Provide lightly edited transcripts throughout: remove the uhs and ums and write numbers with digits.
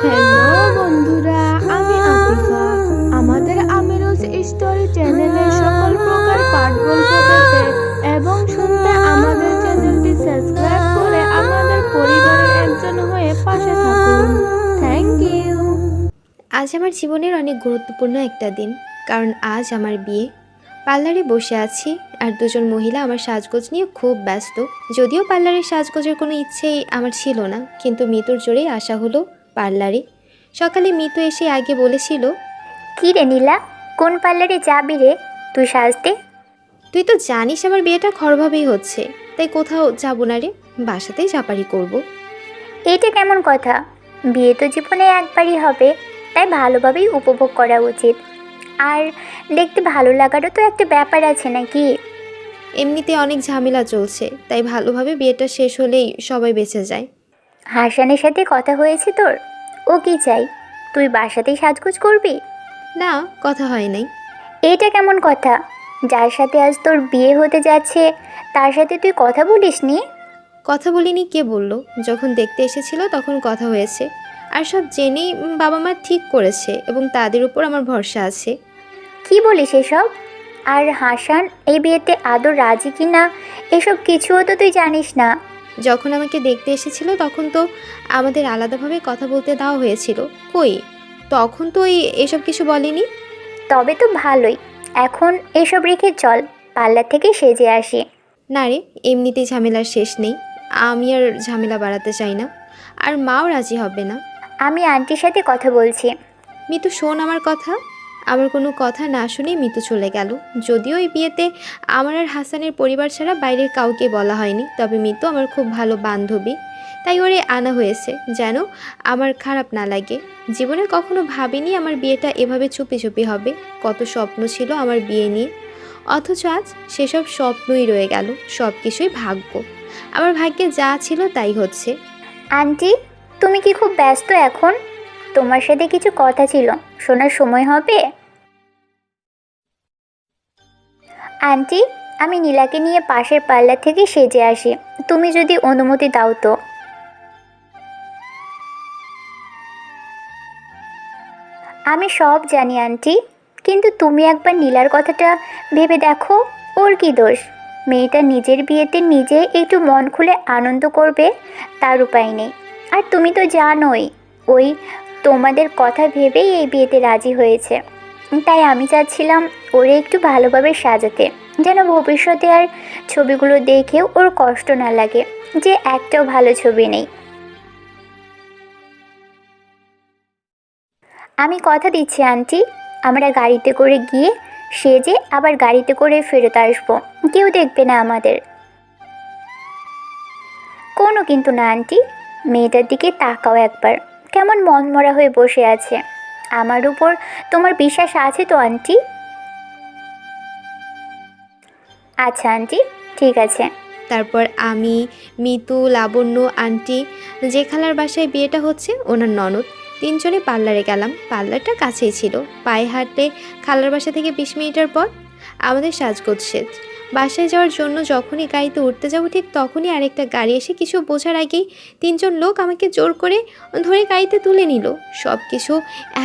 Hello বন্ধুরা, আমি আতিফা। আমাদের আমিরুজ স্টোরি চ্যানেলে সকল প্রকার পাঠ গল্প পেতে এবং শুনতে আমাদের চ্যানেলটি সাবস্ক্রাইব করে আমাদের পরিবারের একজন হয়ে পাশে থাকুন। Thank you. আজ আমার জীবনের অনেক গুরুত্বপূর্ণ একটা দিন, কারণ আজ আমার বিয়ে। পার্লারে বসে আছি আর দুজন মহিলা আমার সাজগোজ নিয়ে খুব ব্যস্ত। যদিও পার্লারের সাজগোজের কোনো ইচ্ছেই আমার ছিল না, কিন্তু মিতুর জোরেই আসা হলো পার্লারে। সকালে মিতু এসে আগে বলেছিল, কি রে নীলা, কোন পার্লারে যাবি রে তুই সাজতে? তুই তো জানিস আমার বিয়েটা ঘরভাবেই হচ্ছে, তাই কোথাও যাব না রে, বাসাতেই চাপারি করব। এটা কেমন কথা? বিয়ে তো জীবনে একবারই হবে, তাই ভালোভাবেই উপভোগ করা উচিত। আর দেখতে ভালো লাগারও তো একটা ব্যাপার আছে নাকি? এমনিতে অনেক ঝামেলা চলছে, তাই ভালোভাবে বিয়েটা শেষ হলেই সবাই বেঁচে যায়। হাসানের সাথে কথা হয়েছে তোর? ও কি চাই? তুই বাসাতেই সাজগোজ করবি? না, কথা হয় নাই। এটা কেমন কথা? যার সাথে আজ তোর বিয়ে হতে যাচ্ছে তার সাথে তুই কথা বলিসনি? কথা বলিনি কে বলল? যখন দেখতে এসেছিল তখন কথা হয়েছে। আর সব জেনেই বাবা মা ঠিক করেছে এবং তাদের উপর আমার ভরসা আছে। কি বলিস এসব? আর হাসান এই বিয়েতে আদৌ রাজি কি না এসব কিছুও তো তুই জানিস না। যখন আমাকে দেখতে এসেছিল তখন তো আমাদের আলাদাভাবে কথা বলতে দেওয়া হয়েছিল। কই, তখন তো এসব কিছু বলেনি। তবে তো ভালোই। এখন এসব রেখে চল পার্লার থেকে সেজে আসি। না রে, এমনিতেই ঝামেলার শেষ নেই। আমি আর ঝামেলা বাড়াতে চাই না, আর মাও রাজি হবে না। আমি আন্টির সাথে কথা বলছি। মিতু শোন আমার কথা। আমার কোনো কথা না শুনে মিতু চলে গেল। যদিও এই বিয়েতে আমার আর হাসানের পরিবার ছাড়া বাইরের কাউকে বলা হয়নি, তবে মিতু আমার খুব ভালো বান্ধবী, তাই ওরে আনা হয়েছে যেন আমার খারাপ না লাগে। জীবনে কখনো ভাবিনি আমার বিয়েটা এভাবে চুপি চুপি হবে। কত স্বপ্ন ছিল আমার বিয়ে নিয়ে, অথচ আজ সেসব স্বপ্নই রয়ে গেল। সব কিছুই ভাগ্য, আমার ভাগ্যে যা ছিল তাই হচ্ছে। আন্টি, তুমি কি খুব ব্যস্ত এখন? তোমার সাথে কিছু কথা ছিল, শোনার সময় হবে? আন্টি, আমি নীলাকে নিয়ে পাশের পার্লার থেকে সেজে আসি, তুমি যদি অনুমতি দাও তো। আমি সব জানি আন্টি, কিন্তু তুমি একবার নীলার কথাটা ভেবে দেখো। ওর কি দোষ? মেয়েটা নিজের বিয়েতে নিজে একটু মন খুলে আনন্দ করবে, তার উপায় নেই। আর তুমি তো জানোই ওই তোমাদের কথা ভেবেই এই বিয়েতে রাজি হয়েছে। তাই আমি চাচ্ছিলাম ওরে একটু ভালোভাবে সাজাতে, যেন ভবিষ্যতে আর ছবিগুলো দেখেও ওর কষ্ট না লাগে যে একটাও ভালো ছবি নেই। আমি কথা দিচ্ছি আন্টি, আমরা গাড়িতে করে গিয়ে সেজে আবার গাড়িতে করে ফেরত আসবো, কেউ দেখবে না আমাদের। কোনো কিন্তু না আন্টি, মেয়েটার দিকে তাকাও একবার, কেমন মনমরা হয়ে বসে আছে। আমার উপর তোমার বিশ্বাস আছে তো আন্টি? আচ্ছা আন্টি, ঠিক আছে। তারপর আমি, মিতু, লাবণ্য, আন্টি, যে খালার বাসায় বিয়েটা হচ্ছে ওনার ননদ, তিনজনে পার্লারে গেলাম। পার্লারটা কাছেই ছিল, পায়ে হাঁটলে খালার বাসা থেকে 20 মিনিটের পর। আমাদের সাজগোজ শেষ। বাসায় যাওয়ার জন্য যখনই গাড়িতে উঠতে যাব ঠিক তখনই আরেকটা গাড়ি এসে কিছু বোঝার আগেই তিনজন লোক আমাকে জোর করে ধরে গাড়িতে তুলে নিল। সব কিছু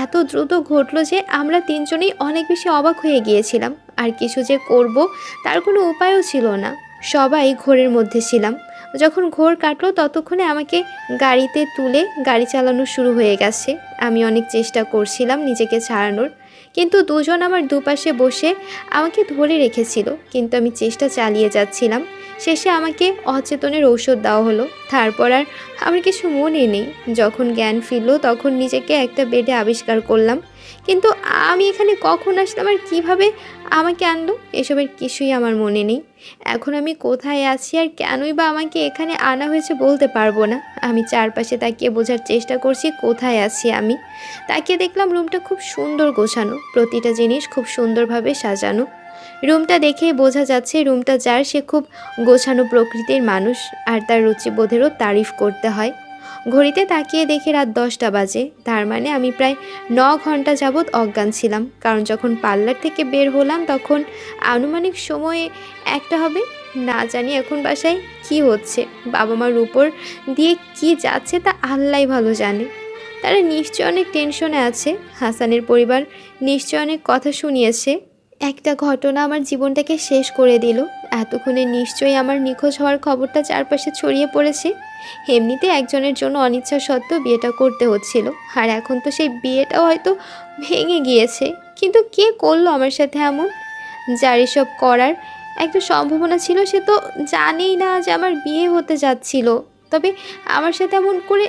এত দ্রুত ঘটলো যে আমরা তিনজনেই অনেক বেশি অবাক হয়ে গিয়েছিলাম। আর কিছু যে করব তার কোনো উপায়ও ছিল না। সবাই ঘোরের মধ্যে ছিলাম। যখন ঘোর কাটলো ততক্ষণে আমাকে গাড়িতে তুলে গাড়ি চালানো শুরু হয়ে গেছে। আমি অনেক চেষ্টা করছিলাম নিজেকে ছাড়ানোর, কিন্তু দুজন আমার দুপাশে বসে আমাকে ধরে রেখেছিল, কিন্তু আমি চেষ্টা চালিয়ে যাচ্ছিলাম। শেষে আমাকে অচেতনের ঔষধ দেওয়া হলো। তারপর আর আমার কিছু মনে নেই। যখন জ্ঞান ফিরল তখন নিজেকে একটা বেডে আবিষ্কার করলাম, কিন্তু আমি এখানে কখন আসলাম আর কীভাবে আমাকে আনলো এসবের কিছুই আমার মনে নেই। এখন আমি কোথায় আছি আর কেনই বা আমাকে এখানে আনা হয়েছে বলতে পারবো না। আমি চারপাশে তাকিয়ে বোঝার চেষ্টা করছি কোথায় আছি আমি। তাকিয়ে দেখলাম রুমটা খুব সুন্দর গোছানো, প্রতিটা জিনিস খুব সুন্দরভাবে সাজানো। রুমটা দেখেই বোঝা যাচ্ছে রুমটা যার সে খুব গোছানো প্রকৃতির মানুষ, আর তার রুচিবোধেরও তারিফ করতে হয়। ঘড়িতে তাকিয়ে দেখে রাত 10টা বাজে, তার মানে আমি প্রায় 9 ঘন্টা যাবৎ অজ্ঞান ছিলাম। কারণ যখন পার্লার থেকে বের হলাম তখন আনুমানিক সময়ে 1টা হবে। না জানি এখন বাসায় কি হচ্ছে, বাবা মার উপর দিয়ে কি যাচ্ছে তা আল্লাহই ভালো জানে। তারা নিশ্চয় অনেক টেনশনে আছে, হাসানের পরিবার নিশ্চয় অনেক কথা শুনিয়েছে। একটা ঘটনা আমার জীবনটাকে শেষ করে দিল। এতক্ষণে নিশ্চয়ই আমার নিখোঁজ হওয়ার খবরটা চারপাশে ছড়িয়ে পড়েছে। এমনিতে একজনের জন্য অনিচ্ছা সত্ত্বেও বিয়েটা করতে হচ্ছিল, আর এখন তো সেই বিয়েটাও হয়তো ভেঙে গিয়েছে। কিন্তু কে করলো আমার সাথে এমন? যার এসব করার একটা সম্ভাবনা ছিল সে তো জানেই না যে আমার বিয়ে হতে যাচ্ছিল। তবে আমার সাথে এমন করে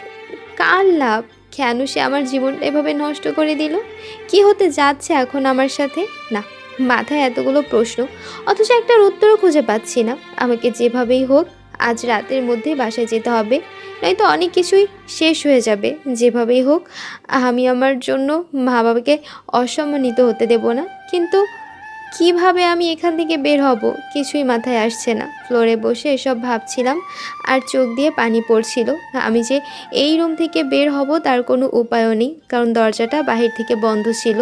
কার লাভ? কেন সে আমার জীবনটা এভাবে নষ্ট করে দিল? কি হতে যাচ্ছে এখন আমার সাথে? না, মাথায় এতগুলো প্রশ্ন, অথচ একটার উত্তরও খুঁজে পাচ্ছি না। আমাকে যেভাবেই হোক আজ রাতের মধ্যেই বাসায় যেতে হবে, নয়তো অনেক কিছুই শেষ হয়ে যাবে। যেভাবেই হোক আমি আমার জন্য মা বাবাকে অসম্মানিত হতে দেব না। কিন্তু কিভাবে আমি এখান থেকে বের হব কিছুই মাথায় আসছে না। ফ্লোরে বসে এসব ভাবছিলাম আর চোখ দিয়ে পানি পড়ছিল। আমি যে এই রুম থেকে বের হব তার কোনো উপায়ও নেই, কারণ দরজাটা বাহির থেকে বন্ধ ছিল।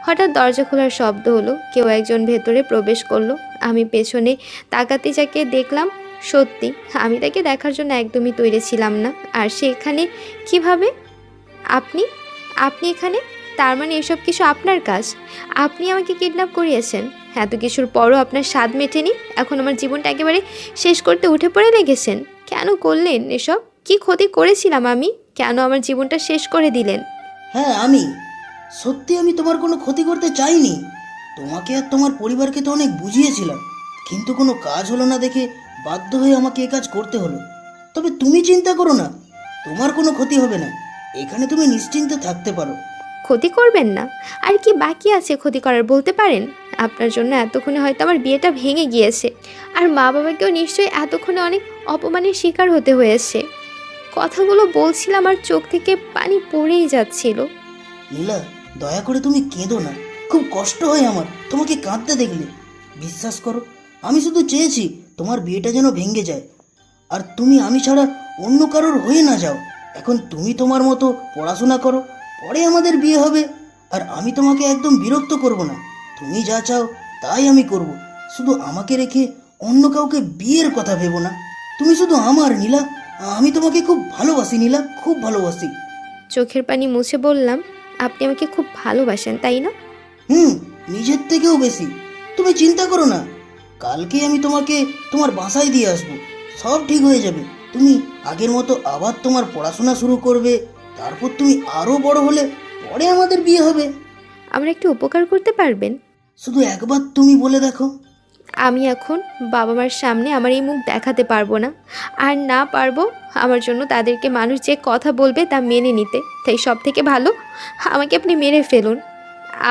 হঠাৎ দরজা খোলার শব্দ হলো, কেউ একজন ভেতরে প্রবেশ করলো। আমি পেছনে তাকাতে যাকে দেখলাম, সত্যি আমি তাকে দেখার জন্য একদমই তৈরি ছিলাম না। আর সে এখানে কিভাবে? আপনি আপনি এখানে? তার মানে এসব কিছু আপনার কাজ? আপনি আমাকে কিডন্যাপ করিয়েছেন? এত কিছুর পরও আপনার স্বাদ মেটেনি? এখন আমার জীবনটা একেবারে শেষ করতে উঠে পড়ে লেগেছেন? কেন করলেন এসব? কি ক্ষতি করেছিলাম আমি? কেন আমার জীবনটা শেষ করে দিলেন? হ্যাঁ, সত্যি আমি তোমার কোনো ক্ষতি করতে চাইনি। তোমাকে আর তোমার পরিবারকে তো অনেক বুঝিয়েছিলাম, কিন্তু কোনো কাজ হলো না দেখে বাধ্য হয়ে আমাকে এ কাজ করতে হলো। তবে তুমি চিন্তা করো না, তোমার কোনো ক্ষতি হবে না। এখানে তুমি নিশ্চিন্তে থাকতে পারো। ক্ষতি করবেন না? আর কি বাকি আছে ক্ষতি করার বলতে পারেন? আপনার জন্য এতক্ষণে হয়তো আমার বিয়েটা ভেঙে গিয়েছে, আর মা বাবাকেও নিশ্চয়ই এতক্ষণে অনেক অপমানের শিকার হতে হয়েছে। কথাগুলো বলছিলাম আর চোখ থেকে পানি পড়েই যাচ্ছিল। নীলা, দয়া করে তুমি কেঁদো না। খুব কষ্ট হয় আমার তোমাকে কাঁদতে দেখলে। বিশ্বাস করো, আমি শুধু চেয়েছি তোমার বিয়েটা যেন ভেঙে যায়, আর তুমি আমি ছাড়া অন্য কারোর হয়ে না যাও। এখন তুমি তোমার মতো পড়াশোনা করো, পরে আমাদের বিয়ে হবে। আর আমি তোমাকে একদম বিরক্ত করব না। তুমি যা চাও তাই আমি করব। শুধু আমাকে রেখে অন্য কাউকে বিয়ের কথা ভেবো না। তুমি শুধু আমার নীলা। আমি তোমাকে খুব ভালোবাসি নীলা, খুব ভালোবাসি। চোখের পানি মুছে বললাম, আপনি আমাকে খুব ভালোবাসেন তাই না? নিজের থেকেও বেশি। তুমি চিন্তা করো না, কালকে আমি তোমাকে তোমার বাসায় দিয়ে আসবো। সব ঠিক হয়ে যাবে। তুমি আগের মতো আবার তোমার পড়াশোনা শুরু করবে। তারপর তুমি আরো বড় হলে পরে আমাদের বিয়ে হবে। আমার একটু উপকার করতে পারবেন? শুধু একবার তুমি বলে দেখো। আমি এখন বাবা মার সামনে আমার এই মুখ দেখাতে পারবো না, আর না পারবো আমার জন্য তাদেরকে মানুষ যে কথা বলবে তা মেনে নিতে। তাই সব থেকে ভালো আমাকে আপনি মেরে ফেলুন।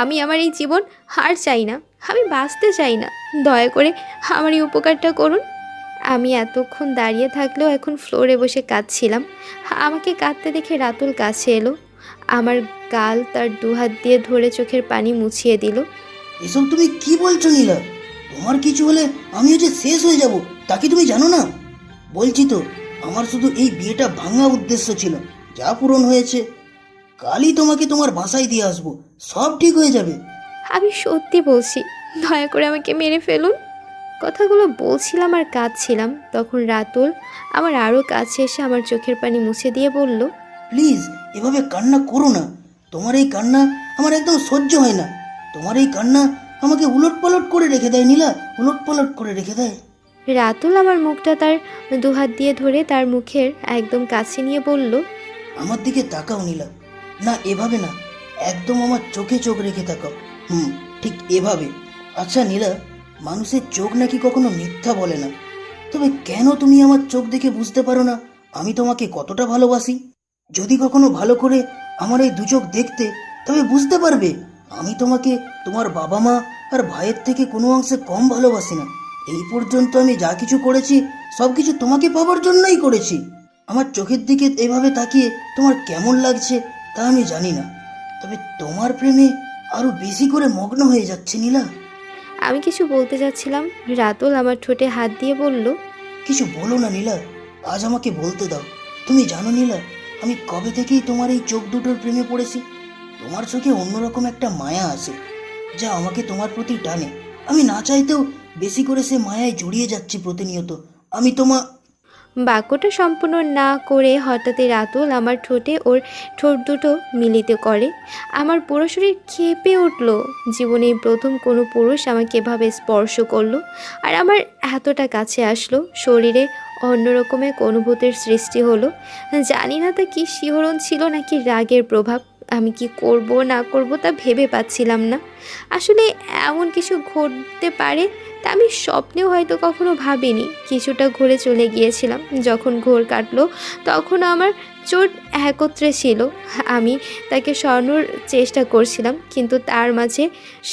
আমি আমার এই জীবন আর চাই না, আমি বাঁচতে চাই না। দয়া করে আমার এই উপকারটা করুন। আমি এতক্ষণ দাঁড়িয়ে থাকলেও এখন ফ্লোরে বসে কাঁদছিলাম। আমাকে কাঁদতে দেখে রাতুল কাছে এলো, আমার গাল তার দুহাত দিয়ে ধরে চোখের পানি মুছিয়ে দিল। এসব তুমি কি বলছো নীলা? তোমার কিছু হলে আমিও যে শেষ হয়ে যাব তা কি তুমি জানো না? বলছি তো, আমার শুধু এই বিয়েটা ভাঙা উদ্দেশ্য ছিল, যা পূরণ হয়েছে। কালই তোমাকে তোমার বাসায় দিয়ে আসবো, সব ঠিক হয়ে যাবে। আমি সত্যি বলছি, দয়া করে আমাকে মেরে ফেলুন। কথাগুলো বলছিলাম আর কাঁদছিলাম, তখন রাতুল আমার আরও কাছে এসে আমার চোখের পানি মুছে দিয়ে বলল, প্লিজ এভাবে কান্না করো না। তোমার এই কান্না আমার একদম সহ্য হয় না। তোমার এই কান্না আমাকে উলটপালট করে রেখে দেয় নীলা, উলটপালট করে রেখে দেয়। রাতুল আমার মুখটা তার দুহাত দিয়ে ধরে তার মুখের একদম কাছে নিয়ে বলল, আমার দিকে তাকাও নীলা। না, এভাবে না, একদম আমার চোখে চোখ রেখে তাকাও। ঠিক এভাবে। আচ্ছা নীলা, মানুষের চোখ নাকি কখনো মিথ্যা বলে না। তবে কেন তুমি আমার চোখ দেখে বুঝতে পারো না আমি তোমাকে কতটা ভালোবাসি? যদি কখনো ভালো করে আমার এই দু চোখ দেখতে, তবে বুঝতে পারবে আমি তোমাকে তোমার বাবা মা আর ভাইয়ের থেকে কোনো অংশে কম ভালোবাসি না। এই পর্যন্ত আমি যা কিছু করেছি সব কিছু তোমাকে পাবার জন্যই করেছি। আমার চোখের দিকে এভাবে তাকিয়ে তোমার কেমন লাগছে তা আমি জানি না, তবে তোমার প্রেমে আরো বেশি করে মগ্ন হয়ে যাচ্ছে নীলা। আমি কিছু বলতে যাচ্ছিলাম, রাতুল আমার ঠোঁটে হাত দিয়ে বলল, কিছু বলো না নীলা, আজ আমাকে বলতে দাও। তুমি জানো নীলা, আমি কবে থেকেই তোমার এই চোখ দুটোর প্রেমে পড়েছি। তোমার চোখে অন্যরকম একটা মায়া আছে, যা আমাকে তোমার প্রতি টানে। আমি না চাইতেও বেশি করে সে মায়ায় জড়িয়ে যাচ্ছি প্রতিনিয়ত। আমি তোমা বাক্যটা সম্পূর্ণ না করে হঠাৎই রাতুল আমার ঠোঁটে ওর ঠোঁট দুটো মিলিত করে। আমার পুরো শরীর কেঁপে উঠল। জীবনে এই প্রথম কোনো পুরুষ আমাকে এভাবে স্পর্শ করলো আর আমার এতটা কাছে আসলো। শরীরে অন্যরকমের অনুভূতির সৃষ্টি হলো। জানি না তা কি শিহরণ ছিল নাকি রাগের প্রভাব। আমি কি করব না করব তা ভেবে পাচ্ছিলাম না। আসলে এমন কিছু ঘটতে পারে তা আমি স্বপ্নেও হয়তো কখনো ভাবিনি। কিছুটা ঘুরে চলে গিয়েছিলাম। যখন ঘোর কাটলো তখন আমার চোট একত্রে ছিল। আমি তাকে সরানোর চেষ্টা করছিলাম, কিন্তু তার মাঝে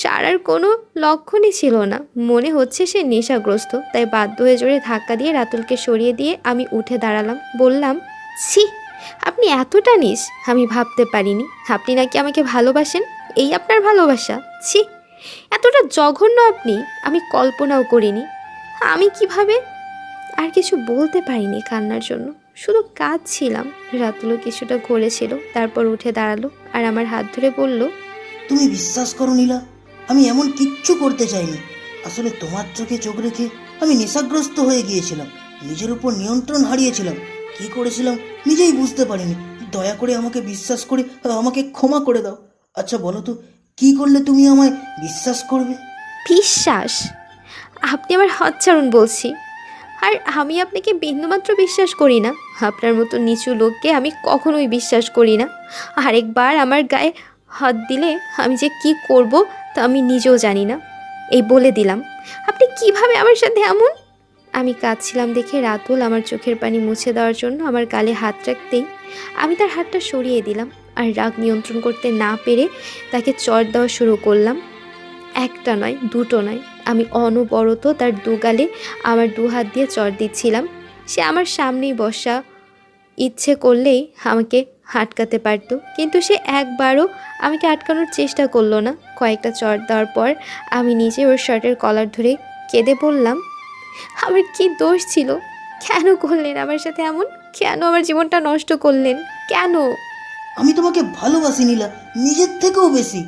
সারার কোনো লক্ষণই ছিল না। মনে হচ্ছে সে নেশাগ্রস্ত। তাই বাধ্য হয়ে জোরে ধাক্কা দিয়ে রাতুলকে সরিয়ে দিয়ে আমি উঠে দাঁড়ালাম। বললাম, ছি, আপনি এতটা নিস আমি ভাবতে পারিনি। আপনি নাকি আমাকে ভালোবাসেন, এই আপনার ভালোবাসা? ছি, এতটা জঘন্য আপনি, আমি কল্পনাও করিনি। আমি কিভাবে? আর কিছু বলতে পারিনি কান্নার জন্য, শুধু কাঁদছিলাম। রাতুলও কিছুটা ঘুরেছিল, তারপর উঠে দাঁড়ালো আর আমার হাত ধরে বলল, তুমি বিশ্বাস করো নীলা, আমি এমন কিচ্ছু করতে চাইনি। আসলে তোমার চোখে চোখ রেখে আমি নেশাগ্রস্ত হয়ে গিয়েছিলাম, নিজের উপর নিয়ন্ত্রণ হারিয়েছিলাম। কি করেছিলাম নিজেই বুঝতে পারিনি। দয়া করে আমাকে বিশ্বাস করে আমাকে ক্ষমা করে দাও। আচ্ছা বলো তো, কি করলে তুমি আমায় বিশ্বাস করবে? বিশ্বাস? আপনি আমার হাত ছাড়ুন বলছি। আর আমি আপনাকে বিন্দুমাত্র বিশ্বাস করি না। আপনার মতো নিচু লোককে আমি কখনোই বিশ্বাস করি না। আরেকবার আমার গায়ে হাত দিলে আমি যে কি করব তা আমি নিজেও জানি না। এই বলে দিলাম। আপনি কিভাবে আমার সাথে এমন? আমি কাঁদছিলাম দেখে রাতুল আমার চোখের পানি মুছে দেওয়ার জন্য আমার গালে হাত রাখতেই আমি তার হাতটা সরিয়ে দিলাম আর রাগ নিয়ন্ত্রণ করতে না পেরে তাকে চড় দেওয়া শুরু করলাম। একটা নয়, দুটো নয়, আমি অনবরত তার দুগালে আমার দু হাত দিয়ে চড় দিচ্ছিলাম। সে আমার সামনেই বসা, ইচ্ছে করলেই আমাকে আটকাতে পারত, কিন্তু সে একবারও আমাকে আটকানোর চেষ্টা করলো না। কয়েকটা চড় দেওয়ার পর আমি নিজে ওর শার্টের কলার ধরে কেঁদে বললাম, আমার কি দোষ ছিল? কেন করলেন আমার সাথে এমন? কেন আমার জীবনটা নষ্ট করলেন? কেন? আমি তোমাকে ভালোবাসি নীলা, নিজের থেকেও বেশি।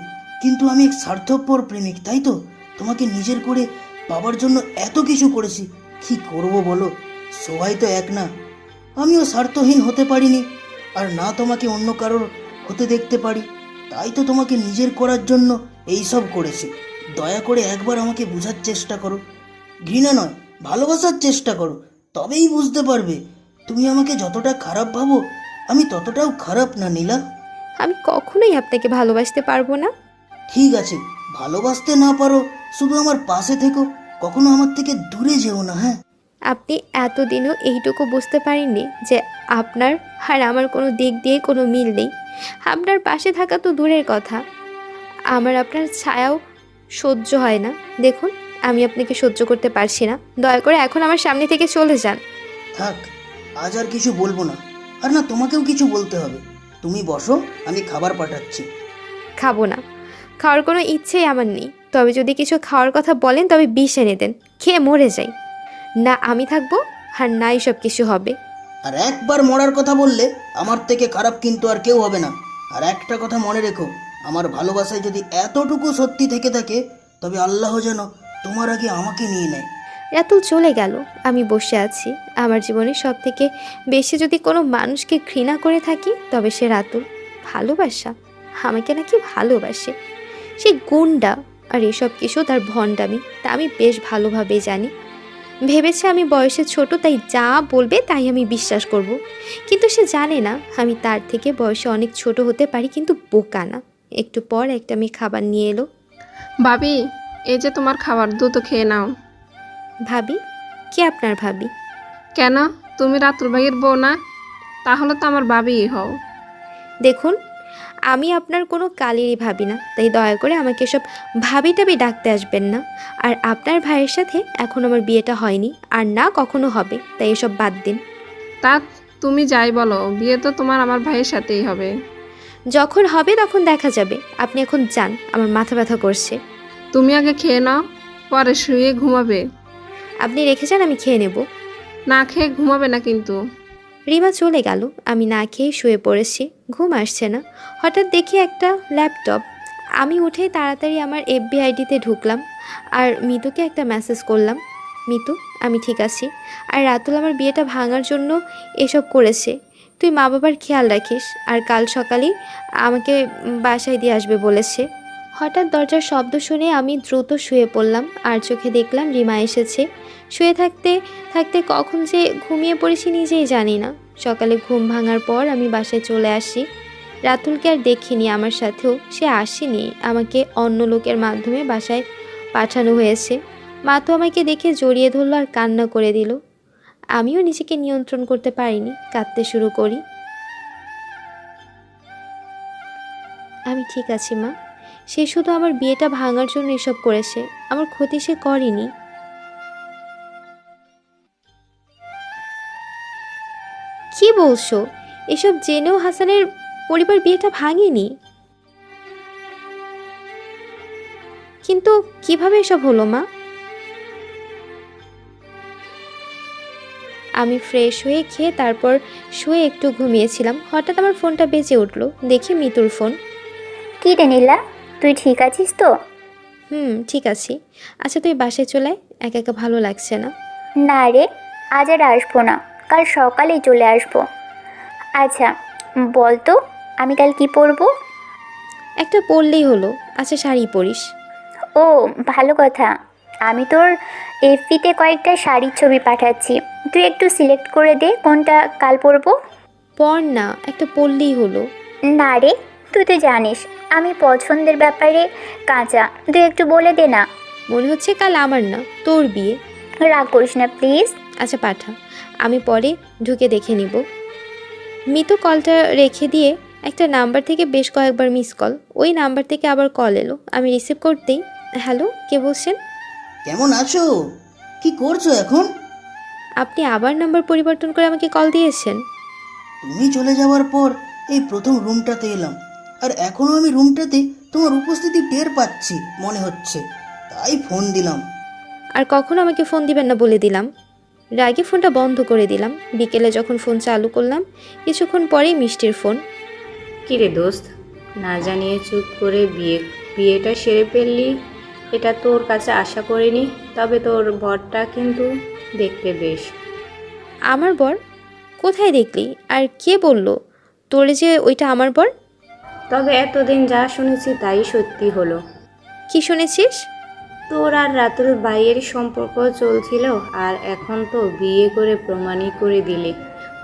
কিন্তু আমি এক স্বার্থপর প্রেমিক, তাই তো তোমাকে নিজের করে পাবার জন্য এত কিছু করেছি। কি করব বলো, সবাই তো এক না। আমিও স্বার্থহীন হতে পারিনি, আর না তোমাকে অন্য কারোর হতে দেখতে পারি। তাই তো তোমাকে নিজের করার জন্য এই সব করেছি। দয়া করে একবার আমাকে বোঝার চেষ্টা করো। ঘৃণা নয়, ভালোবাসার চেষ্টা করো, তবেই বুঝতে পারবে। তুমি আমাকে যতটা খারাপ ভাবো, আমি ততটাও খারাপ না নীলা। আমি কখনোই আপনাকে ভালোবাসতে পারবো না। ঠিক আছে, ভালোবাসতে না পারো, শুধু আমার পাশে থেকো, কখনো আমার থেকে দূরে যেও না, হ্যাঁ? আপনি এতদিনও এইটুকু বুঝতে পারেননি যে আপনার আর আমার কোনো দিক দিয়ে কোনো মিল নেই। আপনার পাশে থাকা তো দূরের কথা, আমার আপনার ছায়াও সহ্য হয় না। দেখুন, আমি আপনাকে সহ্য করতে পারছি না। দয়া করে এখন আমার সামনে থেকে চলে যান। থাক, আজ আর কিছু বলবো না। আর না, তোমাকেও কিছু বলতে হবে। তুমি বসো, আমি খাবার পাঠাচ্ছি। খাবো না, খাওয়ার কোনো ইচ্ছেই আমার নেই। তবে যদি কিছু খাওয়ার কথা বলেন তবে বিষ এনে দেন, খেয়ে মরে যাই। না আমি থাকবো, আর না সব কিছু হবে। আর একবার মরার কথা বললে আমার থেকে খারাপ কিন্তু আর কেউ হবে না। আর একটা কথা মনে রেখো, আমার ভালোবাসায় যদি এতটুকু সত্যি থেকে থাকে, তবে আল্লাহ যেন তোমার আগে আমাকে নিয়ে নেয়। রাতুল চলে গেল, আমি বসে আছি। আমার জীবনে সব থেকে বেশি যদি কোনো মানুষকে ঘৃণা করে থাকি তবে সে রাতুল। ভালোবাসা? আমাকে নাকি ভালোবাসে? সে গুন্ডা, আর এসব কিছু তার ভণ্ডামি, তা আমি বেশ ভালোভাবেই জানি। ভেবেছে আমি বয়সে ছোট, তাই যা বলবে তাই আমি বিশ্বাস করব। কিন্তু সে জানে না আমি তার থেকে বয়সে অনেক ছোট হতে পারি, কিন্তু বোকা না। একটু পর একটা মেয়ে খাবার নিয়ে এলো। ভাবি, এই যে তোমার খাবার, দ্রুত খেয়ে নাও। ভাবি? কে আপনার ভাবি? কেন, তুমি রাতুল ভাইয়ের বউ না? তাহলে তো আমার ভাবিই হও। দেখুন, আমি আপনার কোনো কালেরই ভাবি না, তাই দয়া করে আমাকে সব ভাবি টাবি ডাকতে আসবেন না। আর আপনার ভাইয়ের সাথে এখন আমার বিয়েটা হয়নি, আর না কখনো হবে, তাই এসব বাদ দিন। তা তুমি যাই বলো, বিয়ে তো তোমার আমার ভাইয়ের সাথেই হবে। যখন হবে তখন দেখা যাবে। আপনি এখন যান, আমার মাথা ব্যথা করছে। তুমি আগে খেয়ে নাও, পরে শুয়ে ঘুমাবে। আপনি রেখে যান, আমি খেয়ে নেব। না খেয়ে ঘুমাবে না কিন্তু। রিমা চলে গেল, আমি না খেয়ে শুয়ে পড়েছি। ঘুম আসছে না। হঠাৎ দেখি একটা ল্যাপটপ। আমি উঠে তাড়াতাড়ি আমার এফবি আইডিতে ঢুকলাম আর মিতুকে একটা মেসেজ করলাম, মিতু আমি ঠিক আছি, আর রাতুল আমার বিয়েটা ভাঙার জন্য এসব করেছে, তুই মা বাবার খেয়াল রাখিস, আর কাল সকালেই আমাকে বাসায় দিয়ে আসবে বলেছে। হঠাৎ দরজার শব্দ শুনে আমি দ্রুত শুয়ে পড়লাম আর চোখে দেখলাম রিমা এসেছে। শুয়ে থাকতে থাকতে কখন যে ঘুমিয়ে পড়েছি নিজেই জানি না। সকালে ঘুম ভাঙার পর আমি বাসায় চলে আসি। রাতুলকে আর দেখিনি আমার সাথেও, সে আসেনি, আমাকে অন্য লোকের মাধ্যমে বাসায় পাঠানো হয়েছে। মা তো আমাকে দেখে জড়িয়ে ধরলো আর কান্না করে দিল। আমিও নিজেকে নিয়ন্ত্রণ করতে পারিনি, কাঁদতে শুরু করি। আমি ঠিক আছি মা, সে শুধু আমার বিয়েটা ভাঙার জন্য এসব করেছে, আমার ক্ষতি সে করেনি। কি বলছো? এসব জেনেও হাসানের পরিবার বিয়েটা ভাঙেনি? কিন্তু কিভাবে এসব হলো মা? আমি ফ্রেশ হয়ে খেয়ে তারপর শুয়ে একটু ঘুমিয়েছিলাম। হঠাৎ আমার ফোনটা বেজে উঠলো, দেখি মিতুর ফোন। কি রে নীলা, তুই ঠিক আছিস তো? ঠিক আছি। আচ্ছা তুই বাসায় চলে আয়, একা একা ভালো লাগছে না। না রে, আজ আর আসবো না, কাল সকালেই চলে আসবো। আচ্ছা বল তো, আমি কাল কি পরবো? একটা পরলেই হলো। আচ্ছা শাড়ি পরিস। ও ভালো কথা, আমি তোর এফবিতে কয়েকটা শাড়ির ছবি পাঠাচ্ছি, তুই একটু সিলেক্ট করে দে কোনটা কাল পরবো। পর না, একটা পরলেই হলো। না রে, তুই তো জানিস আমি পছন্দের ব্যাপারে কাঁচা, তুই একটু বলে দে না। মনে হচ্ছে কাল আমার না তোর বিয়ে। রাগ করিস না প্লিজ। আচ্ছা পাঠা, আমি পরে ঢুকে দেখে নিব। মিতু কলটা রেখে দিয়ে একটা নাম্বার থেকে বেশ কয়েকবার মিস কল, ওই নাম্বার থেকে আবার কল এলো। আমি রিসিভ করতেই, হ্যালো কে বলছেন? কেমন আছো? কি করছো এখন? আপনি আবার নাম্বার পরিবর্তন করে আমাকে কল দিয়েছেন? তুমি চলে যাওয়ার পর এই প্রথম রুমটাতে এলাম, আর এখনো আমি রুমটাতে তোমার উপস্থিতি টের পাচ্ছি মনে হচ্ছে, তাই ফোন দিলাম। আর কখনো আমাকে ফোন দিবেন না বলে দিলাম। রাগে ফোনটা বন্ধ করে দিলাম। বিকেলে যখন ফোন চালু করলাম, কিছুক্ষণ পরেই মিষ্টির ফোন। কিরে দোস্ত, না জানিয়ে চুপ করে বিয়েটা সেরে ফেললি, এটা তোর কাছে আশা করিনি। তবে তোর বরটা কিন্তু দেখতে বেশ। আমার বর? কোথায় দেখলি? আর কে বলল তোরে যে ওইটা আমার বর? তবে এতদিন যা শুনেছি তাই সত্যি হলো। কি শুনেছিস? তোর আর রাতুল ভাইয়ের সম্পর্ক চলছিল, আর এখন তো বিয়ে করে প্রমাণই করে দিলি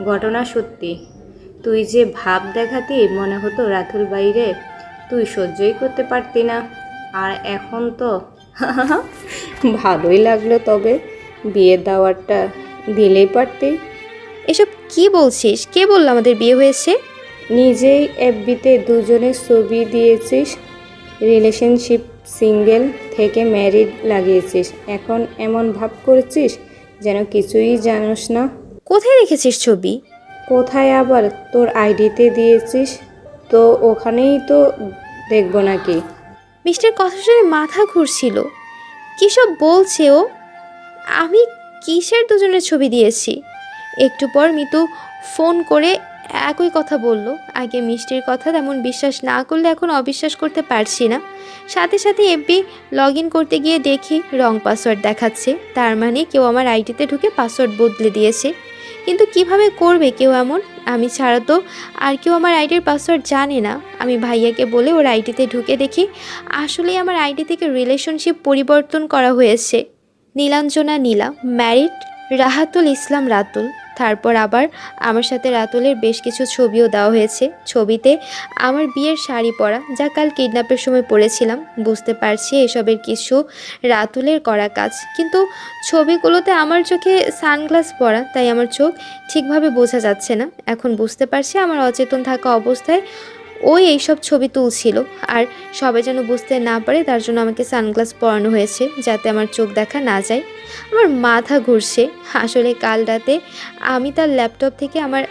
ঘটনা সত্যি। তুই যে ভাব দেখাতি মনে হতো রাতুল ভাইরে তুই সহ্যই করতে পারতি না, আর এখন তো ভালোই লাগলো। তবে বিয়ের দাওয়াতটা দিলেই পারতি। এসব কি বলছিস? কে বলল আমাদের বিয়ে হয়েছে? নিজেই এফবিতে দুজনের ছবি দিয়েছিস, রিলেশনশিপ সিঙ্গেল থেকে ম্যারিড লাগিয়েছিস, এখন এমন ভাব করেছিস যেন কিছুই জানোস না। কোথায় রেখেছিস ছবি? কোথায় আবার, তোর আইডিতে দিয়েছিস তো, ওখানেই তো দেখবো নাকি? মিষ্টির কথা শুনে মাথা ঘুরছিল। কী সব বলছে ও? আমি কিসের দুজনের ছবি দিয়েছি? একটু পর মিতু ফোন করে একই কথা বলল। আগে মিষ্টির কথা তেমন বিশ্বাস না করলে এখন অবিশ্বাস করতে পারছি না। সাথে সাথে এফবি লগ ইন করতে গিয়ে দেখি রং পাসওয়ার্ড দেখাচ্ছে, তার মানে কেউ আমার আইডিতে ঢুকে পাসওয়ার্ড বদলে দিয়েছে। কিন্তু কিভাবে করবে কেউ এমন? আমি ছাড়া তো আর কেউ আমার আইডির পাসওয়ার্ড জানে না। আমি ভাইয়াকে বলে ওর আইডিতে ঢুকে দেখি আসলেই আমার আইডি থেকে রিলেশনশিপ পরিবর্তন করা হয়েছে। নীলাঞ্জনা নীলা, ম্যারিড, রাহাতুল ইসলাম রাতুল। তারপর আবার আমার সাথে রাতুলের বেশ কিছু ছবিও দেওয়া হয়েছে। ছবিতে আমার বিয়ের শাড়ি পরা, যা কাল কিডন্যাপের সময় পরেছিলাম। বুঝতে পারছি এসবের কিছু রাতুলের করা কাজ, কিন্তু ছবিগুলোতে আমার চোখে সানগ্লাস পরা, তাই আমার চোখ ঠিকভাবে বোঝা যাচ্ছে না। এখন বুঝতে পারছি আমার অচেতন থাকা অবস্থায় ওই এইসব ছবি তুলছিল, আর সবাই যেন বুঝতে না পারে তার জন্য আমাকে সানগ্লাস পরানো হয়েছে, যাতে আমার চোখ দেখা না যায়। আমার মাথা ঘুরছে। আসলে কাল রাতে আমি তার ল্যাপটপ থেকে আমার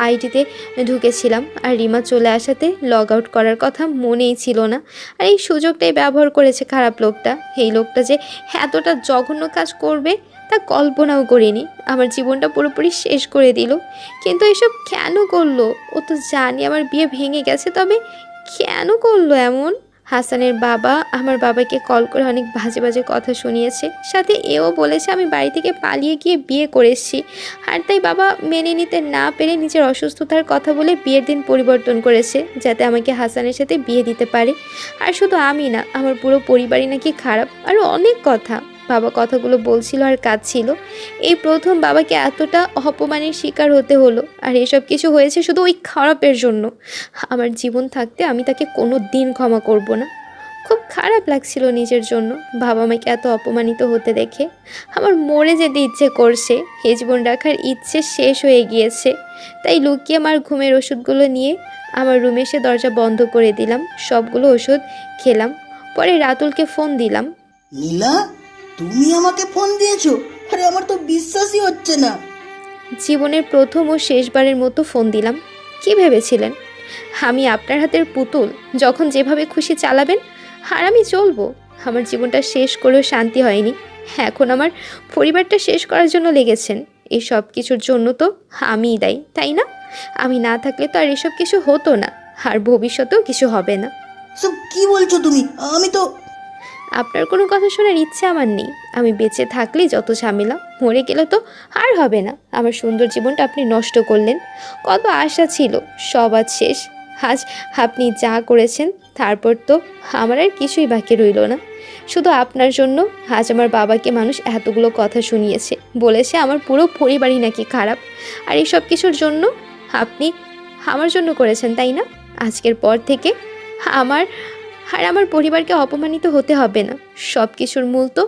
আইডিতে ঢুকেছিলাম, আর রিমা চলে আসাতে লগ আউট করার কথা মনেই ছিল না। আর এই সুযোগটাই ব্যবহার করেছে খারাপ লোকটা। এই লোকটা যে এতটা জঘন্য কাজ করবে তা কল্পনাও করিনি। আমার জীবনটা পুরোপুরি শেষ করে দিল। কিন্তু এসব কেন করলো? ও তো জানি আমার বিয়ে ভেঙে গেছে, তবে কেন করলো এমন? হাসানের বাবা আমার বাবাকে কল করে অনেক বাজে বাজে কথা শুনিয়েছে, সাথে এও বলেছে আমি বাড়ি থেকে পালিয়ে গিয়ে বিয়ে করেছি। আর তাই বাবা মেনে নিতে না পেরে নিজের অসুস্থতার কথা বলে বিয়ের দিন পরিবর্তন করেছে, যাতে আমাকে হাসানের সাথে বিয়ে দিতে পারে। আর শুধু আমি না, আমার পুরো পরিবারই নাকি খারাপ, আরও অনেক কথা। বাবা কথাগুলো বলছিল আর কাঁদছিল। এই প্রথম বাবাকে এতটা অপমানের শিকার হতে হলো, আর এসব কিছু হয়েছে শুধু ওই খারাপের জন্য। আমার জীবন থাকতে আমি তাকে কোনো দিন ক্ষমা করব না। খুব খারাপ লাগছিল নিজের জন্য, বাবা আমাকে এত অপমানিত হতে দেখে। আমার মরে যেতে ইচ্ছে করছে, এ জীবন রাখার ইচ্ছে শেষ হয়ে গিয়েছে। তাই লুকিয়ে আমার ঘুমের ওষুধগুলো নিয়ে আমার রুমে এসে দরজা বন্ধ করে দিলাম, সবগুলো ওষুধ খেলাম। পরে রাতুলকে ফোন দিলাম। নীলা, তুমি আমাকে ফোন দিয়েছো? আরে আমার তো বিশ্বাসই হচ্ছে না। জীবনের প্রথম ও শেষবারের মতো ফোন দিলাম। কি ভেবেছিলেন আমি আপনার হাতের পুতুল, যখন যেভাবে খুশি চালাবেন আর আমি চলবো? আমার জীবনটা শেষ করেও শান্তি হয়নি, এখন আমার পরিবারটা শেষ করার জন্য লেগেছেন। এই সব কিছুর জন্য তো আমিই দায়ী, তাই না? আমি না থাকলে তো আর এসব কিছু হতো না, আর ভবিষ্যতেও কিছু হবে না। সব কি বলছো তুমি? আমি তো আপনার কোনো কথা শোনার ইচ্ছে আমার নেই। আমি বেঁচে থাকলেই যত ঝামেলা, মরে গেলে তো আর হবে না। আমার সুন্দর জীবনটা আপনি নষ্ট করলেন। কত আশা ছিল, সব আজ শেষ। আজ আপনি যা করেছেন তারপর তো আমার আর কিছুই বাকি রইল না। শুধু আপনার জন্য আজ আমার বাবাকে মানুষ এতগুলো কথা শুনিয়েছে, বলেছে আমার পুরো পরিবারই নাকি খারাপ। আর এই সব কিছুর জন্য আপনি আমার জন্য করেছেন, তাই না? আজকের পর থেকে আমার আর আমার পরিবারকে অপমানিত হতে হবে না। সব কিছুর মূল তো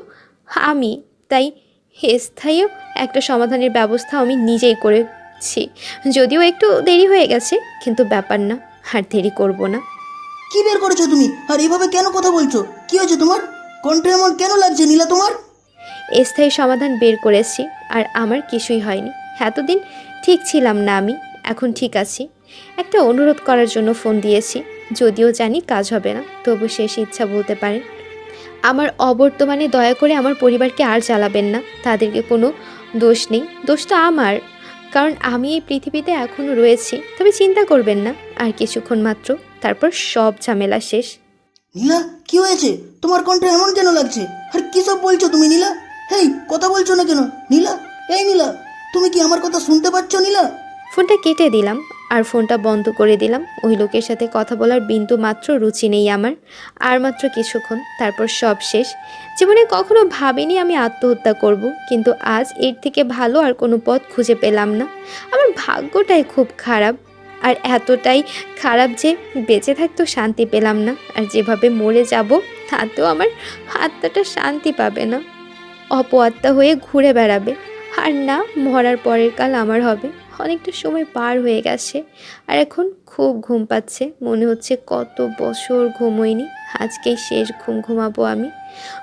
আমি, তাই স্থায়ী একটা সমাধানের ব্যবস্থা আমি নিজেই করেছি। যদিও একটু দেরি হয়ে গেছে, কিন্তু ব্যাপার না, আর দেরি করব না। কি বের করেছো তুমি? আর এভাবে কেন কথা বলছো? কি হয়েছে তোমার? কণ্ঠে এমন কেন লাগছে নীলা তোমার? স্থায়ী সমাধান বের করেছি, আর আমার কিছুই হয়নি। এতদিন ঠিক ছিলাম না আমি, এখন ঠিক আছি। একটা অনুরোধ করার জন্য ফোন দিয়েছি, যদিও জানি কাজ হবে না, তবু শেষ ইচ্ছা বলতে পারেন। আমার অবর্তমানে দয়া করে আমার পরিবারকে আর জ্বালাবেন না। তাদেরকে কোনো দোষ নেই, দোষটা আমার, কারণ আমি এই পৃথিবীতে এখনও রয়েছি। তবে চিন্তা করবেন না, আর কিছুক্ষণ মাত্র, তারপর সব ঝামেলা শেষ। নীলা, কি হয়েছে? তোমার কণ্ঠে এমন কেন লাগছে? আর কি সব বলছো তুমি নীলা? হেই, কথা বলছো না কেন নীলা? এই নীলা, তুমি কি আমার কথা শুনতে পাচ্ছ নীলা? ফোনটা কেটে দিলাম আর ফোনটা বন্ধ করে দিলাম। ওই লোকের সাথে কথা বলার বিন্দু মাত্র রুচি নেই আমার। আর মাত্র কিছুক্ষণ, তারপর সব শেষ। জীবনে কখনো ভাবিনি আমি আত্মহত্যা করব, কিন্তু আজ এর থেকে ভালো আর কোনো পথ খুঁজে পেলাম না। আমার ভাগ্যটাই খুব খারাপ, আর এতটাই খারাপ যে বেঁচে থাকতেও শান্তি পেলাম না, আর যেভাবে মরে যাব তাতেও আমার আত্মাটা শান্তি পাবে না। অপআত্মা হয়ে ঘুরে বেড়াবে, আর না মরার পরের কাল আমার হবে। অনেকটা সময় পার হয়ে গেছে, আর এখন খুব ঘুম পাচ্ছে। মনে হচ্ছে কত বছর ঘুমোইনি, আজকেই শেষ ঘুম ঘুমাবো আমি।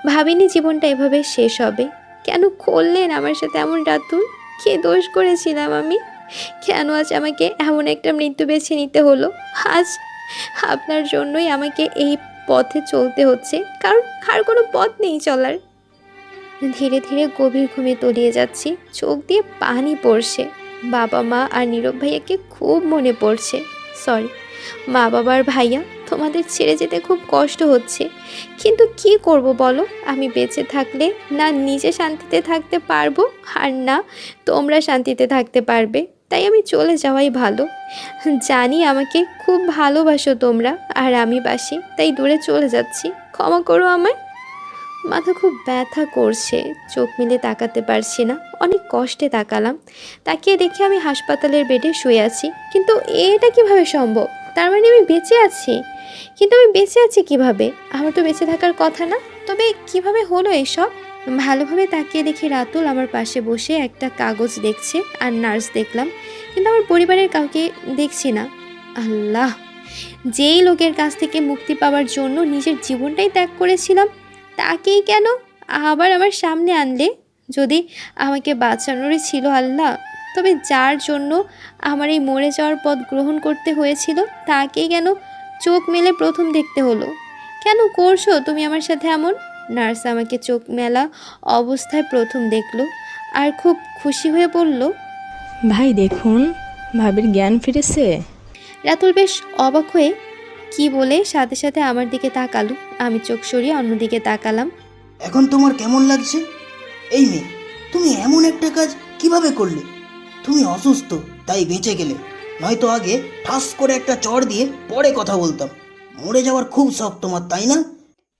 ভাবিনি জীবনটা এভাবে শেষ হবে। কেন করলেন আমার সাথে এমন রাতুল? কী দোষ করেছিলাম আমি? কেন আজ আমাকে এমন একটা মৃত্যু বেছে নিতে হলো? আজ আপনার জন্যই আমাকে এই পথে চলতে হচ্ছে, কারণ আর কোনো পথ নেই চলার। ধীরে ধীরে গভীর ঘুমে তলিয়ে যাচ্ছি, চোখ দিয়ে পানি পড়ছে। বাবা মা আর নীরব ভাইয়াকে খুব মনে পড়ছে। সরি মা বাবার ভাইয়া, তোমাদের ছেড়ে যেতে খুব কষ্ট হচ্ছে, কিন্তু কি করব বলো? আমি বেঁচে থাকলে না নিজে শান্তিতে থাকতে পারবো, আর না তোমরা শান্তিতে থাকতে পারবে। তাই আমি চলে যাওয়াই ভালো। জানি আমাকে খুব ভালোবাসো তোমরা, আর আমি বাসি, তাই দূরে চলে যাচ্ছি। ক্ষমা করো আমায়। মাথা খুব ব্যথা করছে, চোখ মিলে তাকাতে পারছি না। অনেক কষ্টে তাকালাম, তাকিয়ে দেখি আমি হাসপাতালের বেডে শুয়ে আছি। কিন্তু এটা কিভাবে সম্ভব? তার মানে আমি বেঁচে আছি, কিন্তু আমি বেঁচে আছি কিভাবে? আমার তো বেঁচে থাকার কথা না। তবে কিভাবে হলো এসব? ভালোভাবে তাকিয়ে দেখি রাতুল আমার পাশে বসে একটা কাগজ দেখছে, আর নার্স দেখলাম, কিন্তু আমার পরিবারের কাউকে দেখছি না। আল্লাহ, যেই লোকের কাছ থেকে মুক্তি পাওয়ার জন্য নিজের জীবনটাই ত্যাগ করেছিলাম, তাকেই কেন আবার আমার সামনে আনলে? যদি আমাকে বাঁচানোরই ছিল আল্লাহ, তবে যার জন্য আমার এই মরে যাওয়ার পথ গ্রহণ করতে হয়েছিল, তাকেই কেন চোখ মেলে প্রথম দেখতে হলো? কেন করছো তুমি আমার সাথে এমন? নার্স আমাকে চোখ মেলা অবস্থায় প্রথম দেখলো, আর খুব খুশি হয়ে বলল, ভাই দেখুন, ভাবির জ্ঞান ফিরেছে। রাতুল বেশ অবাক হয়ে কি বলে সাথে সাথে আমার দিকে তাকালো। আমি চোখ সরিয়ে অন্যদিকে তাকালাম। এখন তোমার কেমন লাগছে? এই মেয়ে, তুমি এমন একটা কাজ কিভাবে করলে? তুমি অসুস্থ তাই বেঁচে গেলে, নয়তো আগে ঠাস করে একটা চড় দিয়ে পরে কথা বলতাম। মরে যাওয়ার খুব শখ তোমার, তাই না?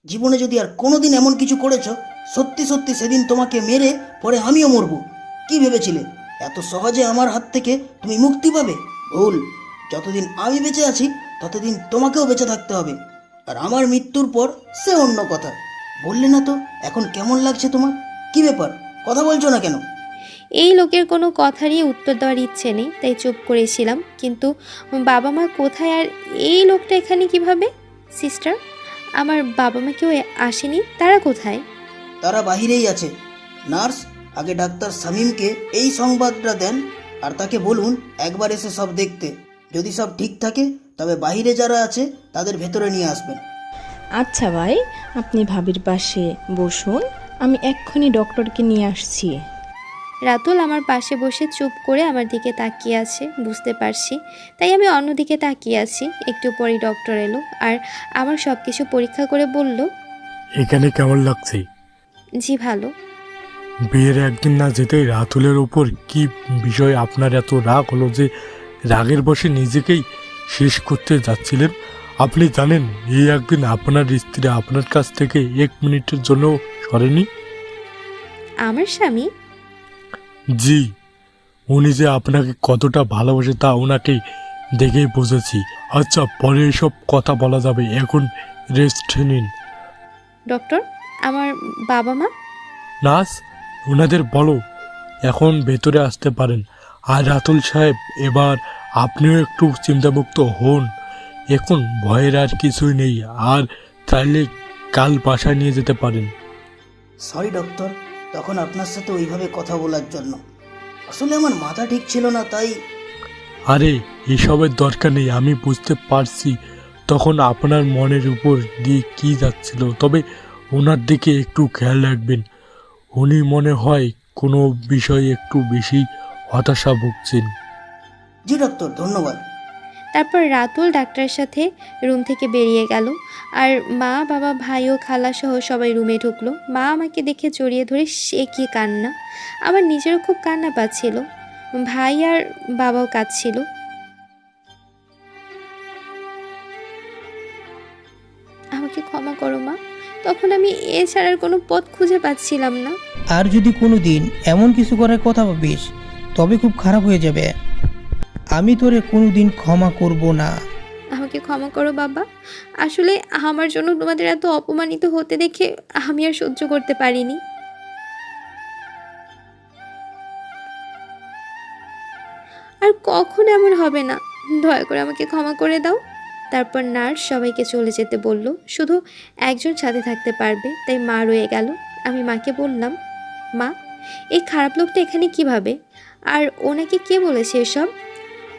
জীবনে যদি আর কোনোদিন এমন কিছু করেছো, সত্যি সত্যি সেদিন তোমাকে মেরে পরে আমিও মরবো। কি ভেবেছিলে এত সহজে আমার হাত থেকে তুমি মুক্তি পাবে? ভুল। যতদিন আমি বেঁচে আছি ততদিন তোমাকেও বেঁচে থাকতে হবে, আর আমার মৃত্যুর পর সে অন্য কথা। বললে না তো এখন কেমন লাগছে তোমার? কি ব্যাপার, কথা বলছো না কেন? এই লোকের কোনো কথারই উত্তর দেওয়ার ইচ্ছে নেই, তাই চুপ করেছিলাম। কিন্তু বাবা মা কোথায়, আর এই লোকটা এখানে কিভাবে? সিস্টার, আমার বাবা মা কেউ আসেনি, তারা কোথায়? তারা বাহিরেই আছে। নার্স, আগে ডাক্তার শামীমকে এই সংবাদটা দেন, আর তাকে বলুন একবার এসে সব দেখতে। যদি সব ঠিক থাকে তবে বাহিরে যারা আছে তাদের ভেতরে নিয়ে আসবেন। আচ্ছা ভাই, আপনি ভাবির পাশে বসুন, আমি এক্ষুনি ডক্টরকে নিয়ে আসছি। রাতুল আমার পাশে বসে চুপ করে আমার দিকে তাকিয়ে আছে, বুঝতে পারছি, তাই আমি অন্যদিকে তাকিয়ে আছি। একটু পরেই ডক্টর এলো আর আমার সব কিছু পরীক্ষা করে বলল, এখানে কেমন লাগছে? জি ভালো। বিয়ের একদিন না যেতেই রাতুলের ওপর কি বিষয় আপনার এত রাগ হলো যে রাগের বশে নিজেকেই শেষ করতে যাচ্ছিলেন? আপনি জানেন এই একদিন আপনার স্ত্রী আপনার কাছ থেকে 1 মিনিটের জন্য সরেনি। আমার স্বামী? জি, উনি যে আপনাকে কতটা ভালোবাসে তা ওনাকে দেখেই বুঝেছি। আচ্ছা, পরে এসব কথা বলা যাবে, এখন রেস্ট নিন। ডক্টর, আমার বাবা মা? নার্স, ওনাদের বলো এখন ভেতরে আসতে পারেন। আর রাতুল সাহেব, এবার আপনিও একটু চিন্তামুক্ত হন। এখন ভয়ের আর কিছুই নেই, আর চাইলে কাল বাসায় নিয়ে যেতে পারেন। সরি ডক্টর, তখন আপনার সাথে ওইভাবে কথা বলার জন্য। আসলে আমার মাথা ঠিক ছিল না, তাই। আরে এসবের দরকার নেই, আমি বুঝতে পারছি তখন আপনার মনের উপর দিয়ে কি যাচ্ছিল। তবে ওনার দিকে একটু খেয়াল রাখবেন, উনি মনে হয় কোনো বিষয়ে একটু বেশি হতাশা ভুগছেন। জি ডক্টর, ধন্যবাদ। তারপর রাতুল ডাক্তারের সাথে রুম থেকে বেরিয়ে গেল, আর মা, বাবা, ভাই ও খালা সহ সবাই রুমে ঢুকলো। মা আমাকে দেখে জড়িয়ে ধরে সে কি কান্না! আমার নিজেরও খুব কান্না পাচ্ছিল, ভাই আর বাবাও কাঁদছিল। আমাকে ক্ষমা করো মা, তখন আমি এছাড়ার কোনো পথ খুঁজে পাচ্ছিলাম না। আর যদি কোনো দিন এমন কিছু করার কথা ভাবিস তবে খুব খারাপ হয়ে যাবে। আমি তোরে কোনো দিন ক্ষমা করব না। আমাকে ক্ষমা করো বাবা, আসলে আমার জন্য তোমাদের এত অপমানিত হতে দেখে আমি আর সহ্য করতে পারিনি। আর কখন এমন হবে না, দয়া করে আমাকে ক্ষমা করে দাও। তারপর নার্স সবাইকে চলে যেতে বলল, শুধু একজন সাথে থাকতে পারবে, তাই মা রয়ে গেল। আমি মাকে বললাম, মা, এই খারাপ লোকটা এখানে কিভাবে, আর ওনাকে কে বলেছে এসব?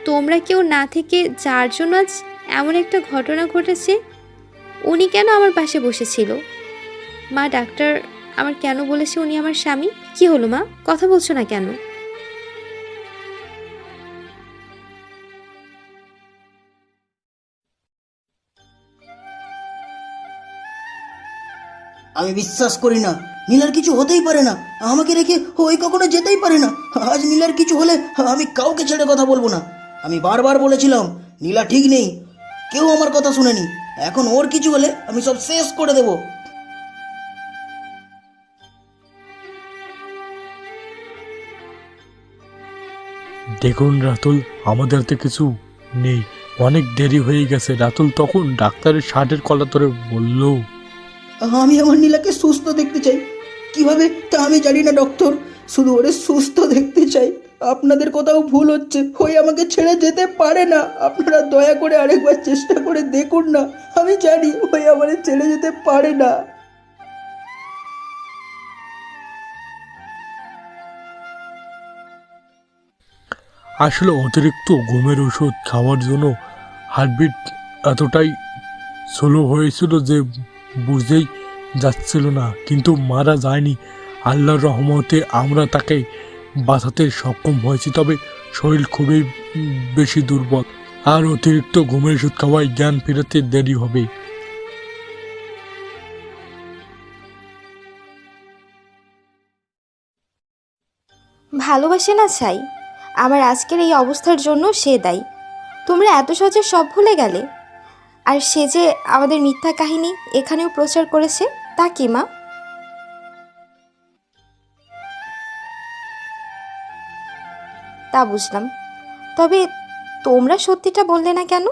তোমরা কেউ না থেকে যার জন্য আজ এমন একটা ঘটনা ঘটেছে, উনি কেন আমার পাশে বসেছিল? মা, ডাক্তার আমার কেন বলেছে উনি আমার স্বামী? কি হলো মা, কথা বলছো না কেন? আমি বিশ্বাস করি না, নীলার কিছু হতেই পারে না। আমাকে রেখে ওই কখনো যেতেই পারে না। আজ নীলার কিছু হলে আমি কাউকে ছেড়ে কথা বলবো না। আমি বারবার বলেছিলাম নীলা ঠিক নেই, কেউ আমার কথা শুনেনি। এখন ওর কিছু হলে আমি সব শেষ করে দেব। দেখুন রাতুল, আমাদের হাতে কিছু নেই, অনেক দেরি হয়ে গেছে। রাতুল তখন ডাক্তারের শার্টের কলার ধরে বলল, আমি আমার নীলাকে সুস্থ দেখতে চাই। কিভাবে তা আমি জানি না ডক্টর, শুধু ওরে সুস্থ দেখতে চাই। আপনাদের কোথাও ভুল হচ্ছে, ওই আমাকে ছেড়ে যেতে পারে না। আপনারা দয়া করে আরেকবার চেষ্টা করে দেখুন না। আমি জানি ওই আমারে ছেড়ে যেতে পারে না। আসলে অতিরিক্ত ঘুমের ওষুধ খাওয়ার জন্য হার্টবিট এতটাই স্লো হয়েছিল যে বুঝেই যাচ্ছিল না, কিন্তু মারা যায়নি। আল্লাহর রহমতে আমরা তাকে বাঁচাতে সক্ষম হয়েছি। তবে শরীর খুবই বেশি দুর্বল, আর অতিরিক্ত ঘুমের ওষুধ খাওয়ায় জ্ঞান ফেরাতে দেরি হবে। ভালোবাসে না চাই, আমার আজকের এই অবস্থার জন্য সে দায়ী। তোমরা এত সহজে সব ভুলে গেলে? আর সে যে আমাদের মিথ্যা কাহিনী এখানেও প্রচার করেছে, তা কি মা? তা বুঝলাম, তবে তোমরা সত্যিটা বললে না কেন?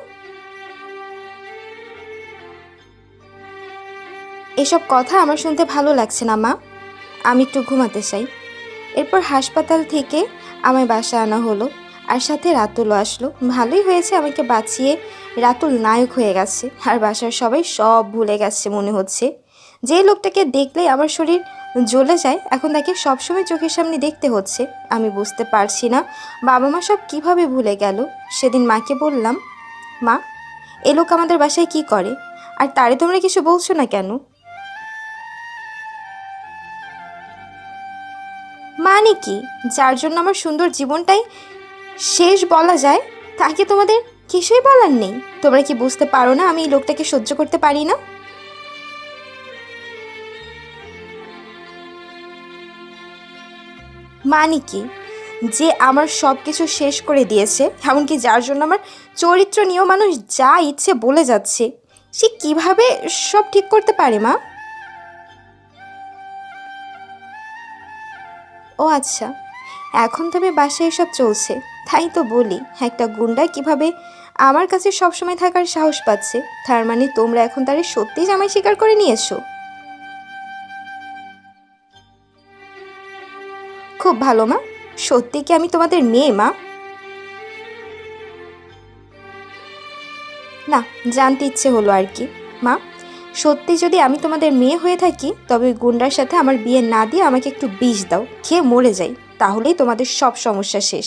এসব কথা আমার শুনতে ভালো লাগছে না মা, আমি একটু ঘুমাতে চাই। এরপর হাসপাতাল থেকে আমায় বাসায় আনা হলো, আর সাথে রাতুলও আসলো। ভালোই হয়েছে, আমাকে বাঁচিয়ে রাতুল নায়ক হয়ে গেছে, আর বাসার সবাই সব ভুলে গেছে মনে হচ্ছে। যে লোকটাকে দেখলেই আমার শরীর জ্বলে যায়, এখন তাকে সবসময় চোখের সামনে দেখতে হচ্ছে। আমি বুঝতে পারছি না বাবা মা সব কিভাবে ভুলে গেল। সেদিন মাকে বললাম, মা এ লোক আমাদের বাসায় কি করে, আর তারে তোমরা কিছু বলছো না কেন? মানে কি, যার জন্য আমার সুন্দর জীবনটাই শেষ বলা যায়, তাকে তোমাদের কিছুই বলার নেই? তোমরা কি বুঝতে পারো না আমি এই লোকটাকে সহ্য করতে পারি না? মানে কি, যে আমার সব কিছু শেষ করে দিয়েছে, এমনকি যার জন্য আমার চরিত্র নিয়েও মানুষ যা ইচ্ছে বলে যাচ্ছে, সে কিভাবে সব ঠিক করতে পারে মা? ও আচ্ছা, এখন তবে বাসায় এসব চলছে, তাই তো বলি একটা গুন্ডা কিভাবে আমার কাছে সবসময় থাকার সাহস পাচ্ছে। তার মানে তোমরা এখন তারে সত্যিই জামাই স্বীকার করে নিয়েছো? খুব ভালো মা, সত্যি কি আমি তোমাদের মেয়ে মা? না, জানতে ইচ্ছে হলো আর কি। মা, সত্যি যদি আমি তোমাদের মেয়ে হয়ে থাকি, তবে ওই গুন্ডার সাথে আমার বিয়ে না দিয়ে আমাকে একটু বিষ দাও, খেয়ে মরে যাই, তাহলেই তোমাদের সব সমস্যা শেষ।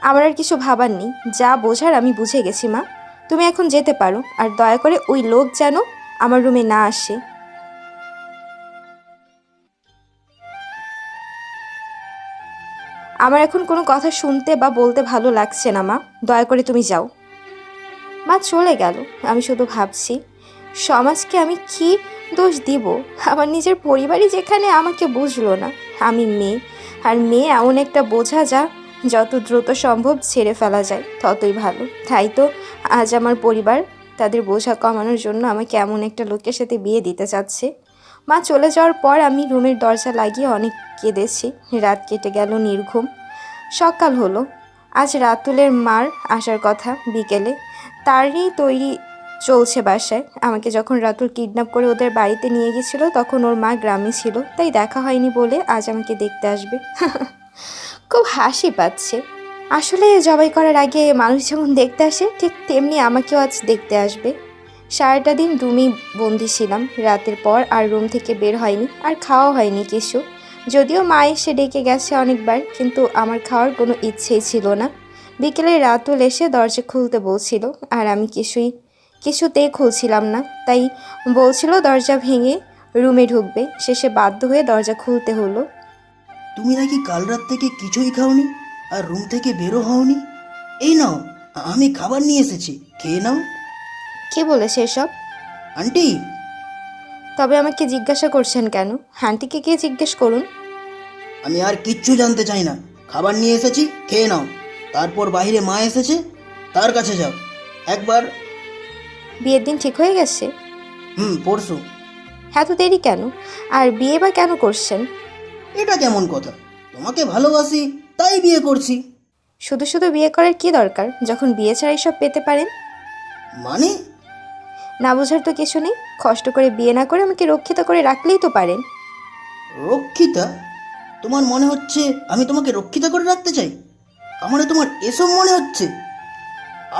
আমার আর কিছু ভাবার নেই, যা বোঝার আমি বুঝে গেছি মা। তুমি এখন যেতে পারো, আর দয়া করে ওই লোক যেন আমার রুমে না আসে। আমার এখন কোনো কথা শুনতে বা বলতে ভালো লাগছে না মা, দয়া করে তুমি যাও। মা চলে গেল। আমি শুধু ভাবছি, সমাজকে আমি কি দোষ দিব? আমার নিজের পরিবারই যেখানে আমাকে বুঝলো না। আমি মেয়ে, আর মেয়ে এমন একটা বোঝা যা যত দ্রুত সম্ভব ছেড়ে ফেলা যায় ততই ভালো। তাই তো আজ আমার পরিবার তাদের বোঝা কমানোর জন্য আমাকে এমন একটা লোকের সাথে বিয়ে দিতে চাচ্ছে। মা চলে যাওয়ার পর আমি রুমের দরজা লাগিয়ে অনেক কেঁদেছি। রাত কেটে গেল নির্ঘুম। সকাল হলো। আজ রাতুলের মার আসার কথা বিকেলে, তারই তৈরি চলছে বাসায়। আমাকে যখন রাতুল কিডন্যাপ করে ওদের বাড়িতে নিয়ে গেছিল, তখন ওর মা গ্রামে ছিল, তাই দেখা হয়নি বলে আজ আমাকে দেখতে আসবে। খুব হাসি পাচ্ছে। আসলে জবাই করার আগে মানুষ যেমন দেখতে আসে, ঠিক তেমনি আমাকেও আজ দেখতে আসবে। সারাটা দিন রুমেই বন্দি ছিলাম। রাতের পর আর রুম থেকে বের হয়নি, আর খাওয়া হয়নি কিছু। যদিও মা এসে ডেকে গেছে অনেকবার, কিন্তু আমার খাওয়ার কোনো ইচ্ছেই ছিল না। বিকেলে রাতুল এসে দরজা খুলতে বলছিল, আর আমি কিছুতেই খুলছিলাম না। তাই বলছিল দরজা ভেঙে রুমে ঢুকবে। শেষে বাধ্য হয়ে দরজা খুলতে হলো। তুমি নাকি কাল রাত থেকে কিছুই খাওনি আর রুম থেকে বেরো হওনি? এই নাও, আমি খাবার নিয়ে এসেছি, খেয়ে নাও। কে বলেছে এসব? আন্টি। তবে আমাকে জিজ্ঞাসা করছেন কেন? আন্টিকে গিয়ে জিজ্ঞেস করুন। আমি আর কিচ্ছু জানতে চাই না। খাবার নিয়ে এসেছি, খেয়ে নাও। তারপর বাইরে মা এসেছে, তার কাছে যাও একবার। বিয়ের দিন ঠিক হয়ে গেছে? পরশু। এত দেরি কেন? আর বিয়ে বা কেন করছেন? এটা কেমন কথা? তোমাকে ভালোবাসি তাই বিয়ে করছি। শুধু শুধু বিয়ে করার কি দরকার, যখন বিয়ে ছাড়া এসব পেতে পারেন? মানে? না বোঝার তো কিছু নেই। কষ্ট করে বিয়ে না করে আমাকে রক্ষিত করে রাখলেই তো পারেন। রক্ষিতা? তোমার মনে হচ্ছে আমি তোমাকে রক্ষিতা করে রাখতে চাই? আমার তোমার এসব মনে হচ্ছে?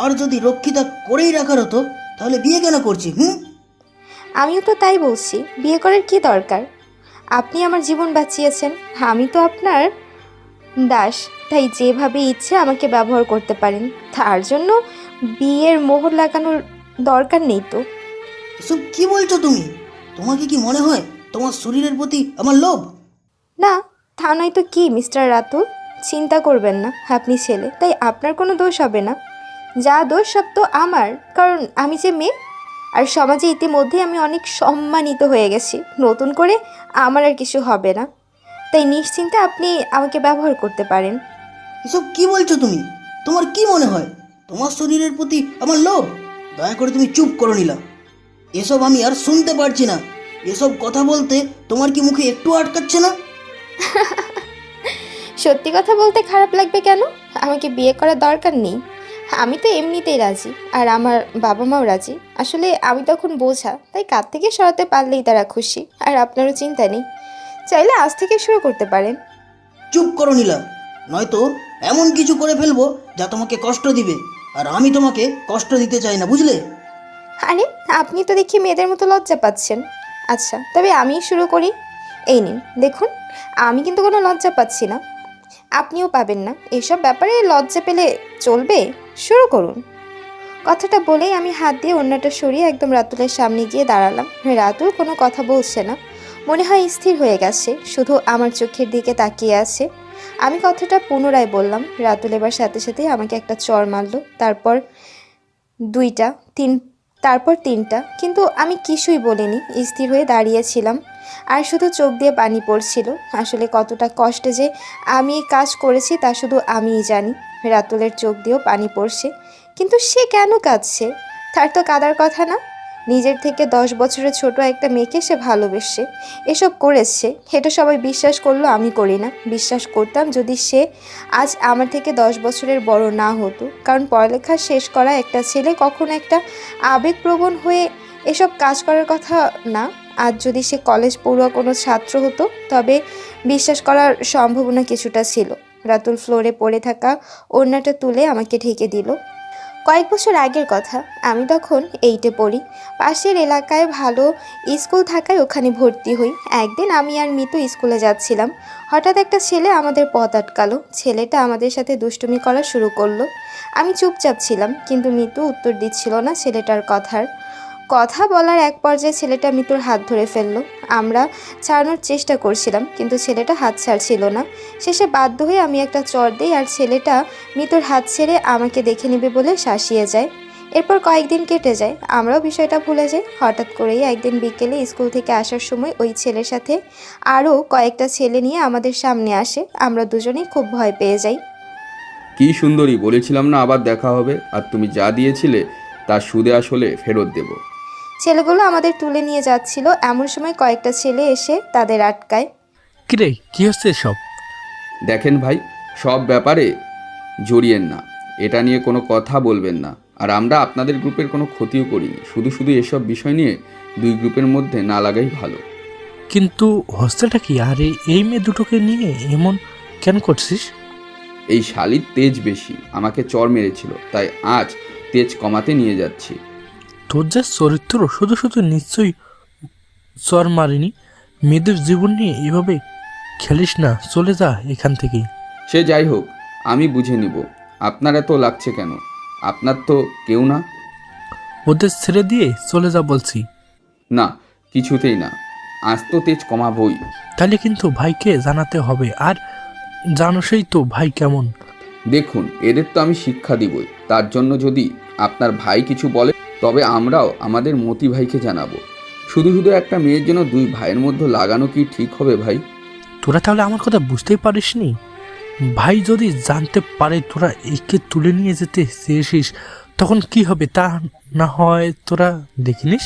আর যদি রক্ষিতা করেই রাখার হতো, তাহলে বিয়ে কেন করছি? আমিও তো তাই বলছি, বিয়ে করার কি দরকার? আপনি আমার জীবন বাঁচিয়েছেন, আমি তো আপনার দাস। তাই যেভাবে ইচ্ছে আমাকে ব্যবহার করতে পারেন, তার জন্য বিয়ের মোহর লাগানোর দরকার নেই তো। এসব কি বলছো তুমি? তোমাকে কি মনে হয় তোমার শরীরের প্রতি আমার লোভ? না, তা নয় তো কি মিস্টার রাতুল, চিন্তা করবেন না, আপনি ছেলে তাই আপনার কোনো দোষ হবে না। যা দোষ সব তো আমার, কারণ আমি যে মেয়ে। আর সমাজে ইতিমধ্যে আমি অনেক সম্মানিত হয়ে গেছি, নতুন করে আমার আর কিছু হবে না। তাই নিশ্চিন্তে আপনি আমাকে ব্যবহার করতে পারেন। এসব কি বলছো তুমি? তোমার কি মনে হয় তোমার শরীরের প্রতি আমার লোভ? দয়া করে তুমি চুপ করো নীলা। এসব আমি আর শুনতে পারছি না। এসব কথা বলতে তোমার কি মুখে একটু আটকাচ্ছে না? সত্যি কথা বলতে খারাপ লাগবে কেন? আমাকে বিয়ে করার দরকার নেই, আমি তো এমনিতেই রাজি, আর আমার বাবা মাও রাজি। আসলে আমি তখন বোঝা, তাই কাঁধ থেকে সরাতে পারলেই তারা খুশি, আর আপনারও চিন্তা নেই। চাইলে আজ থেকে শুরু করতে পারেন। চুপ করো নীলা, নয়তো এমন কিছু করে ফেলবো যা তোমাকে কষ্ট দিবে, আর আমি তোমাকে কষ্ট দিতে চাই না, বুঝলে? আরে আপনি তো দেখি মেয়েদের মতো লজ্জা পাচ্ছেন। আচ্ছা তবে আমিই শুরু করি। এই নিন দেখুন, আমি কিন্তু কোনো লজ্জা পাচ্ছি না, আপনিও পাবেন না। এসব ব্যাপারে লজ্জা পেলে চলবে? শুরু করুন। কথাটা বলেই আমি হাত দিয়ে অন্যটা সরিয়ে একদম রাতুলের সামনে গিয়ে দাঁড়ালাম। রাতুল কোনো কথা বলছে না, মনে হয় স্থির হয়ে গেছে, শুধু আমার চোখের দিকে তাকিয়ে আছে। আমি কথাটা পুনরায় বললাম। রাতুল এবার সাথে সাথে আমাকে একটা চড় মারলো, তারপর দুইটা, তারপর তিনটা, কিন্তু আমি কিছুই বলিনি, স্থির হয়ে দাঁড়িয়েছিলাম আর শুধু চোখ দিয়ে পানি পড়ছিল। আসলে কতটা কষ্টে যে আমি এই কাজ করেছি তা শুধু আমিই জানি। রাতুলের চোখ দিয়েও পানি পড়ছে, কিন্তু সে কেন কাঁদছে? তার তো কাঁদার কথা না। নিজের থেকে 10 বছরের ছোট একটা মেয়েকে সে ভালোবেসে এসব করেছে, এটা সবাই বিশ্বাস করলো, আমি করি না। বিশ্বাস করতাম যদি সে আজ আমার থেকে 10 বছরের বড় না হতো, কারণ পড়ালেখা শেষ করা একটা ছেলে কখনো একটা আবেগপ্রবণ হয়ে এসব কাজ করার কথা না। আজ যদি সে কলেজ পড়ুয়া কোনো ছাত্র হতো তবে বিশ্বাস করার সম্ভাবনা কিছুটা ছিল। রাতুল ফ্লোরে পড়ে থাকা ওড়নাটা তুলে আমাকে ঢেকে দিল। কয়েক বছর আগের কথা, আমি তখন 8-এ পড়ি। পাশের এলাকায় ভালো স্কুল থাকায় ওখানে ভর্তি হই। একদিন আমি আর মিতু স্কুলে যাচ্ছিলাম, হঠাৎ একটা ছেলে আমাদের পথ আটকালো। ছেলেটা আমাদের সাথে দুষ্টুমি করা শুরু করলো। আমি চুপচাপ ছিলাম, কিন্তু মিতু উত্তর দিচ্ছিল না ছেলেটার কথা বলার এক পর্যায়ে ছেলেটা মিতুর হাত ধরে ফেললো। আমরা ছাড়ানোর চেষ্টা করছিলাম, কিন্তু ছেলেটা হাত ছাড়ছিল না। শেষে বাধ্য হয়ে আমি একটা চড় দিই, আর ছেলেটা মিতুর হাত ছেড়ে আমাকে দেখে নেবে বলে শাসিয়ে যায়। এরপর কয়েকদিন কেটে যায়, আমরাও বিষয়টা ভুলে যাই। হঠাৎ করেই একদিন বিকেলে স্কুল থেকে আসার সময় ওই ছেলের সাথে আরও কয়েকটা ছেলে নিয়ে আমাদের সামনে আসে। আমরা দুজনেই খুব ভয় পেয়ে যাই। কি সুন্দরী, বলেছিলাম না আবার দেখা হবে, আর তুমি যা দিয়েছিলে তার সুদে আসলে ফেরত দেব। ছেলেগুলো আমাদের তুলে নিয়ে যাচ্ছিল, এমন সময় কয়েকটা ছেলে এসে তাদের আটকায়। কিরে কি হচ্ছে সব? দেখেন ভাই, সব ব্যাপারে জড়িয়েন না, এটা নিয়ে কোনো কথা বলবেন না। আর আমরা আপনাদের গ্রুপের কোনো ক্ষতিও করিনি, শুধু শুধু এসব বিষয় নিয়ে দুই গ্রুপের মধ্যে না লাগাই ভালো। কিন্তু হস্তেটা কি? আরে এই মেয়ে দুটোকে নিয়ে এমন কেন করছিস? এই শালির তেজ বেশি, আমাকে চর মেরেছিল, তাই আজ তেজ কমাতে নিয়ে যাচ্ছি। তোর যা চরিত্র, শুধু শুধু নিশ্চয়ই চর মারিনি। মেয়েদের জীবন নিয়ে এভাবে খেলিস না, চলে যা এখান থেকে। সে যাই হোক, আমি বুঝে নিব। আপনার এত লাগছে কেন? আপনার তো কেউ না। ওদের ছেড়ে দিয়ে চলে যা বলছি। না, কিছুতেই না, আজ তো তেজ কমাবই। তাহলে কিন্তু ভাইকে জানাতে হবে, আর জানোসই তো ভাই কেমন। দেখুন, এদের তো আমি শিক্ষা দিবই, তার জন্য যদি আপনার ভাই কিছু বলে তবে আমরাও আমাদের মতি ভাইকে জানাবো। শুধু শুধু একটা মেয়ের জন্য দুই ভাইয়ের মধ্যে লাগানো কি ঠিক হবে ভাই? তোরা তাহলে আমার কথা বুঝতেই পারিসনি? ভাই যদি জানতে পারে তোরা একে তুলে নিয়ে যেতে চেয়েছিস, তখন কি হবে তা না হয় তোরা দেখিনিস?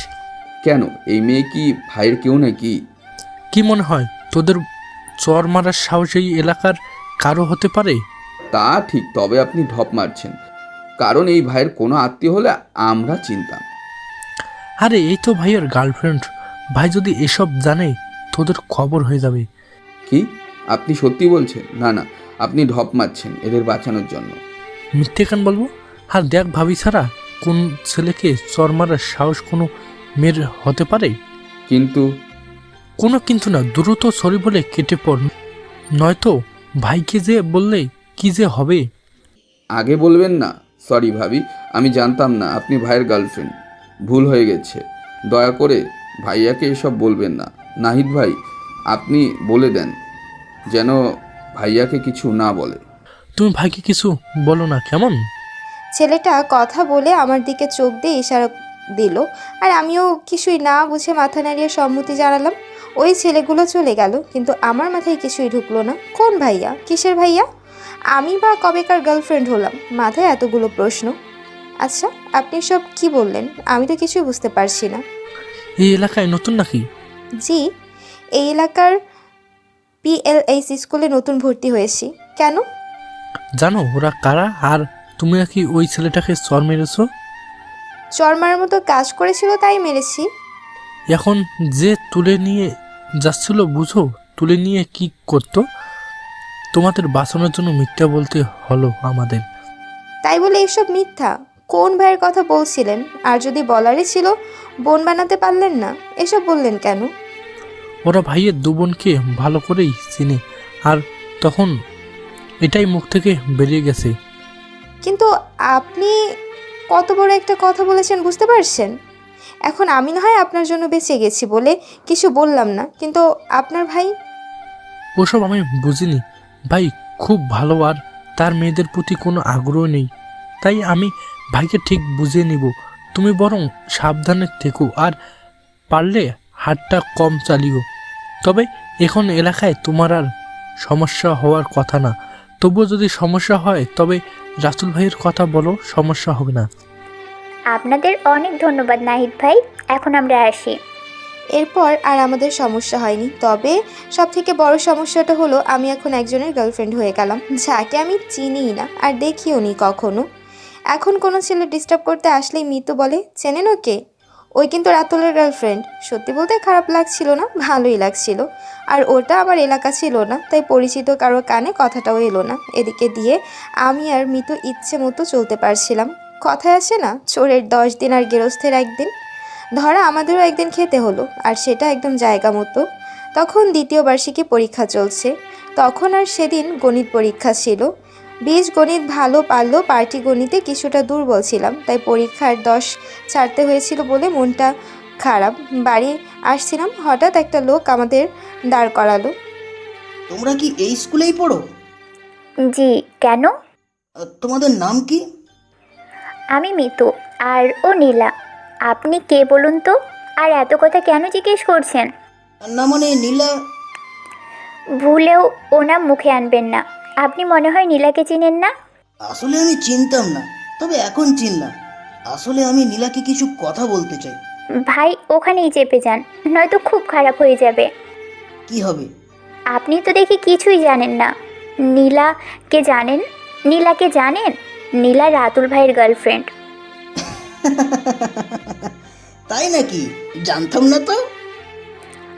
কেন, এই মেয়ে কি ভাইয়ের কেউ নাকি? কি মনে হয় তোদের চর মারার সাহস এই এলাকার কারো হতে পারে? তা ঠিক, তবে আপনি ঢপ মারছেন, কারণ এই ভাইয়ের কোনো আত্মীয় হলে আমরা চিনতাম। আরে এই তো ভাইয়ের গার্লফ্রেন্ড, ভাই যদি এসব জানে তোদের খবর হয়ে যাবে। কি আপনি সত্যি বলছেন? না না, আপনি ঢপ মারছেন এদের বাঁচানোর জন্য। মিথ্যে কেন বলবো? আর দেখ, ভাবি ছাড়া কোন ছেলেকে চর মারার সাহস কোনো মেয়ের হতে পারে? কিন্তু কোনো কিন্তু না, দ্রুত সরি বলে কেটে পড়, নয়তো ভাইকে যে বললে কি যে হবে। আগে বলবেন না। সরি ভাবি, আমি জানতাম না আপনি ভাইয়ের গার্লফ্রেন্ড, ভুল হয়ে গেছে। দয়া করে ভাইয়াকে এসব বলবেন না। নাহিদ ভাই, আপনি বলে দেন। যেন ভাইয়াকে কিছু না বলে। তুমি ভাইকে কিছু বলো না কেমন? ছেলেটা কথা বলে আমার দিকে চোখ দিয়ে ইশারা দিল, আর আমিও কিছুই না বুঝে মাথা নাড়িয়ে সম্মতি জানালাম। ওই ছেলেগুলো চলে গেল, কিন্তু আমার মাথায় কিছুই ঢুকলো না। কোন ভাইয়া? কিসের ভাইয়া? আমি বা কবেকার গার্লফ্রেন্ড হলাম? মাথায় এতগুলো প্রশ্ন। আচ্ছা, আপনি সব কি বললেন? আমি তো কিছুই বুঝতে পারছি না। এই এলাকায় নতুন নাকি? জি, এই এলাকার PLH স্কুলে নতুন ভর্তি হয়েছি। কেন? জানো ওরা কারা? আর তুমি নাকি ওই ছেলেটাকে চর মেরেছো? চরমার মতো কাজ করেছিল তাই মেরেছি। এখন যে তুলে নিয়ে যাচ্ছিল বুঝো তুলে নিয়ে কি করতো? তোমাদের বাঁচানোর জন্য মিথ্যা বলতে হলো আমাদের। তাই বলে এসব মিথ্যা? কোন ভাইয়ের কথা বলছিলেন? আর যদি বলারই ছিল, বোন বানাতে পারলেন না? এসব বললেন কেন? ওরা ভাইয়ের দু বোনকে ভালো করেই চিনে, আর তখন এটাই মুখ থেকে বেরিয়ে গেছে। কিন্তু আপনি কত বড় একটা কথা বলেছেন বুঝতে পারছেন? এখন আমি না হয় আপনার জন্য বেঁচে গেছি বলে কিছু বললাম না, কিন্তু আপনার ভাই? ওসব আমি বুঝিনি। ভাই খুব ভালো, আর তার মেয়েদের প্রতি কোনো আগ্রহ নেই। তাই আমি ভাইকে ঠিক বুঝিয়ে নিব। তুমি বরং সাবধানে থেকো, আর পারলে হাতটা কম চালিও। তবে এখন এলাকায় তোমার আর সমস্যা হওয়ার কথা না। তবুও যদি সমস্যা হয় তবে রাতুল ভাইয়ের কথা বলো, সমস্যা হবে না। আপনাদের অনেক ধন্যবাদ নাহিদ ভাই, এখন আমরা আসি। এরপর আর আমাদের সমস্যা হয়নি। তবে সব থেকে বড় সমস্যাটা হলো আমি এখন একজনের গার্লফ্রেন্ড হয়ে গেলাম, যাকে আমি চিনিই না আর দেখিও নি কখনো। এখন কোনো ছেলে ডিস্টার্ব করতে আসলেই মিতু বলে, চেনেন ওকে? ওই কিন্তু রাতুলের গার্লফ্রেন্ড। সত্যি বলতে খারাপ লাগছিল না, ভালোই লাগছিল। আর ওটা আমার এলাকা ছিল না, তাই পরিচিত কারো কানে কথাটাও এলো না। এদিকে দিয়ে আমি আর মিতু ইচ্ছে মতো চলতে পারছিলাম। কথায় আসে না, চোরের 10 দিন আর গেরস্থের 1 দিন। ধরা আমাদেরও একদিন খেতে হলো, আর সেটা একদম জায়গা মতো। তখন দ্বিতীয় বার্ষিকী পরীক্ষা চলছে। তখন আর সেদিন গণিত পরীক্ষা ছিল। বীজগণিত ভালো পারলো, পাটিগণিতে কিছুটা দুর্বল ছিলাম, তাই পরীক্ষার 10 ছাড়তে হয়েছিল বলে মনটা খারাপ। বাড়ি আসছিলাম, হঠাৎ একটা লোক আমাদের দাঁড় করালো। তোমরা কি এই স্কুলেই পড়ো? জি, কেন? তোমাদের নাম কি? আমি মিতু, আর ও নীলা। আপনি কে বলুন তো? আর এত কথা কেন জিজ্ঞেস করছেন? না মানে নীলা। ভুলেও ও নাম মুখে আনবেন না। আপনি মনে হয় নীলাকে চিনেন না। আসলে আমি চিনতাম না, তবে এখন চিনলাম। আসলে আমি নীলাকে কিছু কথা বলতে চাই। ভাই ওখানেই চেপে যান, নয়তো খুব খারাপ হয়ে যাবে। কি হবে? আপনি তো দেখি কিছুই জানেন না। নীলাকে জানেন? নীলাকে জানেন? নীলা রাতুল ভাইয়ের গার্লফ্রেন্ড। তাই নাকি? জানতাম না তো।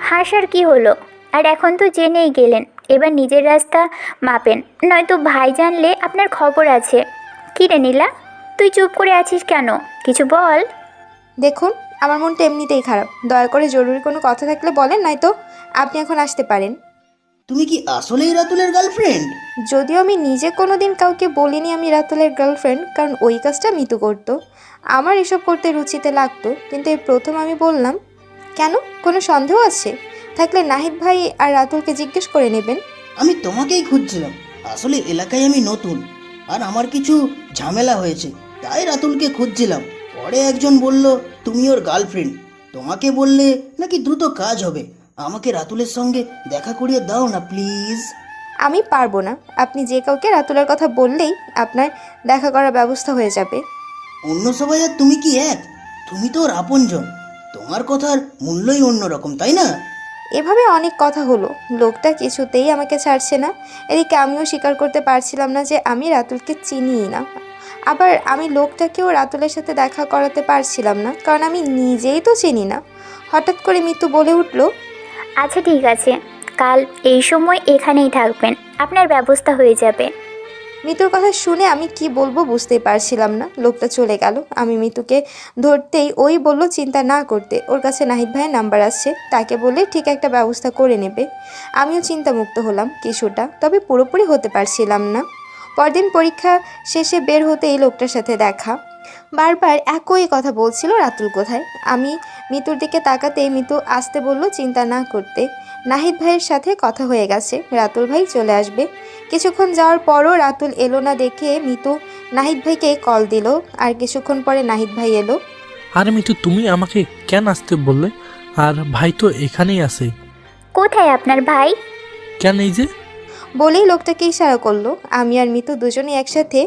হাসার কি হলো? আর এখন তো জেনেই গেলেন, এবার নিজের রাস্তা মাপেন, নয়তো ভাই জানলে আপনার খবর আছে। কী রে নীলা, তুই চুপ করে আছিস কেন? কিছু বল। দেখুন, আমার মনটা এমনিতেই খারাপ। দয়া করে জরুরি কোনো কথা থাকলে বলেন, নয়তো আপনি এখন আসতে পারেন। তুমি কি আসলেই রাতুলের গার্লফ্রেন্ড? যদিও আমি নিজে কোনো দিন কাউকে বলিনি আমি রাতুলের গার্লফ্রেন্ড, কারণ ওই কাজটা মিতু করতো। আমার এসব করতে রুচিতে লাগতো, কিন্তু এই প্রথম আমি বললাম। কেন, কোনো সন্দেহ আছে? থাকলে নাহিদ ভাই আর রাতুলকে জিজ্ঞেস করে নেবেন। আমি তোমাকেই খুঁজছিলাম। আসলে এলাকায় আমি নতুন, আর আমার কিছু ঝামেলা হয়েছে, তাই রাতুলকে খুঁজছিলাম। পরে একজন বলল তুমি ওর গার্লফ্রেন্ড। তোমাকে বললে নাকি দ্রুত কাজ হবে। আমাকে রাতুলের সঙ্গে দেখা করিয়ে দাও না প্লিজ। আমি পারবো না। আপনি যে কাউকে রাতুলের কথা বললেই আপনার দেখা করার ব্যবস্থা হয়ে যাবে। অন্য সবাই আর তুমি কি এক? তুমি তো ওর আপনজন। তোমার কথার মূল্যই অন্যরকম, তাই না? এভাবে অনেক কথা হলো, লোকটা কিছুতেই আমাকে ছাড়ছে না। এদিকে আমিও স্বীকার করতে পারছিলাম না যে আমি রাতুলকে চিনিই না। আবার আমি লোকটাকেও রাতুলের সাথে দেখা করাতে পারছিলাম না, কারণ আমি নিজেই তো চিনি না। হঠাৎ করে মিতু বলে উঠল, আচ্ছা ঠিক আছে, কাল এই সময় এখানেই থাকবেন, আপনার ব্যবস্থা হয়ে যাবে। মিতুর কথা শুনে আমি কি বলবো বুঝতেই পারছিলাম না। লোকটা চলে গেল। আমি মিতুকে ধরতেই ওই বলল চিন্তা না করতে, ওর কাছে নাহিদ ভাইয়ের নাম্বার আছে, তাকে বলে ঠিক একটা ব্যবস্থা করে নেবে। আমিও চিন্তামুক্ত হলাম কিছুটা, তবে পুরোপুরি হতে পারছিলাম না। পরদিন পরীক্ষা শেষে বের হতে এই লোকটার সাথে দেখা। বারবার একই কথা বলছিল, রাতুল কোথায়। আমি মিতুর দিকে তাকাতেই মিতু আসতে বলল চিন্তা না করতে। নাহিদ ভাইয়ের সাথে কথা হয়ে গেছে, রাতুল ভাই চলে আসবে। কিছুক্ষণ যাওয়ার পরও রাতুল এলো না দেখে মিতু নাহিদ ভাইকে কল দিল। আর কিছুক্ষণ পরে নাহিদ ভাই এলো। আর মিতু, তুমি আমাকে কেন আসতে বললে? আর ভাই তো এখানেই আছে। কোথায় আপনার ভাই? কেন এই যে? বলেই লোকটাকে ইশারা করলো। আমি আর মিতু দুজনেই একসাথে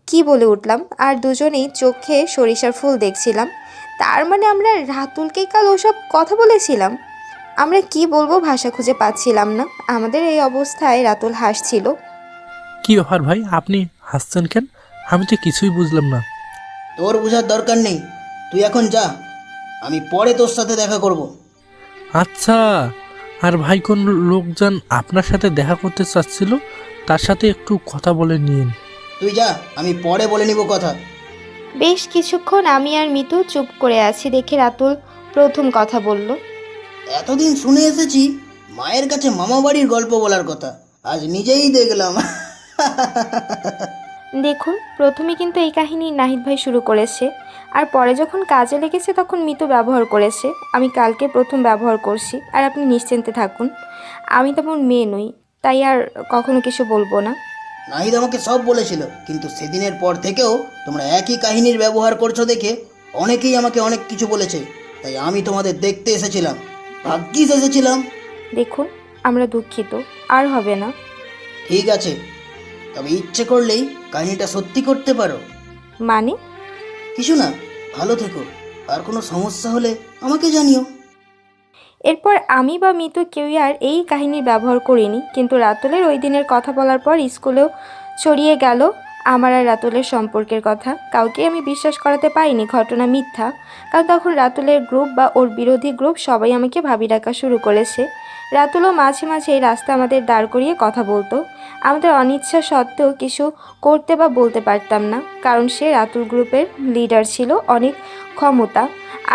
কি বলে উঠলাম, আর দুজনেই চোখে সরিষার ফুল দেখছিলাম। তার মানে আমরা রাতুলকেই কাল ওসব কথা বলেছিলাম। আমরা কি বলবো ভাষা খুঁজে পাচ্ছিলাম না। আমাদের এই অবস্থায় রাতুল হাসছিল। কি ব্যাপার ভাই, আপনি হাসছেন কেন? আমি তো কিছুই বুঝলাম না। তোর বোঝার দরকার নেই, তুই এখন যা, আমি পরে তোর সাথে দেখা করব। আচ্ছা, আর ভাই কোন লোকজন আপনার সাথে দেখা করতে চাচ্ছিল, তার সাথে একটু কথা বলে নিন। তুই যা, আমি পরে বলে নিব কথা। বেশ কিছুক্ষণ আমি আর মিতু চুপ করে আছি দেখে রাতুল প্রথম কথা বলল। এতদিন শুনে এসেছি মায়ের কাছে মামা বাড়ির গল্প বলার কথা, আজ নিজেই দেখলাম। দেখুন, প্রথমে কিন্তু এই কাহিনী নাহিদ ভাই শুরু করেছে, আর পরে যখন কাজে লেগেছে তখন মিতু ব্যবহার করেছে। আমি কালকে প্রথম ব্যবহার করছি, আর আপনি নিশ্চিন্তে থাকুন, আমি তেমন মেয়ে নই, তাই আর কখনো কিছু বলবো না। নাহিদ আমাকে সব বলেছিল, কিন্তু সেদিনের পর থেকেও তোমরা একই কাহিনীর ব্যবহার করছো দেখে অনেকেই আমাকে অনেক কিছু বলেছে, তাই আমি তোমাদের দেখতে এসেছিলাম। ভাগ্যিস এসেছিলাম। দেখুন, আমরা দুঃখিত, আর হবে না। ঠিক আছে, তবে ইচ্ছে করলেই কাহিনীটা সত্যি করতে পারো। মানে? কিছু না, ভালো থেকো, আর কোনো সমস্যা হলে আমাকে জানিও। এরপর আমি বা মিতু কেউই আর এই কাহিনীর ব্যবহার করিনি, কিন্তু রাতুলের ওই দিনের কথা বলার পর স্কুলেও ছড়িয়ে গেল আমার আর রাতুলের সম্পর্কের কথা। কাউকে আমি বিশ্বাস করাতে পারিনি ঘটনা মিথ্যা, কারণ তখন রাতুলের গ্রুপ বা ওর বিরোধী গ্রুপ সবাই আমাকে ভাবি ডাকা শুরু করেছে। রাতুলও মাঝে মাঝে এই রাস্তা আমাদের দাঁড় করিয়ে কথা বলতো। আমাদের অনিচ্ছা সত্ত্বেও কিছু করতে বা বলতে পারতাম না, কারণ সে রাতুল গ্রুপের লিডার ছিল, অনেক ক্ষমতা,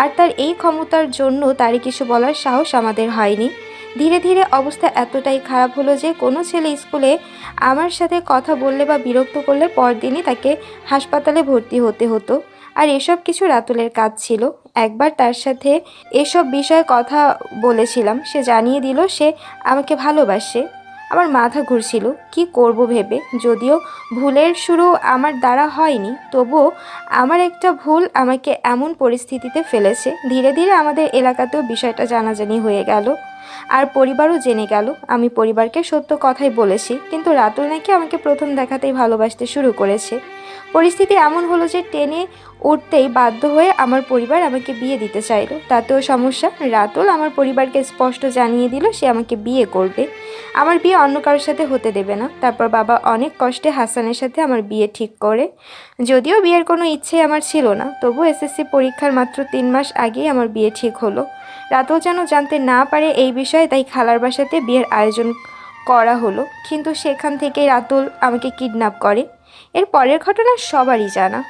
আর তার এই ক্ষমতার জন্য তারই কিছু বলার সাহস আমাদের হয়নি। ধীরে ধীরে অবস্থা এতটাই খারাপ হলো যে কোনো ছেলে স্কুলে আমার সাথে কথা বললে বা বিরক্ত করলে পরদিনই তাকে হাসপাতালে ভর্তি হতে হতো। আর এসব কিছু রাতুলের কাজ ছিল। একবার তার সাথে এসব বিষয়ে কথা বলেছিলাম, সে জানিয়ে দিল সে আমাকে ভালোবাসে। আমার মাথা ঘুরছিল কি করব ভেবে। যদিও ভুলের শুরু আমার দ্বারা হয়নি, তবুও আমার একটা ভুল আমাকে এমন পরিস্থিতিতে ফেলেছে। ধীরে ধীরে আমাদের এলাকাতেও বিষয়টা জানাজানি হয়ে গেল, আর পরিবারও জেনে গেল। আমি পরিবারকে সত্য কথাই বলেছি, কিন্তু রাতুল নাকি আমাকে প্রথম দেখাতেই ভালোবাসতে শুরু করেছে। পরিস্থিতি এমন হলো যে টেনে উঠতেই বাধ্য হয়ে আমার পরিবার আমাকে বিয়ে দিতে চাইলো। তাতেও সমস্যা, রাতুল আমার পরিবারকে স্পষ্ট জানিয়ে দিল সে আমাকে বিয়ে করবে, আমার বিয়ে অন্য কারোর সাথে হতে দেবে না। তারপর বাবা অনেক কষ্টে হাসানের সাথে আমার বিয়ে ঠিক করে। যদিও বিয়ের কোনো ইচ্ছে আমার ছিল না, তবু এসএসসি পরীক্ষার মাত্র 3 মাস আগেই আমার বিয়ে ঠিক হলো। রাতুল যেন জানতে না পারে এই বিষয়ে, তাই খালার বাসাতে বিয়ের আয়োজন করা হলো। কিন্তু সেখান থেকেই রাতুল আমাকে কিডন্যাপ করে। এর পরের ঘটনা সবারই জানা।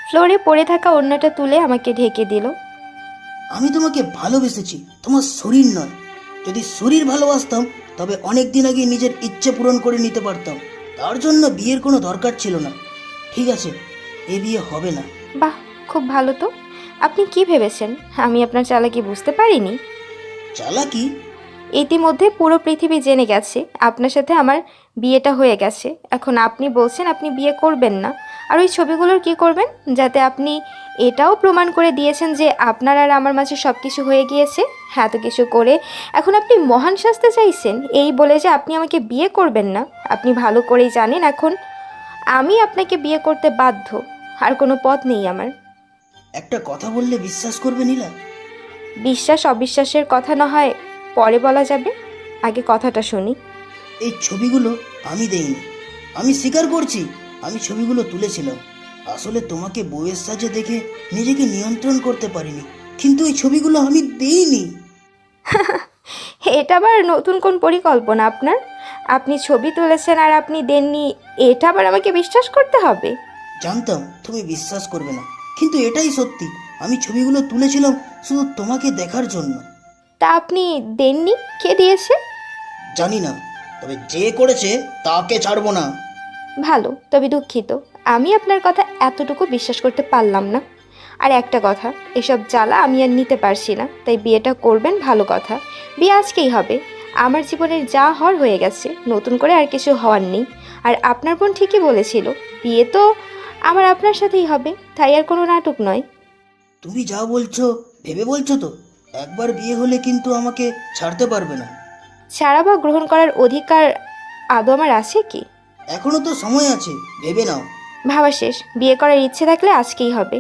ফ্লোরে পড়ে থাকা ওড়নাটা তুলে আমাকে ঢেকে দিল। আমি তোমাকে ভালোবেসেছি, তোমার শরীর নয়। যদি শরীর ভালোবাসতাম তবে অনেক দিন আগে নিজের ইচ্ছে পূরণ করে নিতে পারতাম। তার জন্য বিয়ের কোনো দরকার ছিল না। ঠিক আছে, এ বিয়ে হবে না। বাহ, খুব ভালো তো। আপনি কি ভেবেছেন আমি আপনার চালাকি বুঝতে পারিনি? চালাকি? ইতিমধ্যে পুরো পৃথিবী জেনে গেছে আপনার সাথে আমার বিয়েটা হয়ে গেছে। এখন আপনি বলছেন আপনি বিয়ে করবেন না, আর ওই ছবিগুলোর কি করবেন? যাতে আপনি এটাও প্রমাণ করে দিয়েছেন যে আপনার আর আমার মাঝে সব কিছু হয়ে গিয়েছে। এত কিছু করে এখন আপনি মহান শাস্তি চাইছেন এই বলে যে আপনি আমাকে বিয়ে করবেন না। আপনি ভালো করেই জানেন এখন আমি আপনাকে বিয়ে করতে বাধ্য, আর কোনো পথ নেই আমার। একটা কথা বললে বিশ্বাস করবে নীলা? বিশ্বাস অবিশ্বাসের কথা না হয় পরে বলা যাবে, আগে কথাটা শুনি। এই ছবিগুলো আমি দেইনি, আমি স্বীকার করছি আমি ছবিগুলো তুলেছিলাম। আসলে তোমাকে বউয়ের সাজে দেখে নিজেকে নিয়ন্ত্রণ করতে পারিনি, কিন্তু এই ছবিগুলো আমি দেইনি। এটা আবার নতুন কোন পরিকল্পনা আপনার? আপনি ছবি তুলেছেন আর আপনি দেননি, এটা আবার আমাকে বিশ্বাস করতে হবে? জানতাম তুমি বিশ্বাস করবে না, কিন্তু এটাই সত্যি। আমি ছবিগুলো তুলেছিলাম শুধু তোমাকে দেখার জন্য। তা আপনি দেননি? কে দিয়েছে? জানি না, তবে যে করেছে তাকে ছাড়বো না। ভালো, তবে দুঃখিত আমি আপনার কথা এতটুকু বিশ্বাস করতে পারলাম না। আর একটা কথা, এসব জ্বালা আমি আর নিতে পারছি না, তাই বিয়েটা করবেন ভালো কথা। বিয়ে আজকেই হবে, আমার জীবনের যা হওয়ার হয়ে গেছে, নতুন করে আর কিছু হওয়ার নেই। আর আপনার বোন ঠিকই বলেছিল, বিয়ে তো আমার আপনার সাথেই হবে, তাই আর কোনো নাটক নয়। তুমি যা বলছো ভেবে বলছো তো? একবার বিয়ে হলে কিন্তু আমাকে ছাড়তে পারবে না। ছাড়া বা গ্রহণ করার অধিকার আদৌ আমার আছে কি? এখনো তো সময় আছে, ভেবে নাও। ভাবা শেষ, বিয়ে করার ইচ্ছে থাকলে আজকেই হবে।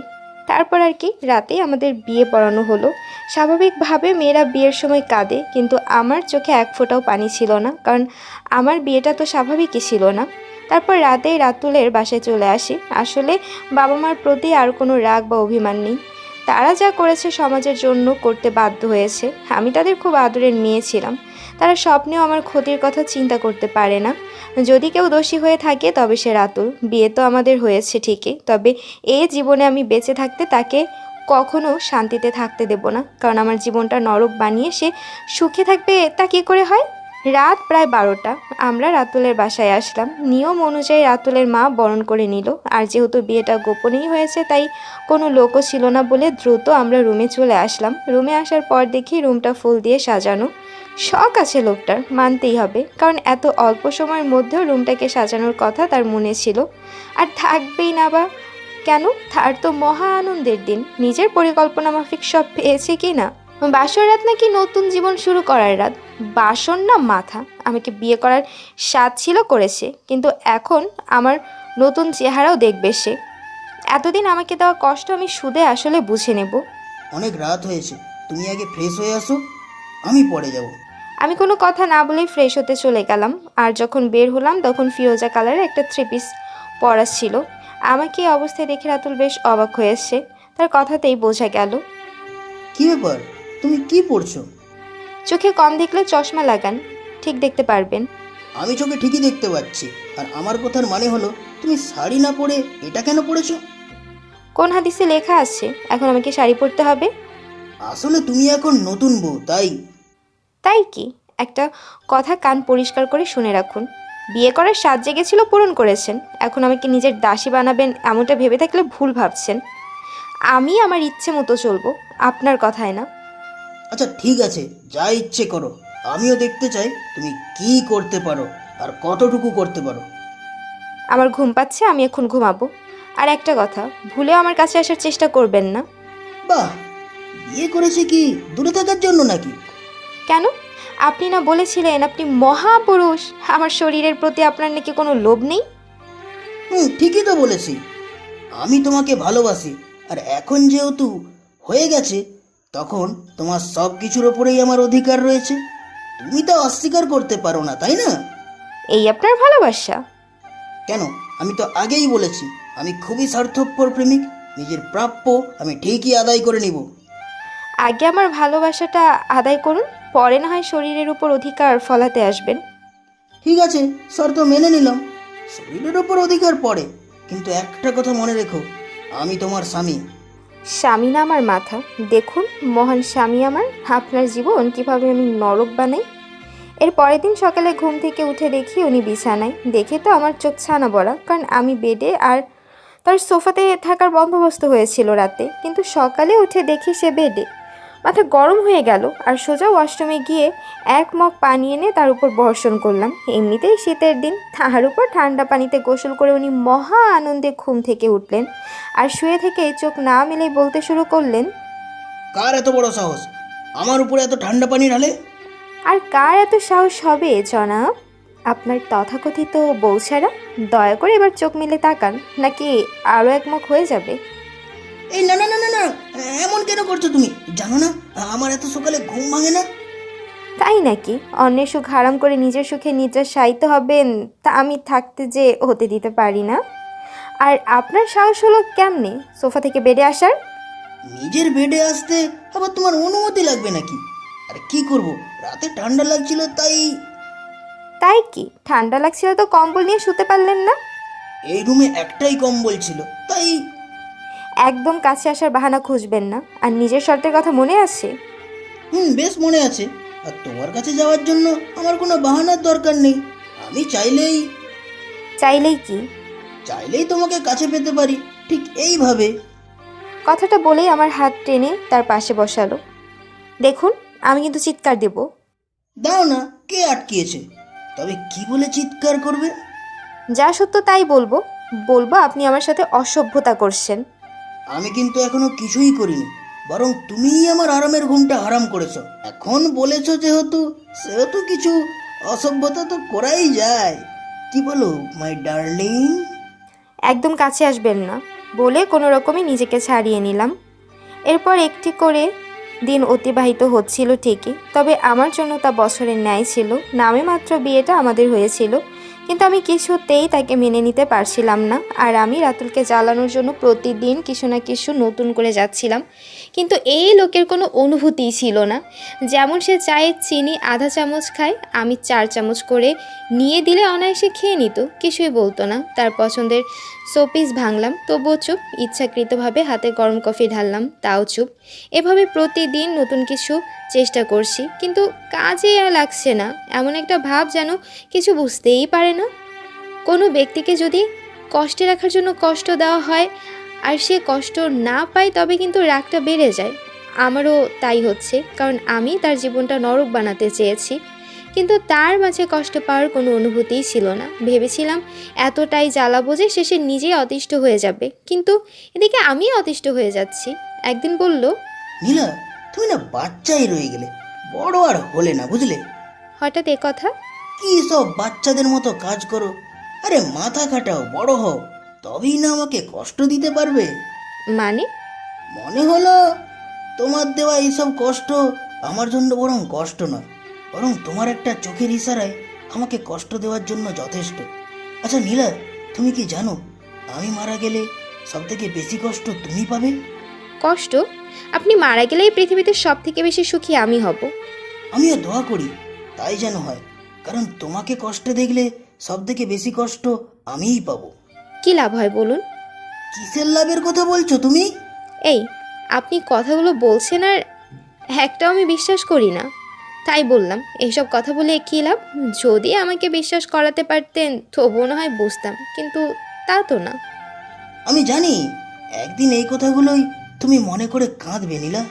তারপর আর কি, রাতেই আমাদের বিয়ে পড়ানো হলো। স্বাভাবিকভাবে মেয়েরা বিয়ের সময় কাঁদে, কিন্তু আমার চোখে এক ফোঁটাও পানি ছিল না, কারণ আমার বিয়েটা তো স্বাভাবিকই ছিল না। তারপর রাতেই রাতুলের বাসায় চলে আসি। আসলে বাবা মার প্রতি আর কোনো রাগ বা অভিমান নেই, তারা যা করেছে সমাজের জন্য করতে বাধ্য হয়েছে। আমি তাদের খুব আদরের মেয়ে ছিলাম, তারা স্বপ্নেও আমার ক্ষতির কথা চিন্তা করতে পারে না। যদি কেউ দোষী হয়ে থাকে তবে সে রাতুল। বিয়ে তো আমাদের হয়েছে ঠিকই, তবে এই জীবনে আমি বেঁচে থাকতে তাকে কখনো শান্তিতে থাকতে দেব না, কারণ আমার জীবনটা নরক বানিয়ে সে সুখে থাকবে তা কী করে হয়? রাত প্রায় 12টা, আমরা রাতুলের বাসায় আসলাম। নিয়ম অনুযায়ী রাতুলের মা বরণ করে নিল, আর যেহেতু বিয়েটা গোপনেই হয়েছে তাই কোনো লোকও ছিল না বলে দ্রুত আমরা রুমে চলে আসলাম। রুমে আসার পর দেখি রুমটা ফুল দিয়ে সাজানো। শখ আছে লোকটার, মানতেই হবে, কারণ এত অল্প সময়ের মধ্যেও রুমটাকে সাজানোর কথা তার মনে ছিল। আর থাকবেই না বা কেন, তার তো মহা আনন্দের দিন, নিজের পরিকল্পনা মাফিক সব পেয়েছে কি না। বাসর রাত নাকি নতুন জীবন শুরু করার রাত, বাসর না মাথা। আমাকে বিয়ে করার স্বাদ ছিল করেছে, কিন্তু এখন আমার নতুন চেহারাও দেখবে সে। এতদিন আমাকে দেওয়া কষ্ট আমি সুদে আসলে বুঝে নেব। অনেক রাত হয়েছে, তুমি আগে ফ্রেশ হয়ে আসো, আমি পরে যাব। আমি কোনো কথা না বলেই ফ্রেশ হতে চলে গেলাম। আর যখন বের হলাম তখন ফিরোজা কালারের একটা 3 পিস পরা ছিল। আমাকে এই অবস্থায় দেখে রাতুল বেশ অবাক হয়েছে, তার কথাতেই বোঝা গেল। কি ব্যাপার, তুমি কি পড়ছো? চোখে কম দেখলে চশমা লাগান, ঠিক দেখতে পারবেন। আমি চোখে ঠিকই দেখতে পাচ্ছি। আর আমার কথার মানে হলো তুমি শাড়ি না পরে এটা কেন পরেছো? কোন হাদিসে লেখা আছে এখন আমাকে শাড়ি পরতে হবে? আসলে তুমি এখন নতুন বউ, তাই। তাই কি? একটা কথা কান পরিষ্কার করে শুনে রাখুন, বিয়ে করার স্বাদ জেগেছিল, পূরণ করেছেন। এখন আমাকে নিজের দাসী বানাবেন এমনটা ভেবে থাকলে ভুল ভাবছেন। আমি আমার ইচ্ছে মতো চলবো, আপনার কথায় না। আচ্ছা ঠিক আছে, যা ইচ্ছে করো। আমিও দেখতে চাই তুমি কি করতে পারো আর কতটুকু করতে পারো। আমার ঘুম পাচ্ছে, আমি এখন ঘুমাবো। আর একটা কথা, ভুলেও আমার কাছে আসার চেষ্টা করবেন না। বাহ, বিয়ে করেছে কি দূরে থাকার জন্য নাকি? কেন? আপনি না বলেছিলেন আপনি মহাপুরুষ, আমার শরীরের প্রতি আপনার নাকি কোনো লোভ নেই? ঠিকই তো বলেছি, আমি তোমাকে ভালোবাসি। আর এখন যেহেতু হয়ে গেছে, তখন তোমার সব কিছুর ওপরেই আমার অধিকার রয়েছে। তুমি তা অস্বীকার করতে পারো না, তাই না? এই আপনার ভালোবাসা? কেন, আমি তো আগেই বলেছি আমি খুবই স্বার্থপর প্রেমিক। নিজের প্রাপ্য আমি ঠিকই আদায় করে নিব। আগে আমার ভালোবাসাটা আদায় করুন, পরে না হয় শরীরের উপর অধিকার ফলাতে আসবেন। ঠিক আছে, শর্ত মেনে নিলাম। শরীরের ওপর অধিকার পড়ে, কিন্তু একটা কথা মনে রেখো, আমি তোমার স্বামী। স্বামী না আমার মাথা। দেখুন মহান স্বামী আমার, আপনার জীবন কিভাবে আমি নরক বানাই। এর পরের দিন সকালে ঘুম থেকে উঠে দেখি উনি বিছানায়। দেখে তো আমার চোখ ছানা বড়া, কারণ আমি বেডে আর তার সোফাতে থাকার বন্দোবস্ত হয়েছিল রাতে, কিন্তু সকালে উঠে দেখি সে বেডে। মাথা গরম হয়ে গেল, আর সোজা ওয়াশরুমে গিয়ে এক মগ পানি এনে তার উপর বর্ষণ করলাম। এমনিতেই শীতের দিন, তার উপর ঠান্ডা পানিতে গোসল করে উনি মহা আনন্দে ঘুম থেকে উঠলেন, আর শুয়ে থেকে চোখ না মেলেই বলতে শুরু করলেন, কার এত বড় সাহস আমার উপরে এত ঠান্ডা পানি ঢালে? আর কার এত সাহস হবে জনাব? আপনার তথাকথিত বউ ছাড়া। দয়া করে এবার চোখ মেলে তাকান, নাকি আরও এক মুখ হয়ে যাবে। এই না না না না না, এমন কেন করছো তুমি? জানো না আমার এত সকালে ঘুম ভাঙে না? তাই নাকি? অন্যের সুখ হারাম করে নিজের সুখে নিদ্রা শায়িত হবেন, তা আমি থাকতে যে হতে দিতে পারি না। আর আপনার সাহস হলো কেমনে সোফা থেকে বেডে আসার? নিজের বেডে আসতে আবার তোমার অনুমতি লাগবে নাকি? আর কি করব, রাতে ঠান্ডা লাগছিল তাই। তাই কি? ঠান্ডা লাগছিল তো কম্বল নিয়ে শুতে পারলেন না? এই রুমে একটাই কম্বল ছিল, তাই। একদম কাছে আসার বাহানা খুঁজবেন না। আর নিজের শর্তের কথা মনে আছে? বেশ মনে আছে। আর তোমার কাছে যাওয়ার জন্য আমার কোনো বাহানার দরকার নেই। আমি চাইলেই কি? চাইলেই তোমাকে কাছে পেতে পারি, ঠিক এইভাবে। কথাটা বলেই আমার হাত টেনে তার পাশে বসালো। দেখুন আমি কিন্তু চিৎকার দেব। দাও না, কে আটকিয়েছে? তবে কি বলে চিৎকার করবে? যা সত্য তাই বলবো। বলবো আপনি আমার সাথে অসভ্যতা করছেন। আমি কিন্তু এখনো কিছুই করিনি, বরং তুমিই আমার আরামের ঘুমটা হারাম করেছো। এখন বলেছো যেহেতু, সেহেতু কিছু অসভ্যতা তো করাই যায়। কি বলো মাই ডার্লিং? একদম কাছে আসবেন না বলে কোনো রকমে নিজেকে ছাড়িয়ে নিলাম। এরপর একটি করে দিন অতিবাহিত হচ্ছিল ঠিকই, তবে আমার জন্য তা বছরের ন্যায় ছিল। নামে মাত্র বিয়েটা আমাদের হয়েছিল, কিন্তু আমি কিছুতেই তাকে মেনে নিতে পারছিলাম না। আর আমি রাতুলকে জ্বালানোর জন্য প্রতিদিন কিছু না কিছু নতুন করে যাচ্ছিলাম, কিন্তু এই লোকের কোনো অনুভূতিই ছিল না। যেমন সে চায়ে চিনি আধা চামচ খায়, আমি 4 চামচ করে নিয়ে দিলে অনায়াসে খেয়ে নিত, কিছুই বলতো না। তার পছন্দের শোপিস ভাঙলাম, তবুও চুপ। ইচ্ছাকৃতভাবে হাতে গরম কফি ঢাললাম, তাও চুপ। এভাবে প্রতিদিন নতুন কিছু চেষ্টা করছি, কিন্তু কাজে আর লাগছে না। এমন একটা ভাব যেন কিছু বুঝতেই পারে না। কোনো ব্যক্তিকে যদি কষ্টে রাখার জন্য কষ্ট দেওয়া হয় আর সে কষ্ট না পায়, তবে কিন্তু রাগটা বেড়ে যায়। আমারও তাই হচ্ছে, কারণ আমি তার জীবনটা নরক বানাতে চেয়েছি, কিন্তু তার মাঝে কষ্ট পাওয়ার কোনো অনুভূতিই ছিল না। ভেবেছিলাম এতটাই জ্বালাবো যে শেষে নিজেই অতিষ্ঠ হয়ে যাবে, কিন্তু এদিকে আমি অতিষ্ঠ হয়ে যাচ্ছি। একদিন বলল, নীলা, তুমি না বাচ্চাই রয়ে গেলে, বড় আর হলে না, বুঝলে? হঠাৎ এ কথা? কি সব বাচ্চাদের মতো কাজ করো? আরে মাথা খাটাও, বড় হও, তবেই না আমাকে কষ্ট দিতে পারবে। মানে? মনে হলো তোমার দেওয়া এইসব কষ্ট আমার জন্য বরং কষ্ট নয়, বরং তোমার একটা চোখের ইশারায় আমাকে কষ্ট দেওয়ার জন্য যথেষ্ট। আচ্ছা নীলা, তুমি কি জানো আমি মারা গেলে সব থেকে বেশি কষ্ট তুমি পাবে? কষ্ট? আপনি মারা গেলে এই পৃথিবীতে সব থেকে বেশি সুখী আমি হব। আমিও দোয়া করি তাই যেন হয়, কারণ তোমাকে কষ্টে দেখলে সব থেকে বেশি কষ্ট আমিই পাবো। কি লাভ হয় বলুন? কিসের লাভের কথা বলছো তুমি? এই, আপনি কথাগুলো বলছেন আর একটাও আমি বিশ্বাস করি না, তাই বললাম। এইসব কথা বলে কী লাভ? যদি আমাকে বিশ্বাস করাতে পারতেন তবুও না হয় বুঝতাম, কিন্তু তা তো না। আমি জানি একদিন এই কথাগুলোই তুমি মনে করে কাঁদবে নীলা।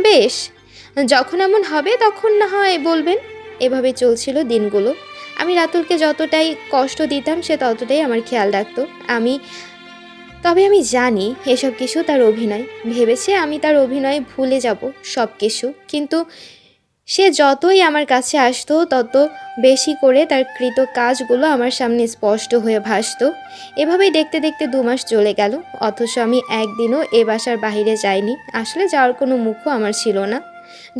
বেশ, যখন এমন হবে তখন না হয় বলবেন। এভাবে চলছিল দিনগুলো। আমি রাতুলকে যতটাই কষ্ট দিতাম সে ততটাই আমার খেয়াল রাখতো। তবে আমি জানি এসব কিছু তার অভিনয়। ভেবেছে আমি তার অভিনয় ভুলে যাব সব কিছু, কিন্তু সে যতই আমার কাছে আসতো তত বেশি করে তার কৃত কাজগুলো আমার সামনে স্পষ্ট হয়ে ভাসতো। এভাবেই দেখতে দেখতে 2 মাস চলে গেল, অথচ আমি একদিনও এ বাসার বাইরে যাইনি। আসলে যাওয়ার কোনো মুখও আমার ছিল না।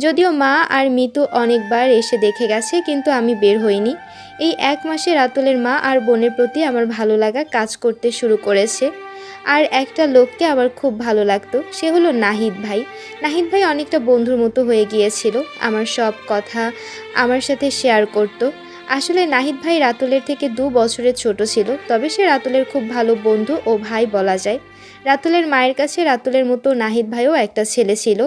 যদিও মা আর মিতু অনেকবার এসে দেখে গেছে, কিন্তু আমি বের হইনি। এই 1 মাসে রাতুলের মা আর বোনের প্রতি আমার ভালো লাগা কাজ করতে শুরু করেছে। আর একটা লোককে আমার খুব ভালো লাগতো, সে হলো নাহিদ ভাই। নাহিদ ভাই অনেকটা বন্ধুর মতো হয়ে গিয়েছিল, আমার সব কথা আমার সাথে শেয়ার করতো। আসলে নাহিদ ভাই রাতুলের থেকে 2 বছরের ছোট ছিল, তবে সে রাতুলের খুব ভালো বন্ধু ও ভাই বলা যায়। রাতুলের মায়ের কাছে রাতুলের মতো নাহিদ ভাইও একটা ছেলে ছিল,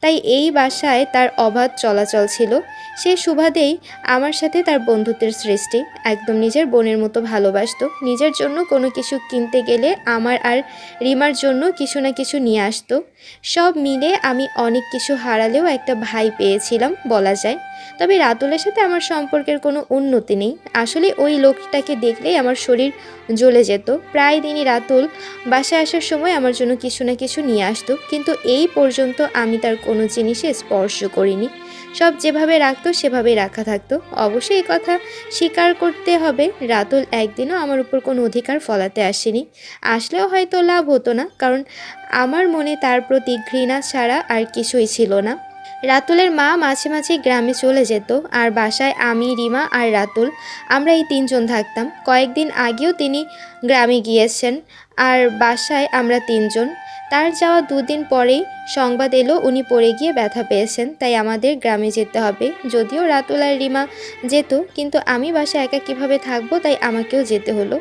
তাই এই বাসায় তার অবাধ চলাচল ছিল। সে সুবাদেই আমার সাথে তার বন্ধুত্বের সৃষ্টি। একদম নিজের বোনের মতো ভালোবাসতো। নিজের জন্য কোনো কিছু কিনতে গেলে আমার আর রিমার জন্য কিছু না কিছু নিয়ে আসতো। সব মিলে আমি অনেক কিছু হারালেও একটা ভাই পেয়েছিলাম বলা যায়। তবে রাতুলের সাথে আমার সম্পর্কের কোনো উন্নতি নেই। আসলে ওই লোকটাকে দেখলেই আমার শরীর জ্বলে যেত। প্রায় দিনই রাতুল বাসায় আসার সময় আমার জন্য কিছু না কিছু নিয়ে আসতো, কিন্তু এই পর্যন্ত আমি তার কোনো জিনিসে স্পর্শ করিনি। সব যেভাবে রাখতো সেভাবেই রাখা থাকতো। অবশ্যই এই কথা স্বীকার করতে হবে, রাতুল একদিনও আমার উপর কোনো অধিকার ফলাতে আসেনি। আসলেও হয়তো লাভ হতো না, কারণ আমার মনে তার প্রতি ঘৃণা ছাড়া আর কিছুই ছিল না। রাতুলের মা মাঝে মাঝে গ্রামে চলে যেত, আর বাসায় আমি, রিমা আর রাতুল, আমরা এই 3 জন থাকতাম। কয়েকদিন আগেও তিনি গ্রামে গিয়েছেন, আর বাসায় আমরা 3 জন। তার যাওয়া 2 দিন পরেই সংবাদ এলো উনি পড়ে গিয়ে ব্যথা পেয়েছেন, তাই আমাদের গ্রামে যেতে হবে। যদিও রাতুল আর রিমা যেত, কিন্তু আমি বাসায় একা কীভাবে থাকবো, তাই আমাকেও যেতে হলো।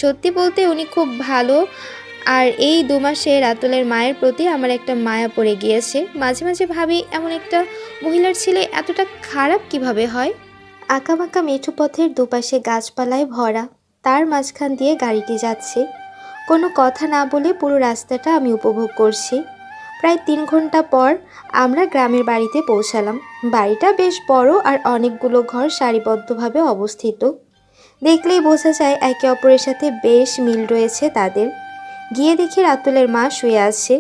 সত্যি বলতে উনি খুব ভালো, আর এই 2 মাসে রাতুলের মায়ের প্রতি আমার একটা মায়া পড়ে গিয়েছে। মাঝে মাঝে ভাবি এমন একটা মহিলার ছেলে এতটা খারাপ কিভাবে হয়। আঁকাবাঁকা মেঠো পথের দুপাশে গাছপালায় ভরা, তার মাঝখান দিয়ে গাড়িটি যাচ্ছে। কোনো কথা না বলে পুরো রাস্তাটা আমি উপভোগ করছি। প্রায় 3 ঘন্টা পর আমরা গ্রামের বাড়িতে পৌঁছালাম। বাড়িটা বেশ বড় আর অনেকগুলো ঘর সারিবদ্ধভাবে অবস্থিত। দেখলেই বোঝা যায় একে অপরের সাথে বেশ মিল রয়েছে তাদের। গিয়ে দেখি রাতুলের মা শুয়ে আছে।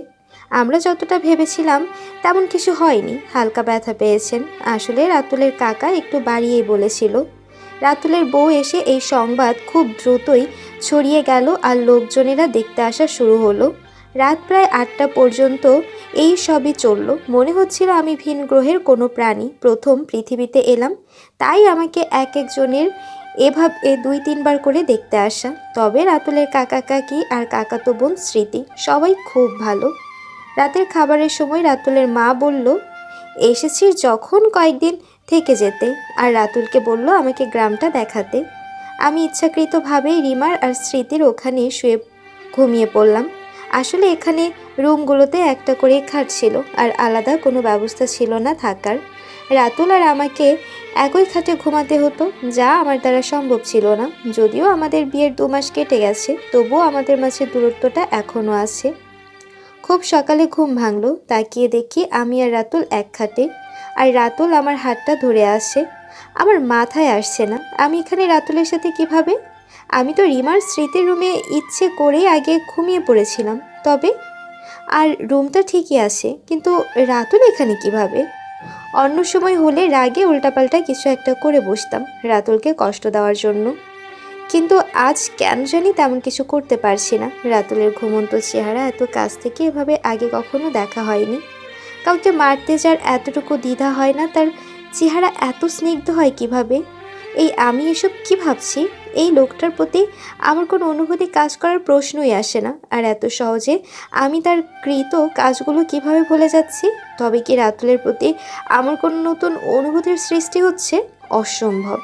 আমরা যতটা ভেবেছিলাম তেমন কিছু হয়নি, হালকা ব্যথা পেয়েছেন। আসলে রাতুলের কাকা একটু বাড়িয়েই বলেছিল। রাতুলের বউ এসে এই সংবাদ খুব দ্রুতই ছড়িয়ে গেল আর লোকজনেরা দেখতে আসা শুরু হলো। রাত প্রায় 8টা পর্যন্ত এই সবই চলল। মনে হচ্ছিল আমি ভিন গ্রহের কোনো প্রাণী, প্রথম পৃথিবীতে এলাম, তাই আমাকে এক একজনের এভাবে 2-3 বার করে দেখতে আসা। তবে রাতুলের কাকা কাকি আর কাকাতো বোন স্মৃতি সবাই খুব ভালো। রাতের খাবারের সময় রাতুলের মা বলল, এসেছিস যখন কয়েকদিন থেকে যেতে, আর রাতুলকে বলল আমাকে গ্রামটা দেখাতে। আমি ইচ্ছাকৃতভাবেই রিমার আর স্মৃতির ওখানে শুয়ে ঘুমিয়ে পড়লাম। আসলে এখানে রুমগুলোতে একটা করে খাট ছিল আর আলাদা কোনো ব্যবস্থা ছিল না থাকার। রাতুল আর আমাকে একই খাটে ঘুমাতে হতো, যা আমার দ্বারা সম্ভব ছিল না। যদিও আমাদের বিয়ের 2 মাস কেটে গেছে, তবুও আমাদের মাঝে দূরত্বটা এখনও আছে। খুব সকালে ঘুম ভাঙলো, তাকিয়ে দেখি আমি আর রাতুল এক খাটে, আর রাতুল আমার হাতটা ধরে আসে। আমার মাথায় আসছে না আমি এখানে রাতুলের সাথে কিভাবে। আমি তো রিমার স্মৃতির রুমে ইচ্ছে করেই আগে ঘুমিয়ে পড়েছিলাম, তবে আর রুমটা ঠিকই আছে, কিন্তু রাতুল এখানে কিভাবে। অন্য সময় হলে রাগে উল্টাপাল্টা কিছু একটা করে বসতাম রাতুলকে কষ্ট দেওয়ার জন্য, কিন্তু আজ কেন জানি তেমন কিছু করতে পারছি না। রাতুলের ঘুমন্ত চেহারা এত কাছ থেকে এভাবে আগে কখনো দেখা হয়নি। কাউকে মারতে যার এতটুকু দ্বিধা হয় না, তার চেহারা এত স্নিগ্ধ হয় কিভাবে। এই আমি এসব কি ভাবছি। এই লোকটার প্রতি আমার কোনো অনুভূতি কাজ করার প্রশ্নই আসে না, আর এত সহজে আমি তার কৃত কাজগুলো কিভাবে ভুলে যাচ্ছি। তবে কি রাতুলের প্রতি আমার কোনো নতুন অনুভূতির সৃষ্টি হচ্ছে? অসম্ভব।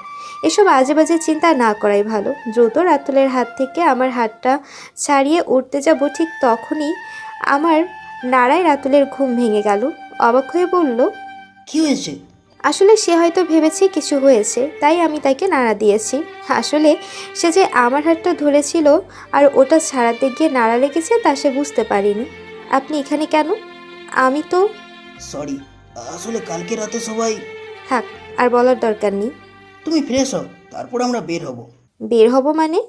এসব আজে বাজে চিন্তা না করাই ভালো। দ্রুত রাতুলের হাত থেকে আমার হাতটা ছাড়িয়ে উঠতে যাব, ঠিক তখনই আমার নাড়ায় রাতুলের ঘুম ভেঙে গেল। অবাক হয়ে বলল, কি হয়েছে? আসলে সে হয়তো ভেবেছে কিছু হয়েছে, তাই আমি তাকে নাড়া দিয়েছি। আসলে সে যে আমার হাতটা ধরেছিল আর ওটা ছাড়াতে গিয়ে নাড়া লেগেছে তা সে বুঝতে পারিনি। আপনি এখানে কেন? আমি তো সরি, আসলে কালকে রাতে সবাই... থাক, আর বলার দরকার নেই। তুমি ফ্রেশ হও, তারপর আমরা বের হব। বের হব মানে?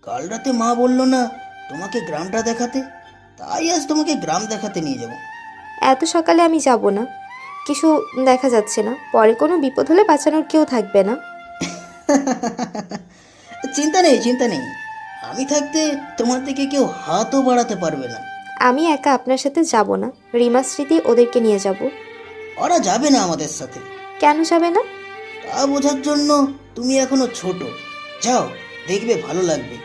কাল রাতে মা বললো না তোমাকে গ্রামটা দেখাতে, তাই আজ তোমাকে গ্রাম দেখাতে নিয়ে যাব। এত সকালে আমি যাব না, কিছু দেখা যাচ্ছে না। পরে কোনো বিপদ হলে বাঁচানোর কেউ থাকবে না। চিন্তা নেই, চিন্তা নেই, আমি থাকতে তোমার দিকে কেউ হাতও বাড়াতে পারবে না। আমি একা আপনার সাথে যাব না, রিমা স্মৃতি ওদেরকে নিয়ে যাব। ওরা যাবে না আমাদের সাথে। কেন যাবে না? তা বোঝার জন্য তুমি এখনো ছোট। যাও, দেখবে ভালো লাগবে।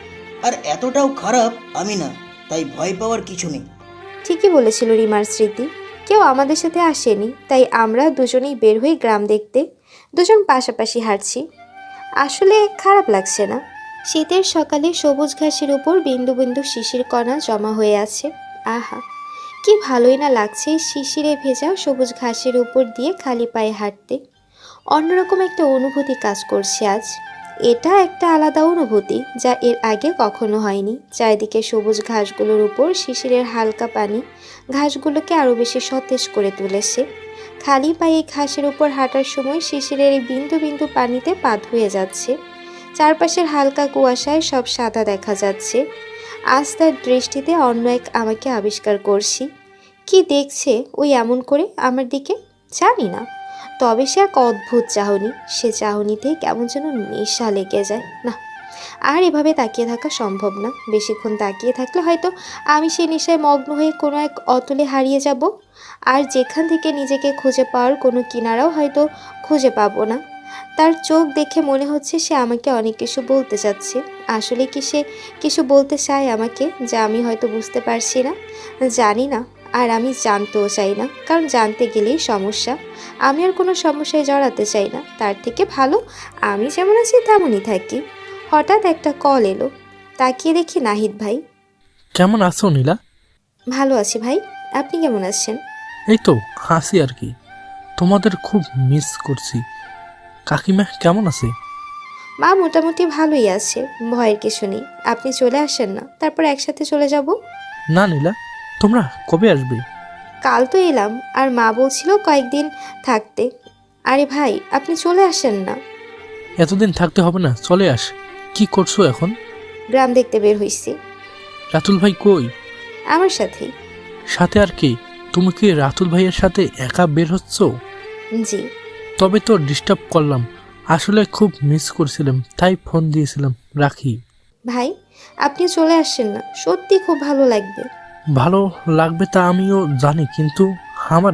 আর এতটাও খারাপ আমি না, তাই ভয় পাওয়ার কিছু নেই। ঠিকই বলেছিল রিমার স্মৃতি, কেউ আমাদের সাথে আসেনি, তাই আমরা দুজনেই বের হই গ্রাম দেখতে। দুজন পাশাপাশি হাঁটছি, আসলে খারাপ লাগছে না। শীতের সকালে সবুজ ঘাসের উপর বিন্দু বিন্দু শিশির কণা জমা হয়ে আছে। আহা, কি ভালোই না লাগছে শিশিরে ভেজা সবুজ ঘাসের উপর দিয়ে খালি পায়ে হাঁটতে। অন্যরকম একটা অনুভূতি কাজ করছে আজ। এটা একটা আলাদা অনুভূতি, যা এর আগে কখনো হয়নি। চারিদিকে সবুজ ঘাসগুলোর উপর শিশিরের হালকা পানি ঘাসগুলোকে আরও বেশি সতেজ করে তুলেছে। খালি পায়ে ঘাসের উপর হাঁটার সময় শিশিরের এই বিন্দু বিন্দু পানিতে পা ধুয়ে যাচ্ছে। চারপাশের হালকা কুয়াশায় সব সাদা দেখা যাচ্ছে। আজ তার দৃষ্টিতে অন্য এক আমাকে আবিষ্কার করছি। কি দেখছে ওই এমন করে আমার দিকে জানি না, তবে সে এক অদ্ভুত চাহনি। সে চাহনিতে কেমন যেন নেশা লেগে যায়। না, আর এভাবে তাকিয়ে থাকা সম্ভব না। বেশিক্ষণ তাকিয়ে থাকলে হয়তো আমি সেই নেশায় মগ্ন হয়ে কোনো এক অতলে হারিয়ে যাব, আর যেখান থেকে নিজেকে খুঁজে পাওয়ার কোনো কিনারাও হয়তো খুঁজে পাবো না। তার চোখ দেখে মনে হচ্ছে সে আমাকে অনেক কিছু বলতে চাচ্ছে। আসলে কি সে কিছু বলতে চায় আমাকে, যা আমি হয়তো বুঝতে পারছি না, জানি না, আর আমি জানতেও চাই না, কারণ জানতে গেলেই সমস্যা। আমি আর কোনো সমস্যায় জড়াতে চাই না। তার থেকে ভালো আমি যেমন আছি তেমনই থাকি। হঠাৎ একটা কল এলো, তাকিয়ে দেখি নাহিদ ভাই। কেমন আছো নীলা? ভালো আছি ভাই, আপনি কেমন আছেন? এই তো হাসি আর কি, তোমাদের খুব মিস করছি। কাকিমা কেমন আছে? মা মোটামুটি ভালোই আছে, ভয়ের কিছু নেই। আপনি চলে আসেন না, তারপর একসাথে চলে যাব। না নীলা, তোমরা কবে আসবে? কাল তো এলাম, আর মা বলছিল কয়েকদিন থাকতে। আরে ভাই, আপনি চলে আসেন না। এতদিন থাকতে হবে না, চলে আস। কি করছো এখন? গ্রাম দেখতে বের হইছি। রাতুল ভাই কই? আমার সাথেই। সাথে আর কি? তুমি কি রাতুল ভাইয়ের সাথে একা বের হচ্ছ? জি। তবে তো ডিস্টার্ব করলাম, আসলে খুব মিস করছিলাম, তাই ফোন দিয়েছিলাম। রাখি। ভাই, আপনি চলে আসেন না, সত্যি খুব ভালো লাগবে। ভালো লাগবে তা আমিও জানি, কিন্তু আমার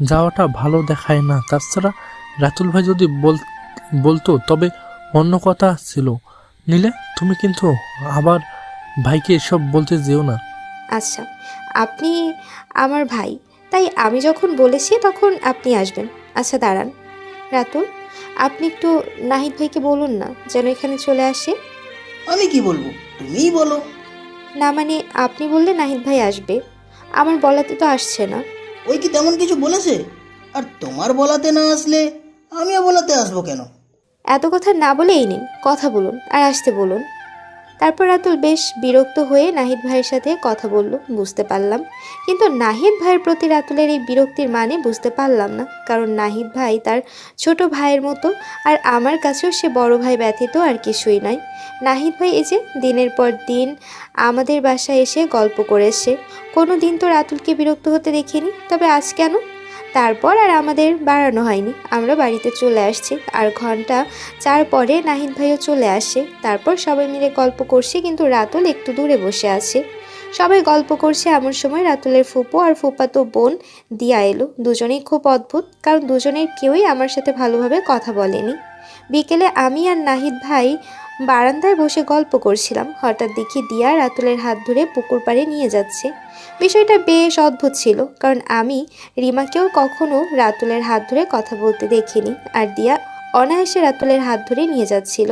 যাওয়াটা ভালো দেখায় না। তাছাড়া রাতুল ভাই যদি বলতো তবে অন্য কথা ছিল। নিলে তুমি কিন্তু আবার ভাইকে এসব বলতে যেও না। আচ্ছা, আপনি আমার ভাই, তাই আমি যখন বলেছি তখন আপনি আসবেন। আচ্ছা দাঁড়ান, রাতুল, আপনি একটু নাহিদ ভাইকে বলুন না যেন এখানে চলে আসে। আমি কি বলবো, তুমিই বলো। না মানে আপনি বললে নাহিদ ভাই আসবে, আমার বলাতে তো আসছে না। ওই কি তেমন কিছু বলেছে? আর তোমার বলাতে না আসলে আমিও বলাতে আসবো কেন? এত কথা না বলে এই নিন, কথা বলুন আর আসতে বলুন। তারপর রাতুল বেশ বিরক্ত হয়ে নাহিদ ভাইয়ের সাথে কথা বলল, বুঝতে পারলাম। কিন্তু নাহিদ ভাইয়ের প্রতি রাতুলের এই বিরক্তির মানে বুঝতে পারলাম না, কারণ নাহিদ ভাই তার ছোট ভাইয়ের মতো, আর আমার কাছেও সে বড় ভাই ব্যতীত আর কিছুই নয়। নাহিদ ভাই এই যে দিনের পর দিন আমাদের বাসায় এসে গল্প করেছে, কোনো দিন তো রাতুলকে বিরক্ত হতে দেখিনি, তবে আজ কেন? তারপর আর আমাদের বাড়ানো হয়নি, আমরা বাড়িতে চলে আসছি, আর ঘন্টা 4 পরে নাহিদ ভাইও চলে আসে। তারপর সবাই মিলে গল্প করছি, কিন্তু রাতুল একটু দূরে বসে আছে। সবাই গল্প করছে, এমন সময় রাতুলের ফুপু আর ফুপাতো বোন দিয়া এলো। দুজনেই খুব অদ্ভুত, কারণ দুজনের কেউই আমার সাথে ভালোভাবে কথা বলেনি। বিকেলে আমি আর নাহিদ ভাই বারান্দায় বসে গল্প করছিলাম, হঠাৎ দেখি দিয়া রাতুলের হাত ধরে পুকুর পাড়ে নিয়ে যাচ্ছে। বিষয়টা বেশ অদ্ভুত ছিল, কারণ আমি রিমাকেও কখনো রাতুলের হাত ধরে কথা বলতে দেখিনি, আর দিয়া অনায়াসে রাতুলের হাত ধরে নিয়ে যাচ্ছিল,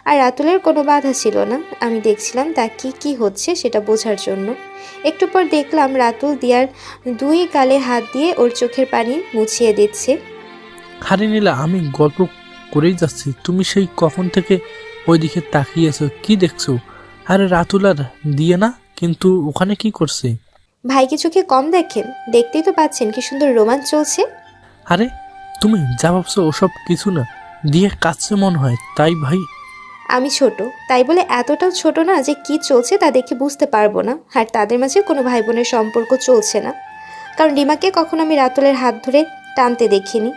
আর রাতুলের কোনো বাধা ছিল না। আমি দেখছিলাম তা কি হচ্ছে সেটা বোঝার জন্য। একটু পর দেখলাম রাতুল দিয়ার 2 গালে হাত দিয়ে ওর চোখের পানি মুছিয়ে দিচ্ছে। হারে নীলা, আমি গল্প করেই যাচ্ছি, তুমি সেই কখন থেকে ওইদিকে তাকিয়েছো, কি দেখছো? আরে রাতুল আর দিয়ে না, কিন্তু ওখানে কি করছে? ভাইকে চোখে কম দেখেন? দেখতেই তো পাচ্ছেন কি সুন্দর রোমাঞ্চ চলছে। আরে তুমি যা ভাবছো ওসব কিছু না, দিয়ে কাছে মনে হয়, তাই ভাই। আমি ছোট, তাই বলে এতটাও ছোট না যে কি চলছে তা দেখে বুঝতে পারবো না, আর তাদের মাঝে কোনো ভাই বোনের সম্পর্ক চলছে না, কারণ রিমাকে কখনো আমি রাতুলের হাত ধরে টানতে দেখিনি।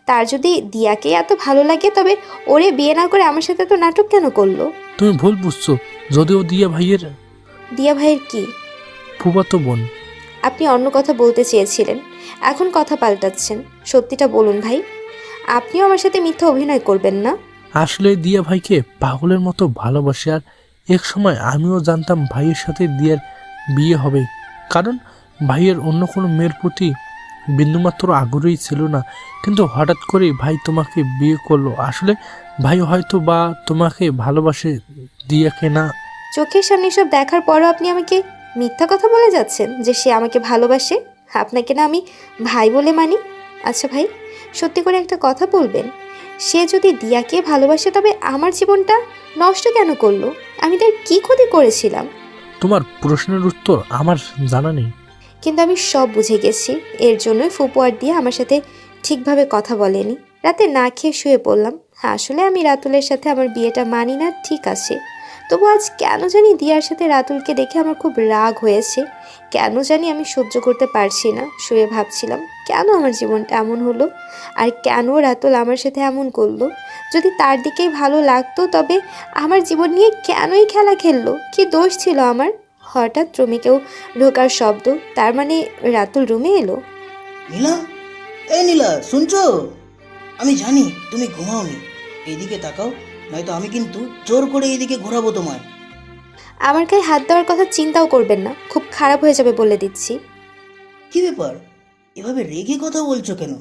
তার যদি দিয়াকে এত ভালো লাগে, তবে ওরে বিয়ে না করে আমার সাথে তো নাটক কেন করলো? তুমি ভুল বুঝছো, যদিও দিয়া ভাইয়ের কি? ফুফাতো বোন। আপনি অন্য কথা বলতে চেয়েছিলেন, এখন কথা পাল্টাচ্ছেন। সত্যিটা বলুন ভাই, আপনিও আমার সাথে মিথ্যা অভিনয় করবেন না। আসলে দিয়া ভাইকে পাগলের মতো ভালোবাসে, আর এক সময় আমিও জানতাম ভাইয়ের সাথে দিয়ার বিয়ে হবে, কারণ ভাইয়ের অন্য কোনো মেয়ের প্রতি বিন্দুমাত্র আগ্রহী ছিল না। কিন্তু হঠাৎ করেই ভাই তোমাকে বিয়ে করলো। আসলে ভাই হয়তো বা তোমাকে ভালোবাসে, দিয়াকে না। চোখের সামনে সব দেখার পরও আপনি আমাকে মিথ্যা কথা বলে যাচ্ছেন যে সে আমাকে ভালোবাসে। আপনাকে না আমি ভাই বলে মানি। আচ্ছা ভাই, সত্যি করে একটা কথা বলবেন, সে যদি দিয়াকে ভালোবাসে তবে আমার জীবনটা নষ্ট কেন করলো? আমি তার কি ক্ষতি করেছিলাম? তোমার প্রশ্নের উত্তর আমার জানা নেই, কিন্তু আমি সব বুঝে গেছি। এর জন্যই ফুপু আর দিয়া আমার সাথে ঠিকভাবে কথা বলেনি। রাতে না খেয়ে শুয়ে পড়লাম। আসলে আমি রাতুলের সাথে আমার বিয়েটা মানি না, ঠিক আছে, তবু আজ কেন জানি দিয়ার সাথে রাতুলকে দেখে আমার খুব রাগ হয়েছে। কেন জানি আমি সহ্য করতে পারছি না। শুয়ে ভাবছিলাম কেন আমার জীবনটা এমন হলো, আর কেন রাতুল আমার সাথে এমন করলো। যদি তার দিকেই ভালো লাগতো তবে আমার জীবন নিয়ে কেনই খেলা খেললো? কি দোষ ছিল আমার? হঠাৎ রুমে কেউ ঢোকার শব্দ, তার মানে রাতুল রুমে এলো। নীলা, এই নীলা, শুনছো? আমি জানি তুমি ঘুমাওনি, এইদিকে তাকাও, নয়তো আমি কিন্তু জোর করে এইদিকে ঘোরাবো তোমায়। আমার গায়ে হাত দেওয়ার কথা চিন্তাও করবেন না, খুব খারাপ হয়ে যাবে বলে দিচ্ছি। কি ব্যাপার, এভাবে রেগে কথা বলছো কেন?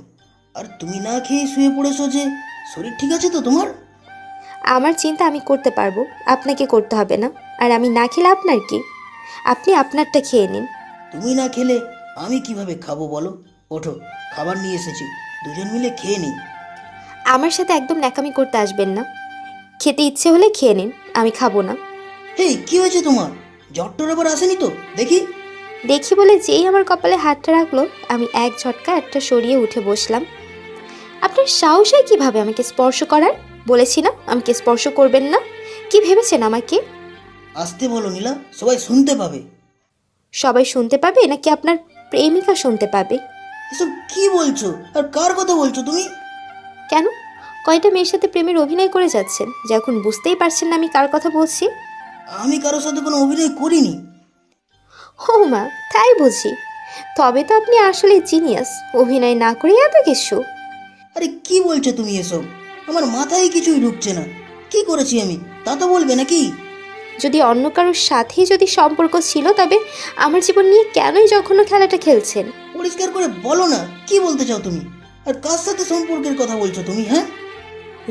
আর তুমি না খেয়ে শুয়ে পড়েছো যে, শরীর ঠিক আছে তো তোমার? আমার চিন্তা আমি করতে পারবো, আপনাকে করতে হবে না। আর আমি না খেলে আপনার কি? আপনি আপনারটা খেয়ে নিন। তুমি না খেলে আমি কিভাবে খাবো বলো? ওঠো, খাবার নিয়ে এসেছি, দুজন মিলে খেয়ে নিই। আমার সাথে একদম ন্যাকামি করতে আসবেন না। খেতে ইচ্ছে হলে খেয়ে নিন, আমি খাবো না। হেই, কি হয়েছে তোমার? জ্বরটর এবার আসেনি তো দেখি? দেখি বলে যেই আমার কপালে হাতটা রাখলো, আমি এক ঝটকা একটা সরিয়ে উঠে বসলাম। আপনার সাহস হয় কীভাবে আমাকে স্পর্শ করার? বলেছি না আমাকে স্পর্শ করবেন না। কি ভেবেছেন আমাকে? আসতে বলো নীলা, সবাই শুনতে পাবে। সবাই শুনতে পাবে নাকি আপনার প্রেমিকা শুনতে পাবে? এসব কি বলছো আর কার কথা বলছো তুমি? কেন, কয়টা মেয়ের সাথে প্রেমের অভিনয় করে যাচ্ছেন যে এখন বুঝতেই পারছেন না আমি কার কথা বলছি? আমি কারোর সাথে কোনো অভিনয় করিনি। ও মা, তাই বুঝি। তবে তো আপনি আসলে জিনিয়াস, অভিনয় না করে এত কিছু। আরে কি বলছো তুমি এসব? আমার মাথায় কিছুই ঢুকছে না। কি করেছি আমি তা তো বলবে নাকি? যদি অন্য কারোর সাথেই যদি সম্পর্ক ছিল, তবে আমার জীবন নিয়ে কেনই যখন খেলাটা খেলছেন? পরিষ্কার করে বলো না, কি বলতে চাও তুমি? আর কার সাথে সম্পর্কের কথা বলছো তুমি? হ্যাঁ,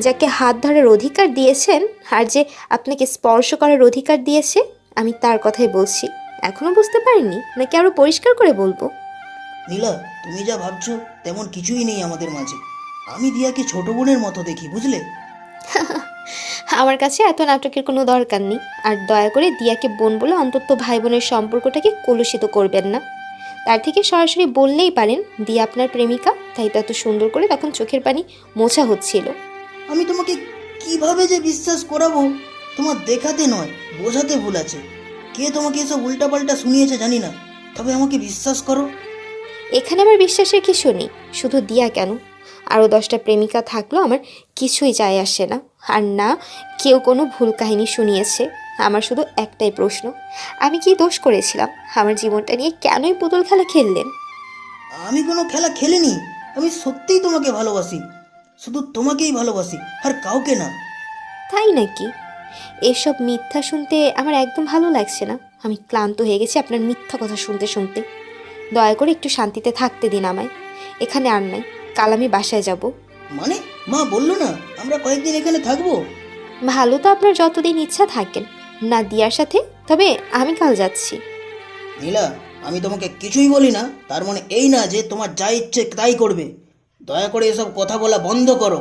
যাকে হাত ধরার অধিকার দিয়েছেন আর যে আপনাকে স্পর্শ করার অধিকার দিয়েছে, আমি তার কথাই বলছি। এখনো বুঝতে পারিনি নাকি আরো পরিষ্কার করে বলবো? নীলা, তুমি যা ভাবছো তেমন কিছুই নেই আমাদের মাঝে। আমি দিয়াকে ছোট বোনের মতো দেখি, বুঝলে? আমার কাছে এত নাটকের কোনো দরকার নেই। আর দয়া করে দিয়াকে বোন বলে অন্তত ভাই বোনের সম্পর্কটাকে কলুষিত করবেন না। তার থেকে সরাসরি বললেই পারেন দিয়া আপনার প্রেমিকা, তাই তো এত সুন্দর করে তখন চোখের পানি মোছা হচ্ছিল। আমি তোমাকে কিভাবে যে বিশ্বাস করাবো? তোমার দেখাতে নয়, বোঝাতে ভুল আছে। কে তোমাকে এসব উল্টাপাল্টা শুনিয়েছে জানি না, তবে আমাকে বিশ্বাস করো। এখানে আমার বিশ্বাসের কিছু নেই। শুধু দিয়া কেন, আরও 10টা প্রেমিকা থাকলেও আমার কিছুই যায় আসে না। আর না কেউ কোনো ভুল কাহিনী শুনিয়েছে। আমার শুধু একটাই প্রশ্ন, আমি কি দোষ করেছিলাম? আমার জীবনটা নিয়ে কেনই পুতুল খেলা খেললেন? আমি কোনো খেলা খেলিনি। আমি সত্যিই তোমাকে ভালোবাসি, শুধু তোমাকেই ভালোবাসি, আর কাউকে না। তাই নাকি? এসব মিথ্যা শুনতে আমার একদম ভালো লাগছে না। আমি ক্লান্ত হয়ে গেছি আপনার মিথ্যা কথা শুনতে শুনতে। দয়া করে একটু শান্তিতে থাকতে দিন আমায়। এখানে আর নাই, কাল আমি বাসায় যাব। মানে মা বললো না আমরা কয়েকদিন এখানে থাকবো? ভালো তো আপনার যতদিন ইচ্ছা থাকেন না দিয়ার সাথে, তবে আমি কাল যাচ্ছি। নীলা, আমি তোমাকে কিছুই বলি না তার মানে এই না যে তোমার যা ইচ্ছে তাই করবে। দয়া করে এসব কথা বলা বন্ধ করো।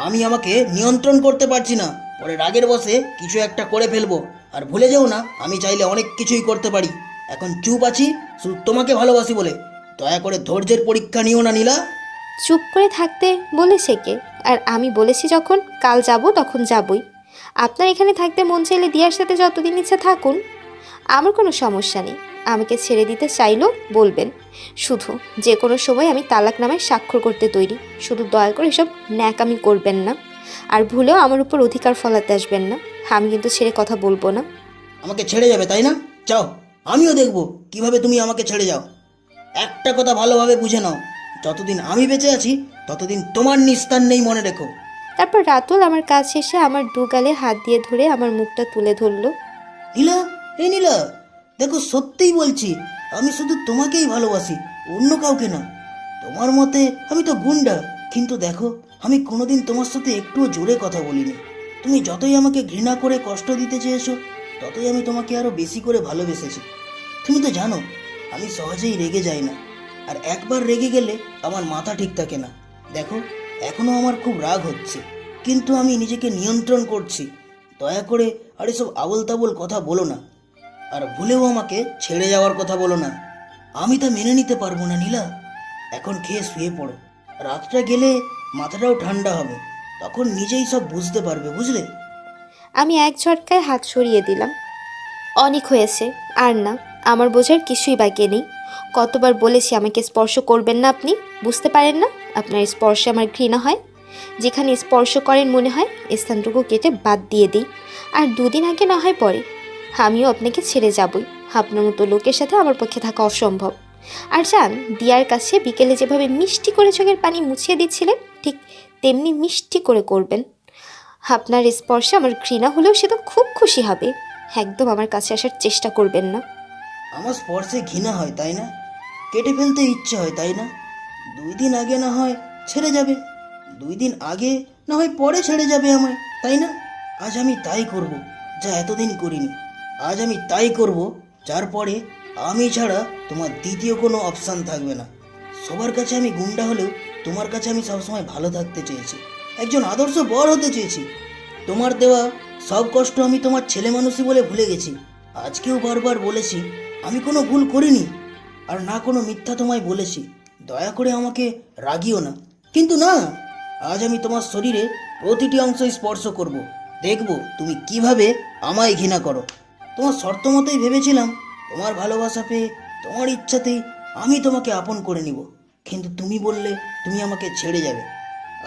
আমি আমাকে নিয়ন্ত্রণ করতে পারছি না, পরে রাগের বশে কিছু একটা করে ফেলবো। আর ভুলে যেও না আমি চাইলে অনেক কিছুই করতে পারি। এখন চুপ আছি শুধু তোমাকে ভালোবাসি বলে। দয়া করে ধৈর্যের পরীক্ষা নিও না নীলা। চুপ করে থাকতে বলেছে কে? আর আমি বলেছি যখন কাল যাব তখন যাবই। আপনার এখানে থাকতে মন চাইলে দিয়ার সাথে যতদিন ইচ্ছা থাকুন, আমার কোনো সমস্যা নেই। আমাকে ছেড়ে দিতে চাইলেও বলবেন। শুধু যে কোনো সময় আমি তালাকনামায় স্বাক্ষর করতে তৈরি। শুধু দয়া করে এসব ন্যাকামি করবেন না, আর ভুলেও আমার উপর অধিকার ফলাতে আসবেন না। আমি কিন্তু ছেড়ে কথা বলবো না। আমাকে ছেড়ে যাবে তাই না? যাও, আমিও দেখবো কিভাবে তুমি আমাকে ছেড়ে যাও। একটা কথা ভালোভাবে বুঝে নাও, যতদিন আমি বেঁচে আছি ততদিন তোমার নিস্তার নেই, মনে রেখো। তারপর রাতুল আমার কাছে এসে আমার দু গালে হাত দিয়ে ধরে আমার মুখটা তুলে ধরলো। নীলা, এই নীলা, দেখো সত্যিই বলছি, আমি শুধু তোমাকেই ভালোবাসি, অন্য কাউকে না। তোমার মতে আমি তো গুন্ডা, কিন্তু দেখো আমি কোনোদিন তোমার সাথে একটুও জোরে কথা বলিনি। তুমি যতই আমাকে ঘৃণা করে কষ্ট দিতে চেয়েছো, ততই আমি তোমাকে আরো বেশি করে ভালোবেসেছি। তুমি তো জানো আমি সহজেই রেগে যাই না, আর একবার রেগে গেলে আমার মাথা ঠিক থাকে না। দেখো এখনো আমার খুব রাগ হচ্ছে, কিন্তু আমি নিজেকে নিয়ন্ত্রণ করছি। দয়া করে আর এসব আবোল তাবোল কথা বলো না, আর ভুলেও আমাকে ছেড়ে যাওয়ার কথা বলো না। আমি তা মেনে নিতে পারবো না নীলা। এখন খেয়ে শুয়ে পড়ো, রাতটা গেলে মাথাটাও ঠান্ডা হবে, তখন নিজেই সব বুঝতে পারবে, বুঝলে? আমি এক ঝটকায় হাত সরিয়ে দিলাম। অনেক হয়েছে, আর না, আমার বোঝার কিছুই বাকি নেই। কতবার বলেছি আমাকে স্পর্শ করবেন না আপনি? বুঝতে পারেন না? আপনার স্পর্শে আমার ঘৃণা হয়। যেখানে স্পর্শ করেন মনে হয় স্থানটুকু কেটে বাদ দিয়ে দিই। আর 2 দিন আগে না হয় পরে আমিও আপনাকে ছেড়ে যাবই। আপনার মতো লোকের সাথে আমার পক্ষে থাকা অসম্ভব। আর জান, দিয়ার কাছে বিকেলে যেভাবে মিষ্টি করে চোখের পানি মুছিয়ে দিচ্ছিলেন, ঠিক তেমনি মিষ্টি করে করবেন। আপনার স্পর্শে আমার ঘৃণা হলেও সে তো খুব খুশি হবে। একদম আমার কাছে আসার চেষ্টা করবেন না। আমার স্পর্শে ঘৃণা হয় তাই না? কেটে ফেলতে ইচ্ছে হয় তাই না? 2 দিন আগে না হয় ছেড়ে যাবে, 2 দিন আগে না হয় পরে ছেড়ে যাবে আমায়, তাই না? আজ আমি তাই করব যা এতদিন করিনি। আজ আমি তাই করব যার পরে আমি ছাড়া তোমার দ্বিতীয় কোনো অপশান থাকবে না। সবার কাছে আমি গুন্ডা হলেও তোমার কাছে আমি সবসময় ভালো থাকতে চেয়েছি, একজন আদর্শ বর হতে চেয়েছি। তোমার দেওয়া সব কষ্ট আমি তোমার ছেলে মানুষই বলে ভুলে গেছি। আজকেও বারবার বলেছি আমি কোনো ভুল করিনি, আর না কোনো মিথ্যা তোমায় বলেছি। দয়া করে আমাকে রাগিও না। কিন্তু না, আজ আমি তোমার শরীরে প্রতিটি অংশ স্পর্শ করব। দেখব তুমি কিভাবে আমায় ঘৃণা করো। তোমার শর্ত মতোই ভেবেছিলাম, তোমার ভালোবাসা পেয়ে, তোমার ইচ্ছাতেই আমি তোমাকে আপন করে নিব। কিন্তু তুমি বললে তুমি আমাকে ছেড়ে যাবে।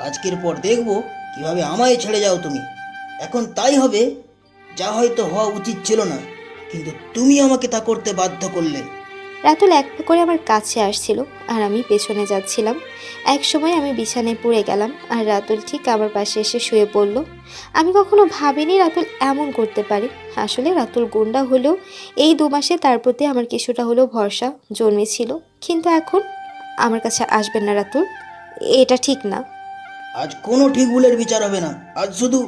আজকের পর দেখব কিভাবে আমায় ছেড়ে যাও তুমি। এখন তাই হবে যা হয়তো হওয়া উচিত ছিল না, কিন্তু তুমি আমাকে তা করতে বাধ্য করলে। রাতুল এক পা করে আমার কাছে আসছিল আর আমি পেছনে যাচ্ছিলাম। এক সময় আমি বিছানায় পড়ে গেলাম আর রাতুল ঠিক আমার পাশে এসে শুয়ে পড়ল। আমি কখনো ভাবিনি রাতুল এমন করতে পারে। আসলে রাতুল গুন্ডা হলেও এই 2 মাসে তার প্রতি আমার কিছুটা হলেও ভরসা জন্মেছিল। কিন্তু এখন আমার কাছে আসবেন না রাতুল, এটা ঠিক না। আজ কোনো ঠিক ভুলের বিচার হবে না। আজ শুধু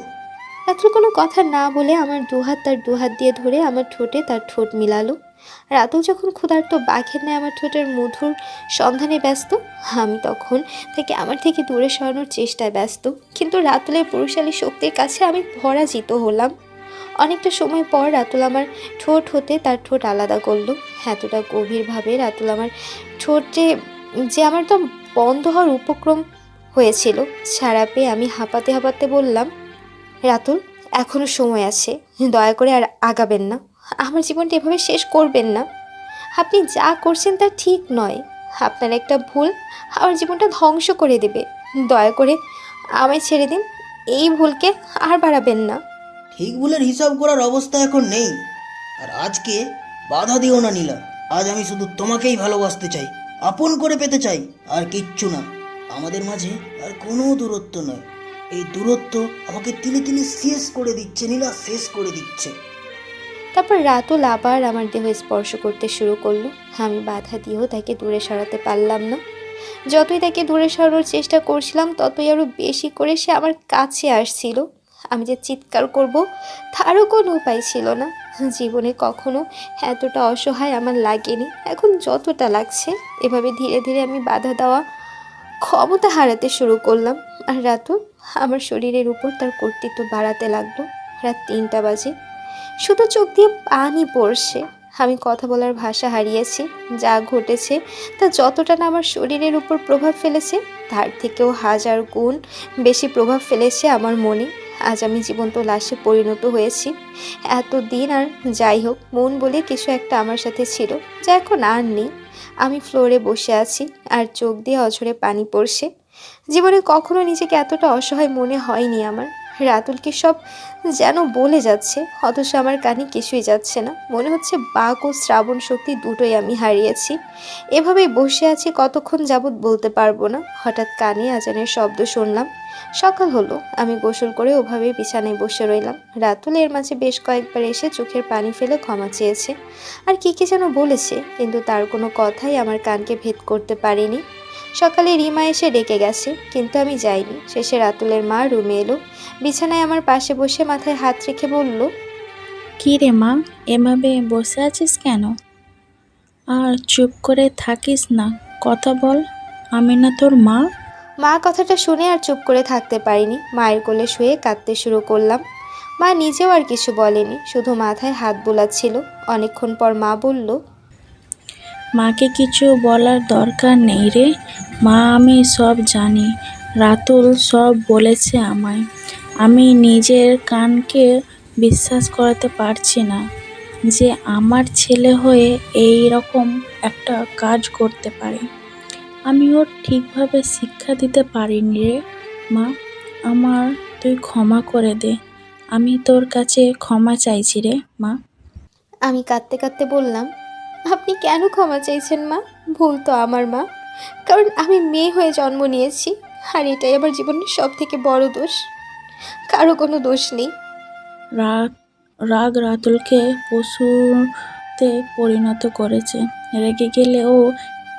রাতুল কোনো কথা না বলে আমার দুহাত তার দুহাত দিয়ে ধরে আমার ঠোঁটে তার ঠোঁট মিলালো। রাতুল যখন ক্ষুধার্ত বাঘের ন্যায় আমার ঠোঁটের মধুর সন্ধানে ব্যস্ত, আমি তখন থেকে আমার থেকে দূরে সরানোর চেষ্টায় ব্যস্ত। কিন্তু রাতুলের পুরুষালী শক্তির কাছে আমি পরাজিত হলাম। অনেকটা সময় পর রাতুল আমার ঠোঁট হতে তার ঠোঁট আলাদা করলো। এতটা গভীরভাবে রাতুল আমার ঠোঁট যে আমার তো বন্ধ হওয়ার উপক্রম হয়েছিল। ছাড়া পেয়ে আমি হাঁপাতে হাঁপাতে বললাম, রাতুল এখনো সময় আছে, দয়া করে আর আগাবেন না। আমার জীবনটা এভাবে শেষ করবেন না। আপনি যা করছেন তা ঠিক নয়। আপনার একটা ভুল আমার জীবনটা ধ্বংস করে দেবে। দয়া করে আমায় ছেড়ে দিন, এই ভুলকে আর বাড়াবেন না। ঠিক ভুলের হিসাব করার অবস্থা এখন নেই। আর আজকে বাধা দিও না নীলা। আজ আমি শুধু তোমাকেই ভালোবাসতে চাই, আপন করে পেতে চাই, আর কিচ্ছু না। আমাদের মাঝে আর কোনো দূরত্ব নয়। এই দূরত্ব আমাকে তিলে তিলে শেষ করে দিচ্ছে নীলা, শেষ করে দিচ্ছে। তারপর রাতুল আবার আমার দেহ স্পর্শ করতে শুরু করলো। আমি বাধা দিয়েও তাকে দূরে সরাতে পারলাম না। যতই তাকে দূরে সরানোর চেষ্টা করছিলাম ততই আরও বেশি করে সে আমার কাছে আসছিল। আমি যে চিৎকার করব তারও কোনো উপায় ছিল না। জীবনে কখনো এতটা অসহায় আমার লাগেনি, এখন যতটা লাগছে। এভাবে ধীরে ধীরে আমি বাধা দেওয়া ক্ষমতা হারাতে শুরু করলাম। আর রাতুল আমার শরীরের উপর তার কর্তৃত্ব বাড়াতে লাগলো। রাত 3টা বাজে, শুধু চোখ দিয়ে পানি পড়ছে। আমি কথা বলার ভাষা হারিয়েছি। যা ঘটেছে তা যতটা না আমার শরীরের উপর প্রভাব ফেলেছে, তার থেকেও 1000 গুণ বেশি প্রভাব ফেলেছে আমার মনে। আজ আমি জীবন্ত লাশে পরিণত হয়েছি। এতদিন আর যাই হোক, মন বলে কিছু একটা আমার সাথে ছিল, যা এখন আর নেই। আমি ফ্লোরে বসে আছি আর চোখ দিয়ে অঝরে পানি পড়ছে। জীবনে কখনো নিজেকে এতটা অসহায় মনে হয়নি আমার। রাতুলকে সব যেন বলে যাচ্ছে, অথচ আমার কানে কিছুই যাচ্ছে না। মনে হচ্ছে বাক ও শ্রাবণ শক্তি দুটোই আমি হারিয়েছি। এভাবেই বসে আছি কতক্ষণ যাবৎ বলতে পারবো না। হঠাৎ কানে আজানের শব্দ শুনলাম। সকাল হলো। আমি গোসল করে ওভাবেই বিছানায় বসে রইলাম। রাতুল এর মাঝে বেশ কয়েকবার এসে চোখের পানি ফেলে ক্ষমা চেয়েছে, আর কি যেন বলেছে, কিন্তু তার কোনো কথাই আমার কানকে ভেদ করতে পারেনি। সকালে রিমা এসে ডেকে গেছে, কিন্তু আমি যাইনি। শেষে রাতুলের মা রুমে এলো, বিছানায় আমার পাশে বসে মাথায় হাত রেখে বলল, কি রে মা, এভাবে বসে আছিস কেন? আর চুপ করে থাকিস না, কথা বল। আমি না তোর মা? মা কথাটা শুনে আর চুপ করে থাকতে পারিনি। মায়ের কোলে শুয়ে কাঁদতে শুরু করলাম। মা নিজেও আর কিছু বলেনি, শুধু মাথায় হাত বোলাচ্ছিল। অনেকক্ষণ পর মা বলল, মাকে কিছু বলার দরকার নেই রে মা, আমি সব জানি। রাতুল সব বলেছে আমায়। আমি নিজের কানকে বিশ্বাস করাতে পারছি না যে আমার ছেলে হয়ে এই রকম একটা কাজ করতে পারে। আমি ওর ঠিকভাবে শিক্ষা দিতে পারিনি রে মা। আমার তুই ক্ষমা করে দে। আমি তোর কাছে ক্ষমা চাইছি রে মা। আমি কাঁদতে কাঁদতে বললাম, আপনি কেন ক্ষমা চাইছেন মা? ভুল তো আমার মা, কারণ আমি মেয়ে হয়ে জন্ম নিয়েছি। আর এটাই আমার জীবনের সব থেকে বড় দোষ, কারো কোনো দোষ নেই। রাগ রাতুলকে পশুতে পরিণত করেছে। রেগে গেলে ও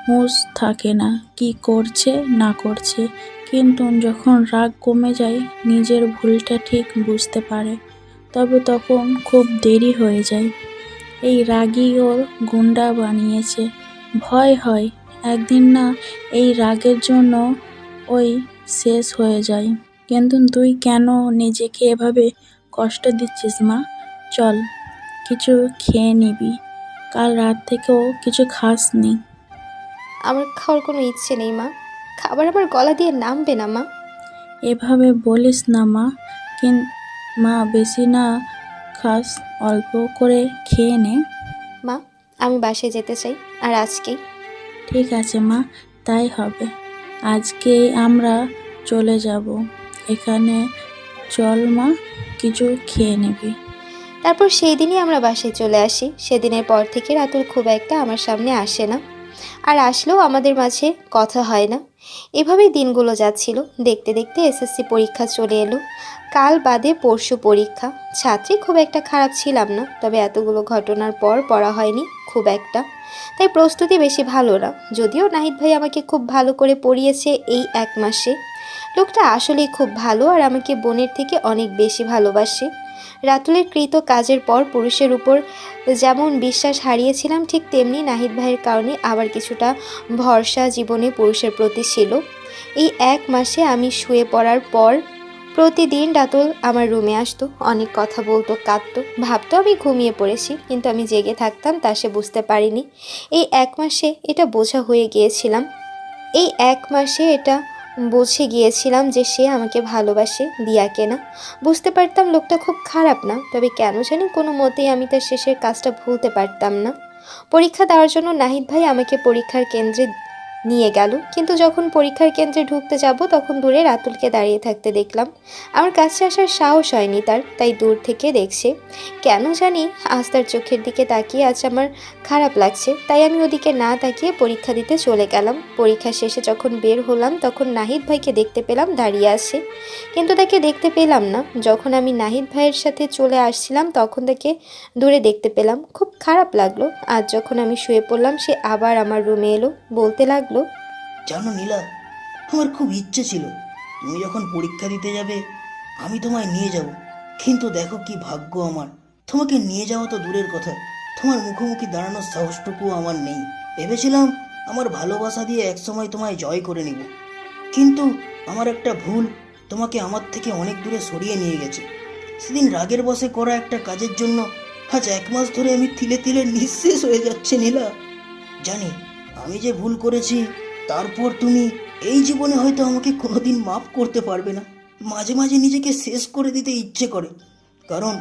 হুঁশ থাকে না কি করছে না করছে, কিন্তু যখন রাগ কমে যায়, নিজের ভুলটা ঠিক বুঝতে পারে, তবে তখন খুব দেরি হয়ে যায়। এই রাগই ওর গুন্ডা বানিয়েছে। ভয় হয় একদিন না এই রাগের জন্য ওই শেষ হয়ে যায়। কিন্তু তুই কেন নিজেকে এভাবে কষ্ট দিচ্ছিস মা? চল কিছু খেয়ে নিবি, কাল রাত থেকেও কিছু খাসনি। আমার খাওয়ার কোনো ইচ্ছে নেই মা, খাবার আমার গলা দিয়ে নামবে না মা। এভাবে বলিস না মা, মা বেশি না খাস, অল্প করে খেয়ে নে। মা, আমি বাসায় যেতে চাই, আর আজকেই। ঠিক আছে মা, তাই হবে। আজকেই আমরা চলে যাব এখানে, চল মা, কিছু খেয়ে নিবি। তারপর সেই দিনই আমরা বাসায় চলে আসি। সেদিনের পর থেকে রাতুল খুব একটা আমার সামনে আসে না, আর আসলেও আমাদের মাঝে কথা হয় না। এভাবেই দিনগুলো যাচ্ছিল। দেখতে দেখতে এসএসসি পরীক্ষা চলে এলো। কাল বাদে পরশু পরীক্ষা। ছাত্রী খুব একটা খারাপ ছিলাম না, তবে এতগুলো ঘটনার পর পড়া হয়নি খুব একটা, তাই প্রস্তুতি বেশি ভালো না। যদিও নাহিদ ভাই আমাকে খুব ভালো করে পড়িয়েছে এই 1 মাসে। লোকটা আসলেই খুব ভালো, আর আমাকে বোনের থেকে অনেক বেশি ভালোবাসে। রাতুলের কৃত কাজের পর পুরুষের উপর যেমন বিশ্বাস হারিয়েছিলাম, ঠিক তেমনি নাহিদ ভাইয়ের কারণে আবার কিছুটা ভরসা জীবনে পুরুষের প্রতি ছিল। এই 1 মাসে আমি শুয়ে পড়ার পর প্রতিদিন রাতুল আমার রুমে আসতো, অনেক কথা বলতো, কাঁদতো, ভাবতো আমি ঘুমিয়ে পড়েছি, কিন্তু আমি জেগে থাকতাম তা সে বুঝতে পারিনি। এই 1 মাসে এটা বোঝা হয়ে গিয়েছিলাম। এই 1 মাসে এটা বুঝে গিয়েছিলাম যে সে আমাকে ভালোবাসে, দিয়াকে না। বুঝতে পারতাম লোকটা খুব খারাপ না, তবে কেন জানি কোনো মতেই আমি তার শেষের কাজটা ভুলতে পারতাম না। পরীক্ষা দেওয়ার জন্য নাহিদ ভাই আমাকে পরীক্ষার কেন্দ্রে নিয়ে গেল, কিন্তু যখন পরীক্ষার কেন্দ্রে ঢুকতে যাব তখন দূরে রাতুলকে দাঁড়িয়ে থাকতে দেখলাম। আমার কাছে আসার সাহস হয়নি তার, তাই দূর থেকে দেখছে। কেন জানি আজ তার চোখের দিকে তাকিয়ে আজ আমার খারাপ লাগছে, তাই আমি ওদিকে না তাকিয়ে পরীক্ষা দিতে চলে গেলাম। পরীক্ষা শেষে যখন বের হলাম তখন নাহিদ ভাইকে দেখতে পেলাম দাঁড়িয়ে আছে, কিন্তু তাকে দেখতে পেলাম না। যখন আমি নাহিদ ভাইয়ের সাথে চলে আসছিলাম তখন তাকে দূরে দেখতে পেলাম, খুব খারাপ লাগলো। আজ যখন আমি শুয়ে পড়লাম সে আবার আমার রুমে এলো, বলতে লাগলো, জানো নীলা, আমার খুব ইচ্ছে ছিল তুমি যখন পরীক্ষা দিতে যাবে আমি তোমায় নিয়ে যাব, কিন্তু দেখো কি ভাগ্য আমার, তোমাকে নিয়ে যাওয়া তো দূরের কথা, তোমার মুখোমুখি দাঁড়ানোর সাহসটুকুও আমার নেই। ভেবেছিলাম আমার ভালোবাসা দিয়ে একসময় তোমায় জয় করে নিব, কিন্তু আমার একটা ভুল তোমাকে আমার থেকে অনেক দূরে সরিয়ে নিয়ে গেছে। সেদিন রাগের বশে করা একটা কাজের জন্য আজ 1 মাস ধরে আমি তিলে তিলে নিঃশেষ হয়ে যাচ্ছে নীলা। জানি আমি যে ভুল করেছি, তারপর তুমি এই জীবনে হয়তো আমাকে কোনোদিন মাফ করতে পারবে না। মাঝে মাঝে নিজেকে শেষ করে দিতে ইচ্ছে করে, কারণ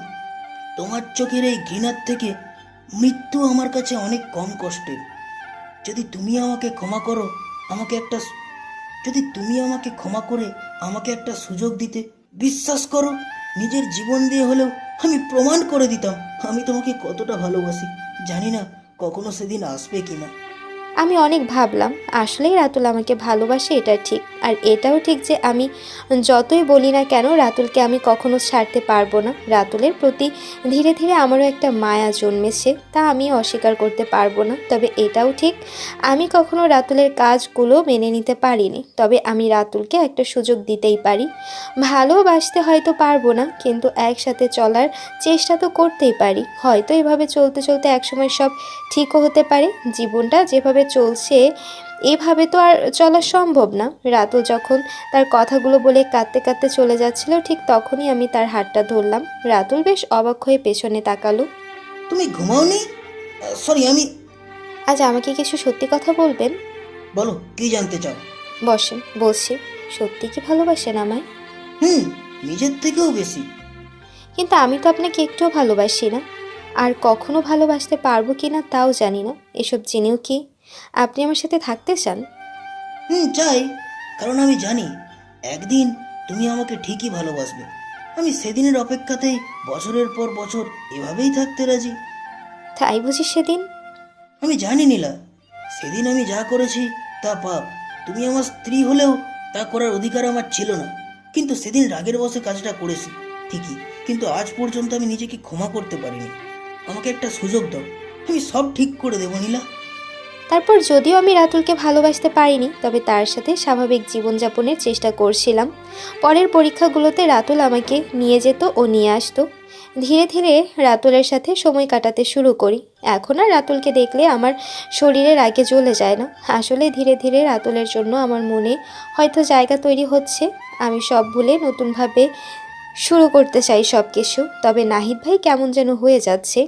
তোমার চোখের এই ঘৃণার থেকে মৃত্যু আমার কাছে অনেক কম কষ্টের। যদি তুমি আমাকে ক্ষমা করো, যদি তুমি আমাকে ক্ষমা করে আমাকে একটা সুযোগ দিতে, বিশ্বাস করো নিজের জীবন দিয়ে হলেও আমি প্রমাণ করে দিতাম আমি তোমাকে কতটা ভালোবাসি। জানি না কখনো সেদিন আসবে কিনা। আমি অনেক ভাবলাম আসলেই রাতুল আমাকে ভালোবাসে, এটা ঠিক। আর এটাও ঠিক যে আমি যতই বলি না কেন রাতুলকে আমি কখনো ছাড়তে পারবো না। রাতুলের প্রতি ধীরে ধীরে আমারও একটা মায়া জন্মেছে, তা আমি অস্বীকার করতে পারবো না। তবে এটাও ঠিক আমি কখনো রাতুলের কাজগুলো মেনে নিতে পারিনি, তবে আমি রাতুলকে একটা সুযোগ দিতেই পারি। ভালোবাসতে হয়তো পারবো না, কিন্তু একসাথে চলার চেষ্টা তো করতেই পারি। হয়তো এভাবে চলতে চলতে একসময় সব ঠিকও হতে পারে। জীবনটা যেভাবে চলছে এভাবে তো আর চলা সম্ভব না। রাতুল যখন তার কথাগুলো বলে কাঁদতে কাঁদতে চলে যাচ্ছিল, ঠিক তখনই আমি তার হাতটা ধরলাম। রাতুল বেশ অবাক হয়ে পেছনে তাকালো। তুমি ঘুমাওনি? সরি, আমি আজ আমাকে কিছু সত্যি কথা বলবেন? বলো, কি জানতে চাও? বসেন, বলছি। সত্যি কি ভালোবাসেন আমায়? নিজের থেকেও বেশি। কিন্তু আমি তো আপনাকে একটুও ভালোবাসি না, আর কখনো ভালোবাসতে পারবো কি না তাও জানি না। এসব জেনেও কি আপনি আমার সাথে থাকতে চান? চাই, কারণ আমি জানি একদিন তুমি আমাকে ঠিকই ভালোবাসবে। আমি সেদিনের অপেক্ষাতেই বছরের পর বছর এভাবেই থাকতে রাজি। তাই বুঝি সেদিন? আমি জানি নীলা, সেদিন আমি যা করেছি তা পাপ। তুমি আমার স্ত্রী হলেও তা করার অধিকার আমার ছিল না, কিন্তু সেদিন রাগের বশে কাজটা করেছি ঠিকই, কিন্তু আজ পর্যন্ত আমি নিজেকে ক্ষমা করতে পারিনি। আমাকে একটা সুযোগ দাও, আমি সব ঠিক করে দেবো নীলা। তারপর যদিও আমি রাতুলকে ভালোবাসতে পারিনি, তবে তার সাথে স্বাভাবিক জীবনযাপনের চেষ্টা করছিলাম। পরের পরীক্ষাগুলোতে রাতুল আমাকে নিয়ে যেত ও নিয়ে আসতো। ধীরে ধীরে রাতুলের সাথে সময় কাটাতে শুরু করি। এখন আর রাতুলকে দেখলে আমার শরীরের আগে জ্বলে যায় না। আসলে ধীরে ধীরে রাতুলের জন্য আমার মনে হয়তো জায়গা তৈরি হচ্ছে। আমি সব ভুলে নতুনভাবে শুরু করতে চাই সব কিছু, তবে নাহিদ ভাই কেমন যেন হয়ে যাচ্ছে।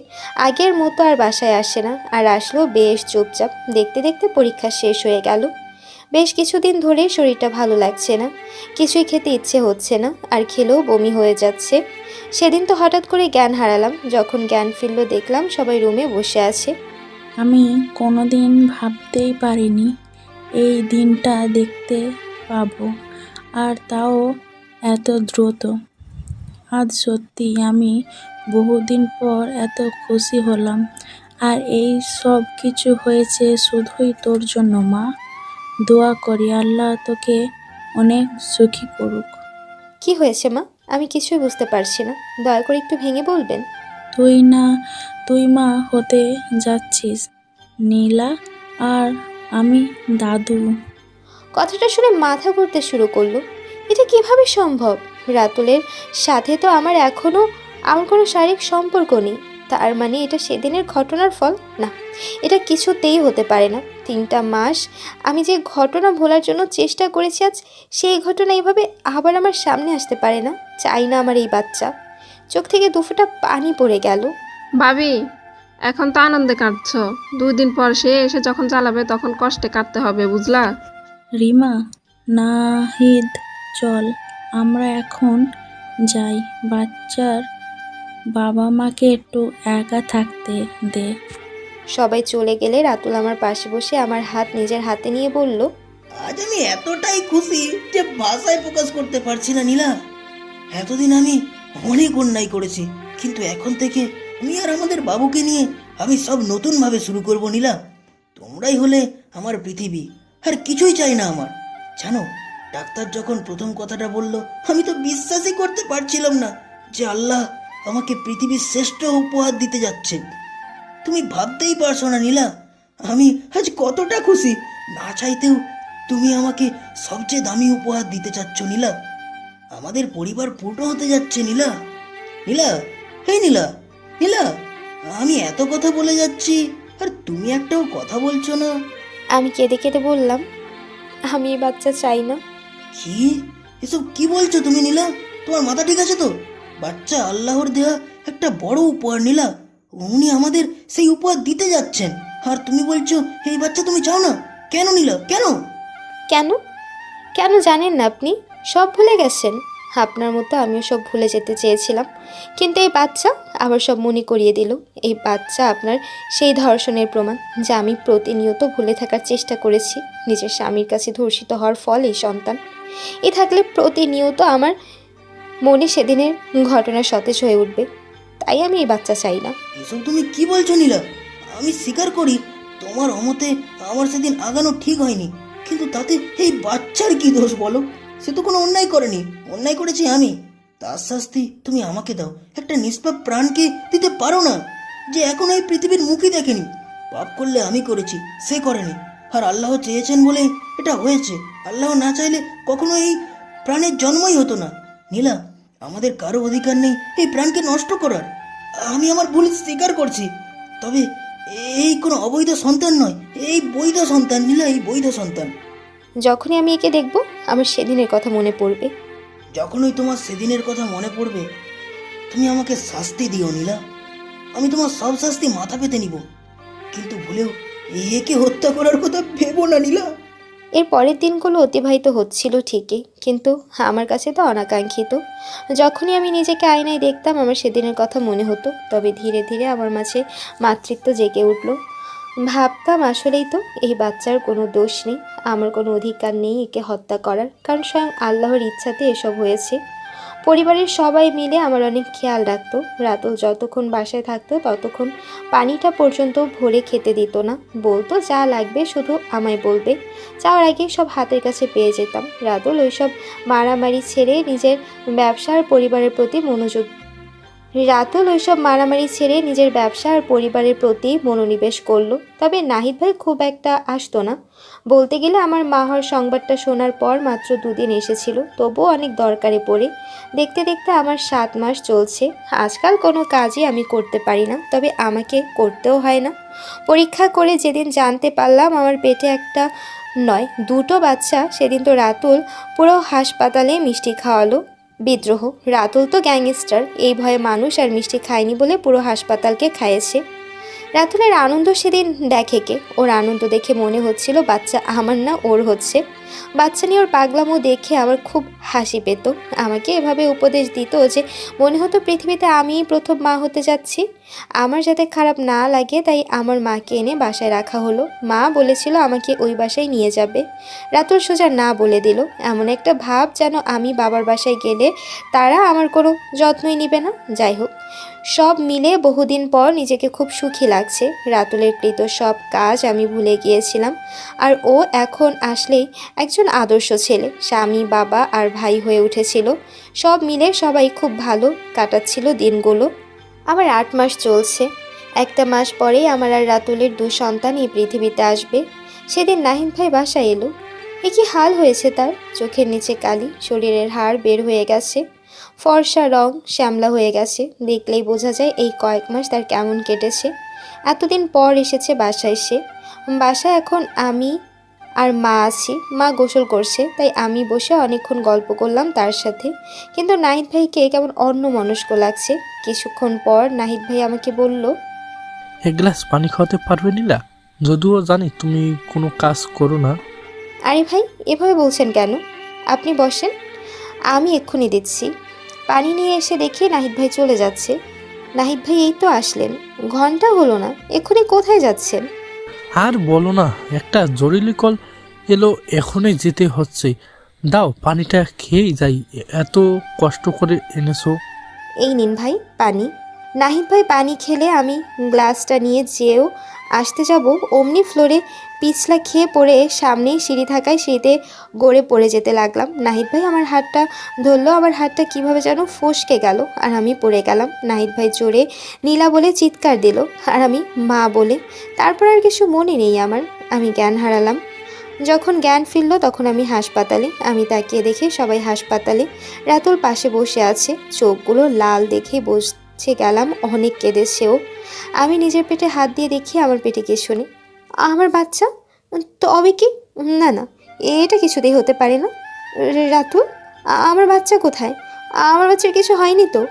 আগের মতো আর বাসায় আসে না, আর আসলেও বেশ চুপচাপ। দেখতে দেখতে পরীক্ষা শেষ হয়ে গেল। বেশ কিছুদিন ধরে শরীরটা ভালো লাগছে না, কিছুই খেতে ইচ্ছে হচ্ছে না, আর খেলেও বমি হয়ে যাচ্ছে। সেদিন তো হঠাৎ করে জ্ঞান হারালাম। যখন জ্ঞান ফিরল দেখলাম সবাই রুমে বসে আছে। আমি কোনোদিন ভাবতেই পারিনি এই দিনটা দেখতে পাবো, আর তাও এত দ্রুত। আজ সত্যি আমি বহুদিন পর এত খুশি হলাম। আর এই সব কিছু হয়েছে শুধুই তোর জন্য মা। দোয়া করি আল্লাহ তোকে অনেক সুখী করুক। কি হয়েছে মা? আমি কিছুই বুঝতে পারছি না, দয়া করে একটু ভেঙে বলবেন। তুই মা হতে যাচ্ছিস নীলা, আর আমি দাদু। কথাটা শুনে মাথা ঘুরতে শুরু করলো। এটা কিভাবে সম্ভব? রাতুলের সাথে তো আমার কোনো শারীরিক সম্পর্ক নেই। তার মানে এটা সেদিনের ঘটনার ফল? না, এটা কিছুতেই হতে পারে না। 3টা মাস আমি যে ঘটনা ভোলার জন্য চেষ্টা করেছি, আজ সেই ঘটনা এইভাবে আবার আমার সামনে আসতে পারে না। চাই না আমার এই বাচ্চা। চোখ থেকে দুফোঁটা পানি পড়ে গেল। ভাবি, এখন তো আনন্দে কাটছ, 2 দিন পর সে এসে যখন চালাবে তখন কষ্টে কাটতে হবে, বুঝলা? রিমা, নাহিদ, চল আমরা এখন যাই। বাচ্চার বাবা মাকে একটু একা থাকতে দে। সবাই চলে গেলে রাতুল আমার পাশে বসে আমার হাত নিজের হাতে নিয়ে বলল, আজ আমি এতটাই খুশি যে ভাষায় প্রকাশ করতে পারছি না নীলা। এতদিন আমি অনেক অন্যায় করেছি, কিন্তু এখন থেকে তুমি আর আমাদের বাবুকে নিয়ে আমি সব নতুনভাবে শুরু করব নীলা। তোমরাই হলে আমার পৃথিবী, আর কিছুই চাই না আমার। জানো, ডাক্তার যখন প্রথম কথাটা বলল, আমি তো বিশ্বাসই করতে পারছিলাম না যে আল্লাহ আমাকে পৃথিবীর শ্রেষ্ঠ উপহার দিতে যাচ্ছেন। তুমি ভাবতেই পারছো না নীলা, আমি আজ কতটা খুশি। না চাইতেও তুমি আমাকে সবচেয়ে দামি উপহার দিতে চাচ্ছ নীলা। আমাদের পরিবার পূর্ণ হতে যাচ্ছে নীলা। নীলা, হে নীলা, নীলা, আমি এত কথা বলে যাচ্ছি আর তুমি একটাও কথা বলছো না। আমি কেঁদে কেঁদে বললাম, আমি এই বাচ্চা চাই না। কি এসব কি বলছো তুমি নীলা? তোমার মাথা ঠিক আছে তো? বাচ্চা আল্লাহর দেয়া একটা বড় উপহার নীলা। উনি আমাদের সেই উপহার দিতে যাচ্ছেন, আর তুমি বলছো এই বাচ্চা তুমি চাও না? কেন নীলা, কেন? কেন? কেন জানেন না আপনি? সব ভুলে গেছেন? আপনার মতো আমিও সব ভুলে যেতে চেয়েছিলাম, কিন্তু এই বাচ্চা আবার সব মনে করিয়ে দিল। এই বাচ্চা আপনার সেই ধর্ষণের প্রমাণ, যা আমি প্রতিনিয়ত ভুলে থাকার চেষ্টা করেছি। নিজের স্বামীর কাছে ধর্ষিত হওয়ার ফল এই সন্তান। এ থাকলে প্রতিনিয়ত আমার মনে সেদিনের ঘটনা সতেজ হয়ে উঠবে। তাই আমি এই বাচ্চা চাই না। এসব তুমি কি বলছো নীলা? আমি স্বীকার করি তোমার অমতে আমার সেদিন আগানো ঠিক হয়নি, কিন্তু তাতে এই বাচ্চার কি দোষ বলো? সে তো কোনো অন্যায় করেনি, অন্যায় করেছি আমি। তার শাস্তি তুমি আমাকে দাও। একটা নিষ্পাপ প্রাণকে দিতে পারো না, যে এখনো এই পৃথিবীর মুখই দেখেনি। পাপ করলে আমি করেছি, সে করেনি। আর আল্লাহ চেয়েছেন বলে এটা হয়েছে। আল্লাহ না চাইলে কখনো এই প্রাণের জন্মই হতো না। নীলা, আমাদের কারো অধিকার নেই এই প্রাণকে নষ্ট করার। আমি আমার ভুল স্বীকার করছি, তবে এই কোনো অবৈধ সন্তান নয়, এই বৈধ সন্তান নীলা, এই বৈধ সন্তান। যখনই আমি একে দেখব আমার সেদিনের কথা মনে পড়বে। যখনই তোমার সেদিনের কথা মনে পড়বে তুমি আমাকে শাস্তি দিও নীলা। আমি তোমার সব শাস্তি মাথা পেতে নিব, কিন্তু ভুলেও একে হত্যা করার কথা ভেবো না নীলা। এর পরের দিনগুলো অতিবাহিত হচ্ছিল ঠিকই, কিন্তু আমার কাছে তো অনাকাঙ্ক্ষিত। যখনই আমি নিজেকে আয়নায় দেখতাম আমার সেদিনের কথা মনে হতো, তবে ধীরে ধীরে আমার মাঝে মাতৃত্ব জেগে উঠল। ভাবতাম আসলেই তো এই বাচ্চার কোনো দোষ নেই, আমার কোনো অধিকার নেই একে হত্যা করার, কারণ স্বয়ং আল্লাহর ইচ্ছাতে এসব হয়েছে। পরিবারের সবাই মিলে আমার অনেক খেয়াল রাখতো। রাতুল যতক্ষণ বাসায় থাকতো ততক্ষণ পানিটা পর্যন্ত ভরে খেতে দিত না। বলতো যা লাগবে শুধু আমায় বলবে। যাওয়ার আগে সব হাতের কাছে পেয়ে যেতাম। রাতুল ওইসব মারামারি ছেড়ে নিজের ব্যবসা আর পরিবারের প্রতি মনোনিবেশ করলো। তবে নাহিদ ভাই খুব একটা আসতো না। বলতে গেলে আমার মা হওয়ার সংবাদটা শোনার পর মাত্র 2 দিন এসেছিল, তবুও অনেক দরকারে পড়ে। দেখতে দেখতে আমার 7 মাস চলছে। আজকাল কোনো কাজই আমি করতে পারি না, তবে আমাকে করতেও হয় না। পরীক্ষা করে যেদিন জানতে পারলাম আমার পেটে একটা নয় 2টো বাচ্চা, সেদিন তো রাতুল পুরো হাসপাতালে মিষ্টি খাওয়ালো। বিদ্রোহ, রাতুল তো গ্যাংস্টার, এই ভয়ে মানুষ আর মিষ্টি খায়নি বলে পুরো হাসপাতালকে খাইয়েছে। রাতুলের আনন্দ সেদিন দেখে কে? ওর আনন্দ দেখে মনে হচ্ছিল বাচ্চা আমার না ওর হচ্ছে। বাচ্চা নিয়ে ওর পাগলামো দেখে আমার খুব হাসি পেত। আমাকে এভাবে উপদেশ দিত যে মনে হতো পৃথিবীতে আমিই প্রথম মা হতে যাচ্ছি। আমার যাতে খারাপ না লাগে তাই আমার মাকে এনে বাসায় রাখা হলো। মা বলেছিল আমাকে ওই বাসায় নিয়ে যাবে। রাতুল সোজা না বলে দিল। এমন একটা ভাব যেন আমি বাবার বাসায় গেলে তারা আমার কোনো যত্নই নেবে না। যাই হোক, সব মিলে বহুদিন পর নিজেকে খুব সুখী লাগছে। রাতুলের কৃত সব কাজ আমি ভুলে গিয়েছিলাম। আর ও এখন আসলেই একজন আদর্শ ছেলে, স্বামী, বাবা আর ভাই হয়ে উঠেছিল। সব মিলে সবাই খুব ভালো কাটাচ্ছিল দিনগুলো। আমার 8 মাস চলছে। একটা মাস পরেই আমার আর রাতুলের 2 সন্তান এই পৃথিবীতে আসবে। সেদিন নাহিদ ভাই বাসায় এলো। এ কি হাল হয়েছে তার! চোখের নিচে কালি, শরীরের হাড় বের হয়ে গেছে, ফর্সা রং শ্যামলা হয়ে গেছে। দেখলেই বোঝা যায় এই কয়েক মাস তার কেমন কেটেছে। এতদিন পর এসেছে বাসায় সে। বাসায় এখন আমি আর মা আছি। মা গোসল করছে, তাই আমি বসে অনেকক্ষণ গল্প করলাম তার সাথে। কিন্তু নাহিদ ভাইকে কেমন অন্যমনস্ক লাগছে। কিছুক্ষণ পর নাহিদ ভাই আমাকে বলল, এক গ্লাস পানি খাওয়াতে পারবে নীলা? যদিও জানি তুমি কোনো কাজ করো না। আরে ভাই, এভাবে বলছেন কেন? আপনি বসেন, আমি এক্ষুনি দিচ্ছি। পানি নিয়ে এসে দেখি নাহিদ ভাই চলে যাচ্ছে। নাহিদ ভাই এই তো আসলেন, ঘন্টা হলো না, এক্ষুনি কোথায় যাচ্ছেন? আর বলো না, একটা জরুরি কল এলো, এখনই যেতে হচ্ছে। দাও পানিটা খেয়েই যাই, এত কষ্ট করে এনেছো। এই নিন ভাই পানি। নাহিদ ভাই পানি খেলে আমি গ্লাসটা নিয়ে যেও আসতে যাব, অমনি ফ্লোরে পিছলা খেয়ে পড়ে সামনেই সিঁড়ি থাকায় সিঁড়িতে গড়ে পড়ে যেতে লাগলাম। নাহিদ ভাই আমার হাতটা ধরলো, আবার হাতটা কিভাবে যেন ফসকে গেল আর আমি পড়ে গেলাম। নাহিদ ভাই জোরে নীলা বলে চিৎকার দিল আর আমি মা বলে। তারপর আর কিছু মনে নেই আমার, আমি জ্ঞান হারালাম। যখন জ্ঞান ফিরল তখন আমি হাসপাতালে। আমি তাকিয়ে দেখি সবাই হাসপাতালে। রাতুল পাশে বসে আছে, চোখগুলো লাল দেখে বুঝতে গেলাম অনেক কেঁদেছেও। আমি নিজের পেটে হাত দিয়ে দেখি আমার পেটে কিছু নেই। আমার বাচ্চা? তবে কি? না না, এটা কিছুতেই হতে পারে না। রাতুল, আমার বাচ্চা কোথায়? আমার বাচ্চার কিছু হয়নি তো?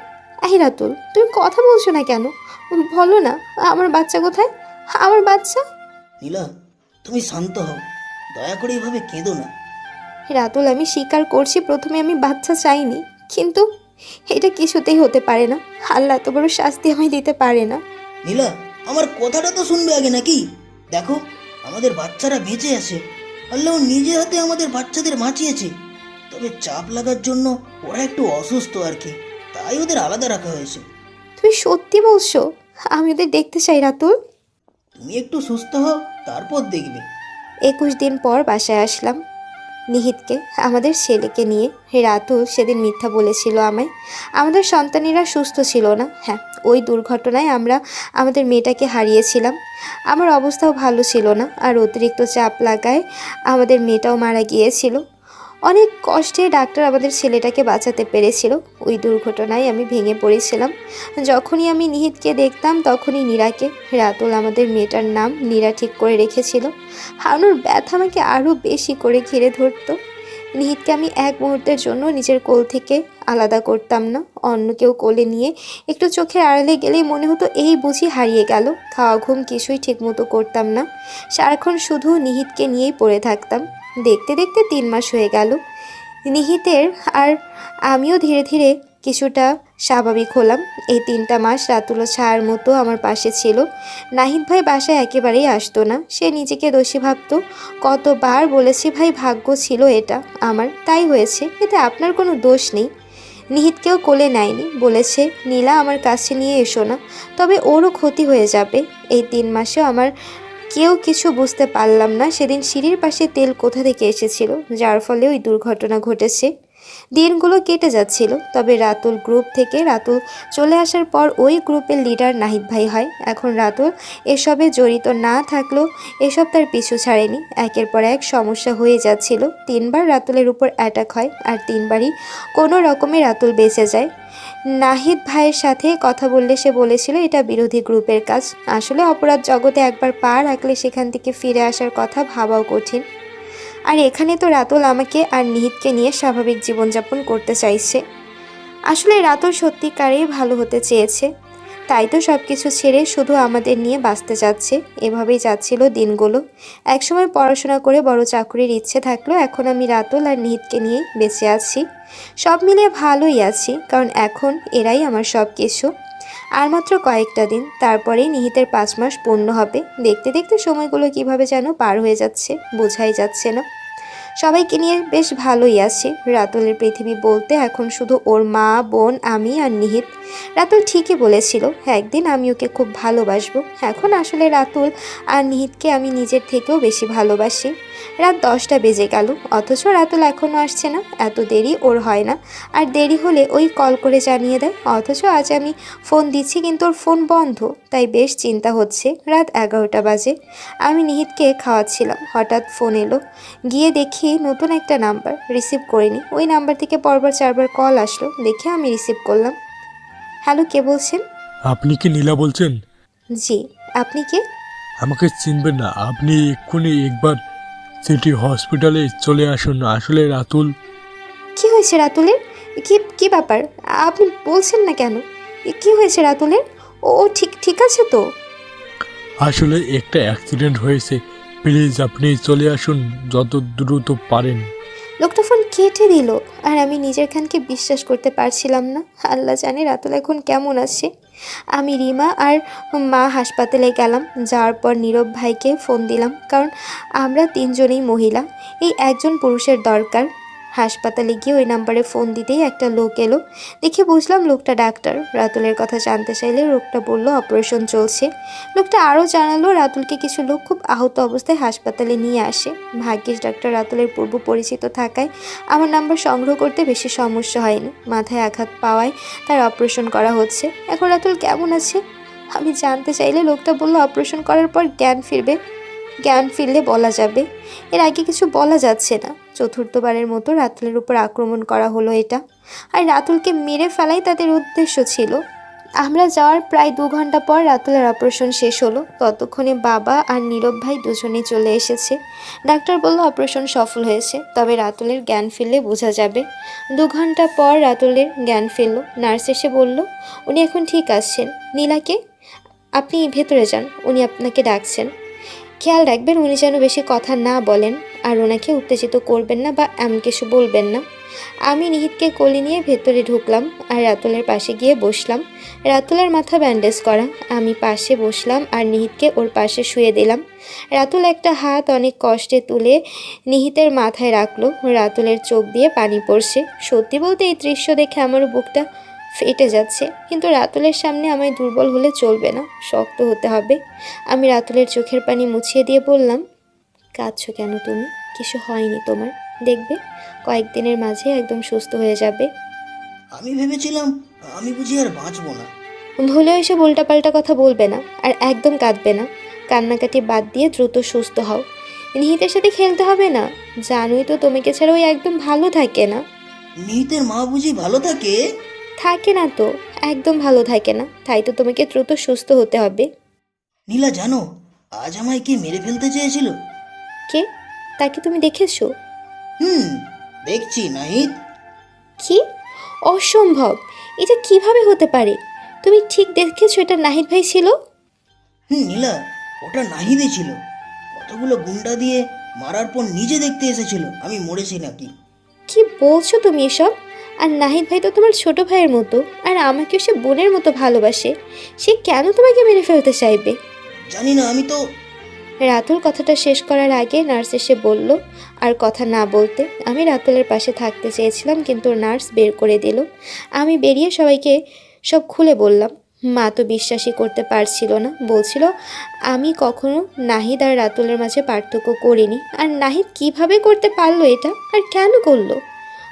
এই রাতুল, তুমি কথা বলছো না কেন? বলো না, আমার বাচ্চা কোথায়? আমার বাচ্চা। নীলা, তুমি শান্ত হও, দয়া করে এভাবে কেঁদো না। রাতুল, আমি স্বীকার করছি প্রথমে আমি বাচ্চা চাইনি, কিন্তু এটা কিছুতেই হতে পারে না। আল্লাহ এত বড় শাস্তি আমায় দিতে পারে না। নীলা, আমার কথাটা তো শুনবে আগে নাকি? দেখো, আমাদের বাচ্চারা বেঁচে আছে। আল্লাহ নিজে হাতে আমাদের বাচ্চাদের বাঁচিয়েছে। তবে চাপ লাগার জন্য ওরা একটু অসুস্থ আর কি, তাই ওদের আলাদা রাখা হয়েছে। তুমি সত্যি বলছো? আমি ওদের দেখতে চাই রাতুল। তুমি একটু সুস্থ হও, তারপর দেখবে। 21 দিন পর বাসায় আসলাম নিহিতকে, আমাদের ছেলেকে নিয়ে। রাতুল সেদিন মিথ্যা বলেছিল আমায়। আমাদের সন্তানেরা সুস্থ ছিল না। হ্যাঁ, ওই দুর্ঘটনায় আমরা আমাদের মেয়েটাকে হারিয়েছিলাম। আমার অবস্থাও ভালো ছিল না, আর অতিরিক্ত চাপ লাগায় আমাদের মেয়েটাও মারা গিয়েছিল। অনেক কষ্টে ডাক্তার আমাদের ছেলেটাকে বাঁচাতে পেরেছিল। ওই দুর্ঘটনায় আমি ভেঙে পড়েছিলাম। যখনই আমি নিহিতকে দেখতাম তখনই নীরাকে। রাতুল আমাদের মেয়েটার নাম নীরা ঠিক করে রেখেছিল। হারানোর ব্যথা আমাকে আরও বেশি করে ঘিরে ধরতো। নিহিতকে আমি এক মুহূর্তের জন্য নিজের কোল থেকে আলাদা করতাম না। অন্য কেউ কোলে নিয়ে একটু চোখের আড়ালে গেলেই মনে হতো এই বুঝি হারিয়ে গেল। খাওয়া ঘুম কিছুই ঠিকমতো করতাম না, সারাক্ষণ শুধু নিহিতকে নিয়েই পড়ে থাকতাম। দেখতে দেখতে 3 মাস হয়ে গেল নিহিতের, আর আমিও ধীরে ধীরে কিছুটা স্বাভাবিক হলাম। এই 3টা মাস রাতুল ছায়ার মতো আমার পাশে ছিল। নাহিদ ভাই বাসায় একেবারেই আসতো না, সে নিজেকে দোষী ভাবতো। কতবার বলেছি ভাই, ভাগ্য ছিল এটা আমার, তাই হয়েছে, এতে আপনার কোনো দোষ নেই। নিহিতকেও কোলে নেয়নি, বলেছে নীলা আমার কাছে নিয়ে এসো না, তবে ওরও ক্ষতি হয়ে যাবে। এই 3 মাসেও আমার কেউ কিছু বুঝতে পারলাম না সেদিন সিঁড়ির পাশে তেল কোথা থেকে এসেছিল, যার ফলে ওই দুর্ঘটনা ঘটেছে। দিনগুলো কেটে যাচ্ছিল, তবে রাতুল গ্রুপ থেকে রাতুল চলে আসার পর ওই গ্রুপের লিডার নাহিদ ভাই হয়। এখন রাতুল এসবে জড়িত না থাকলেও এসব তার পিছু ছাড়েনি। একের পর এক সমস্যা হয়ে যাচ্ছিল। 3বার রাতুলের উপর অ্যাটাক হয়, আর 3বারই কোনো রকমে রাতুল বেঁচে যায়। নাহিদ ভাইয়ের সাথে কথা বললে সে বলেছিল এটা বিরোধী গ্রুপের কাজ। আসলে অপরাধ জগতে একবার পা রাখলে সেখান থেকে ফিরে আসার কথা ভাবাও কঠিন। আর এখানে তো রাতুল আমাকে আর নিহিতকে নিয়ে স্বাভাবিক জীবনযাপন করতে চাইছে। আসলে রাতুল সত্যিকারেই ভালো হতে চেয়েছে, তাই তো সব কিছু ছেড়ে শুধু আমাদের নিয়ে বাঁচতে যাচ্ছে। এভাবেই যাচ্ছিল দিনগুলো। একসময় পড়াশোনা করে বড় চাকরির ইচ্ছে থাকলো, এখন আমি রাতুল আর নিহিতকে নিয়েই বেঁচে আছি। সব মিলিয়ে ভালোই আছি, কারণ এখন এরাই আমার সব কিছু। আর মাত্র কয়েকটা দিন, তারপরেই নিহিতের 5 মাস পূর্ণ হবে। দেখতে দেখতে সময়গুলো কিভাবে যেন পার হয়ে যাচ্ছে, বোঝাই যাচ্ছে না। সবাইকে নিয়ে বেশ ভালোই আছি। রাতুলের পৃথিবী বলতে এখন শুধু ওর মা, বোন, আমি আর নিহিত। রাতুল ঠিকই বলেছিল একদিন আমি ওকে খুব ভালোবাসবো। এখন আসলে রাতুল আর নিহিতকে আমি নিজের থেকেও বেশি ভালোবাসি। রাত 10টা বেজে গেল, অথচ রাতুল এখনও আসছে না। এত দেরি ওর হয় না, আর দেরি হলে ওই কল করে জানিয়ে দেয়। অথচ আজ আমি ফোন দিচ্ছি কিন্তু ওর ফোন বন্ধ, তাই বেশ চিন্তা হচ্ছে। রাত 11টা বাজে, আমি নিহিতকে খাওয়াচ্ছিলাম, হঠাৎ ফোন এলো। গিয়ে দেখি নতুন একটা নাম্বার, রিসিভ করিনি। ওই নাম্বার থেকে পরবার 4বার কল আসলো, দেখে আমি রিসিভ করলাম। হ্যালো, কে বলছেন? আপনি কি নীলা বলছেন? জি, আপনি কে? আমাকে চিনবেন না? আপনি এক্ষুনি একবার সিটি হসপিটালে চলে আসুন। আসলে রাতুল। কি হয়েছে রাতুলের? কি কি ব্যাপার? আপনি বলছেন না কেন? কি হয়েছে রাতুলের? ও ঠিক ঠিক আছে তো? আসলে একটা অ্যাক্সিডেন্ট হয়েছে, প্লিজ আপনি চলে আসুন যত দ্রুত পারেন। লোকটা ফোন কেটে দিল, আর আমি নিজের খানকে বিশ্বাস করতে পারছিলাম না। আল্লাহ জানে রাতুল এখন কেমন আছে। আমি রিমা আর মা হাসপাতালে গেলাম। যাওয়ার পর নীরব ভাইকে ফোন দিলাম, কারণ আমরা 3জনেই মহিলা, এই একজন পুরুষের দরকার। হাসপাতালে গিয়ে ওই নাম্বারে ফোন দিতেই একটা লোক এলো। দেখে বুঝলাম লোকটা ডাক্তার। রাতুলের কথা জানতে চাইলে লোকটা বলল অপারেশন চলছে। লোকটা আরও জানালো রাতুলকে কিছু লোক খুব আহত অবস্থায় হাসপাতালে নিয়ে আসে। ভাগ্যিস ডাক্তার রাতুলের পূর্ব পরিচিত থাকায় আমার নাম্বার সংগ্রহ করতে বেশি সমস্যা হয়নি। মাথায় আঘাত পাওয়ায় তার অপারেশন করা হচ্ছে। এখন রাতুল কেমন আছে আমি জানতে চাইলে লোকটা বলল অপারেশন করার পর জ্ঞান ফিরবে, জ্ঞান ফিরলে বলা যাবে। এর আগে কিছু বলা যাচ্ছে না। চতুর্থবারের মতো রাতুলের উপর আক্রমণ করা হলো এটা, আর রাতুলকে মেরে ফেলাই তাদের উদ্দেশ্য ছিল। আমরা যাওয়ার প্রায় 2 ঘন্টা পর রাতুলের অপারেশন শেষ হলো। ততক্ষণে বাবা আর নীরব ভাই দুজনেই চলে এসেছে। ডাক্তার বলল অপারেশন সফল হয়েছে, তবে রাতুলের জ্ঞান ফিরলে বোঝা যাবে। 2 ঘন্টা পর রাতুলের জ্ঞান ফিরল। নার্স এসে বলল উনি এখন ঠিক আসছেন। নীলাকে আপনি ভেতরে যান, উনি আপনাকে ডাকছেন। খেয়াল রাখবেন উনি যেন বেশি কথা না বলেন, আর ওনাকে উত্তেজিত করবেন না বা এমন কিছু বলবেন না। আমি নিহিতকে কোলে নিয়ে ভেতরে ঢুকলাম আর রাতুলের পাশে গিয়ে বসলাম। রাতুলের মাথা ব্যান্ডেজ করা, আমি পাশে বসলাম আর নিহিতকে ওর পাশে শুয়ে দিলাম। রাতুল একটা হাত অনেক কষ্টে তুলে নিহিতের মাথায় রাখলো। রাতুলের চোখ দিয়ে পানি পড়ছে। সত্যি বলতে এই দৃশ্য দেখে আমার বুকটা ফেটে যাচ্ছে, কিন্তু রাতুলের সামনে আমায় দুর্বল হলে চলবে না, শক্ত হতে হবে। আমি রাতুলের চোখের পানি মুছিয়ে দিয়ে বললাম, কাঁদছো কেন তুমি? কিছু হয়নি তোমার, দেখবে কয়েকদিনের মাঝে একদম সুস্থ হয়ে যাবে। আমি ভেবেছিলাম আমি বুঝি আর বাঁচবো না। ভুলে এসব উল্টাপাল্টা কথা বলবে না, আর একদম কাঁদবে না। কান্নাকাটি বাদ দিয়ে দ্রুত সুস্থ হও। নিহিতের সাথে খেলতে হবে না, জানোই তো তোমাকে ছাড়া ওই একদম ভালো থাকে না। নিহিতের মা বুঝি ভালো থাকে? থাকে না তো, একদম ভালো থাকে না, তাই তো তোমাকে দ্রুত সুস্থ হতে হবে। নীলা জানো আজ আমায় কে মেরে ফেলতে চেয়েছিল? কে? তাকে তুমি দেখেছো? দেখছি নাহিদ। কি? অসম্ভব! এটা কিভাবে হতে পারে? তুমি ঠিক দেখেছো এটা নাহিদ ভাই ছিল? নীলা, ওটা নাহিদই ছিল। কতগুলো গুন্ডা দিয়ে মারার পর নিজে দেখতে এসেছিল আমি মরেছি নাকি। কি বলছো তুমি এসব? আর নাহিদ ভাই তো তোমার ছোট ভাইয়ের মতো, আর আমাকেও সে বোনের মতো ভালোবাসে। সে কেন তোমাকে মেরে ফেলতে চাইবে? জানি না, আমি তো। রাতুল কথাটা শেষ করার আগে নার্স এসে বলল আর কথা না বলতে। আমি রাতুলের পাশে থাকতে চেয়েছিলাম, কিন্তু নার্স বের করে দিল। আমি বেরিয়ে সবাইকে সব খুলে বললাম। মা তো বিশ্বাসই করতে পারছিল না, বলছিল আমি কখনো নাহিদ আর রাতুলের মাঝে পার্থক্য করিনি, আর নাহিদ কিভাবে করতে পারলো এটা, আর কেন করলো?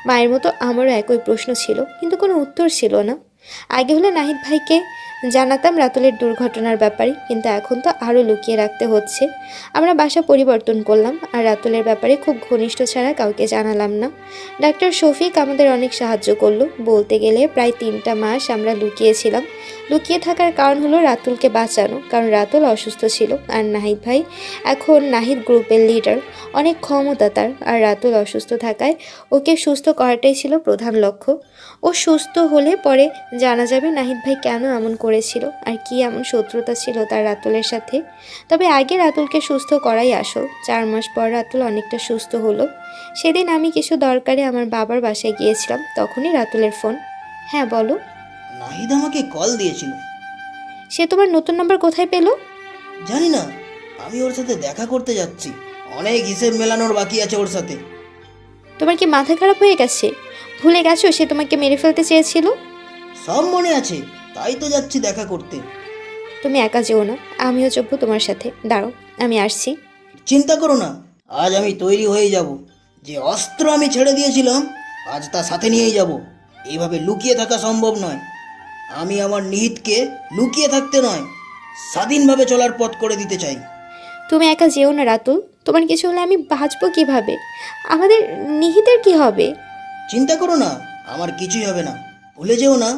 মায়ের মতো আমারও একই প্রশ্ন ছিল, কিন্তু কোনো উত্তর ছিল না। আগে হলে নাহিদ ভাইকে জানাতাম রাতুলের দুর্ঘটনার ব্যাপারে, কিন্তু এখন তো আরও লুকিয়ে রাখতে হচ্ছে। আমরা বাসা পরিবর্তন করলাম আর রাতুলের ব্যাপারে খুব ঘনিষ্ঠ ছাড়া কাউকে জানালাম না। ডাক্তার শফিক আমাদের অনেক সাহায্য করলো। বলতে গেলে প্রায় 3টা মাস আমরা লুকিয়েছিলাম। লুকিয়ে থাকার কারণ হলো রাতুলকে বাঁচানো, কারণ রাতুল অসুস্থ ছিল আর নাহিদ ভাই এখন নাহিদ গ্রুপের লিডার, অনেক ক্ষমতা তার। আর রাতুল অসুস্থ থাকায় ওকে সুস্থ করাটাই ছিল প্রধান লক্ষ্য। ও সুস্থ হলে পরে জানা যাবে নাহিদ ভাই কেন এমন করেছিল আর কি এমন শত্রুতা ছিল তার রাতুলের সাথে। তবে আগে রাতুলকে সুস্থ করাই আসল। 4 মাস পর রাতুল অনেকটা সুস্থ হলো। সেদিন আমি কিছু দরকারে আমার বাবার বাসায় গিয়েছিলাম, তখনই রাতুলের ফোন। হ্যাঁ বলো। নাহিদ আমাকে কল দিয়েছিল। সে তোমার নতুন নাম্বার কোথায় পেলো? জানি না, আমি ওর সাথে দেখা করতে যাচ্ছি। অনেক হিসেব মেলানোর বাকি আছে ওর সাথে। তোমার কি মাথা খারাপ হয়ে গেছে? ভুলে গেছো সে তোমাকে মেরে ফেলতে চেয়েছিল? সব মনে আছে, তাই তো যাচ্ছি দেখা করতে। তুমি একা যেও না, আমিও যাবো তোমার সাথে। দাঁড়াও, আমি আসছি। চিন্তা করো না, আজ আমি তৈরি হয়ে যাব। যে অস্ত্র আমি ছেড়ে দিয়েছিলাম আজ তা সাথে নিয়েই যাব। এইভাবে লুকিয়ে থাকা সম্ভব নয়। আমি আমার নিহিতকে লুকিয়ে থাকতে নয়, স্বাধীনভাবে চলার পথ করে দিতে চাই। তুমি একা যেও না রাতুল, তোমার কিছু হলে আমি বাঁচবো কিভাবে? আমাদের নিহিতের কি হবে? চিন্তা করো না, আমার কিছুই হবে না। ভুলে যেও না,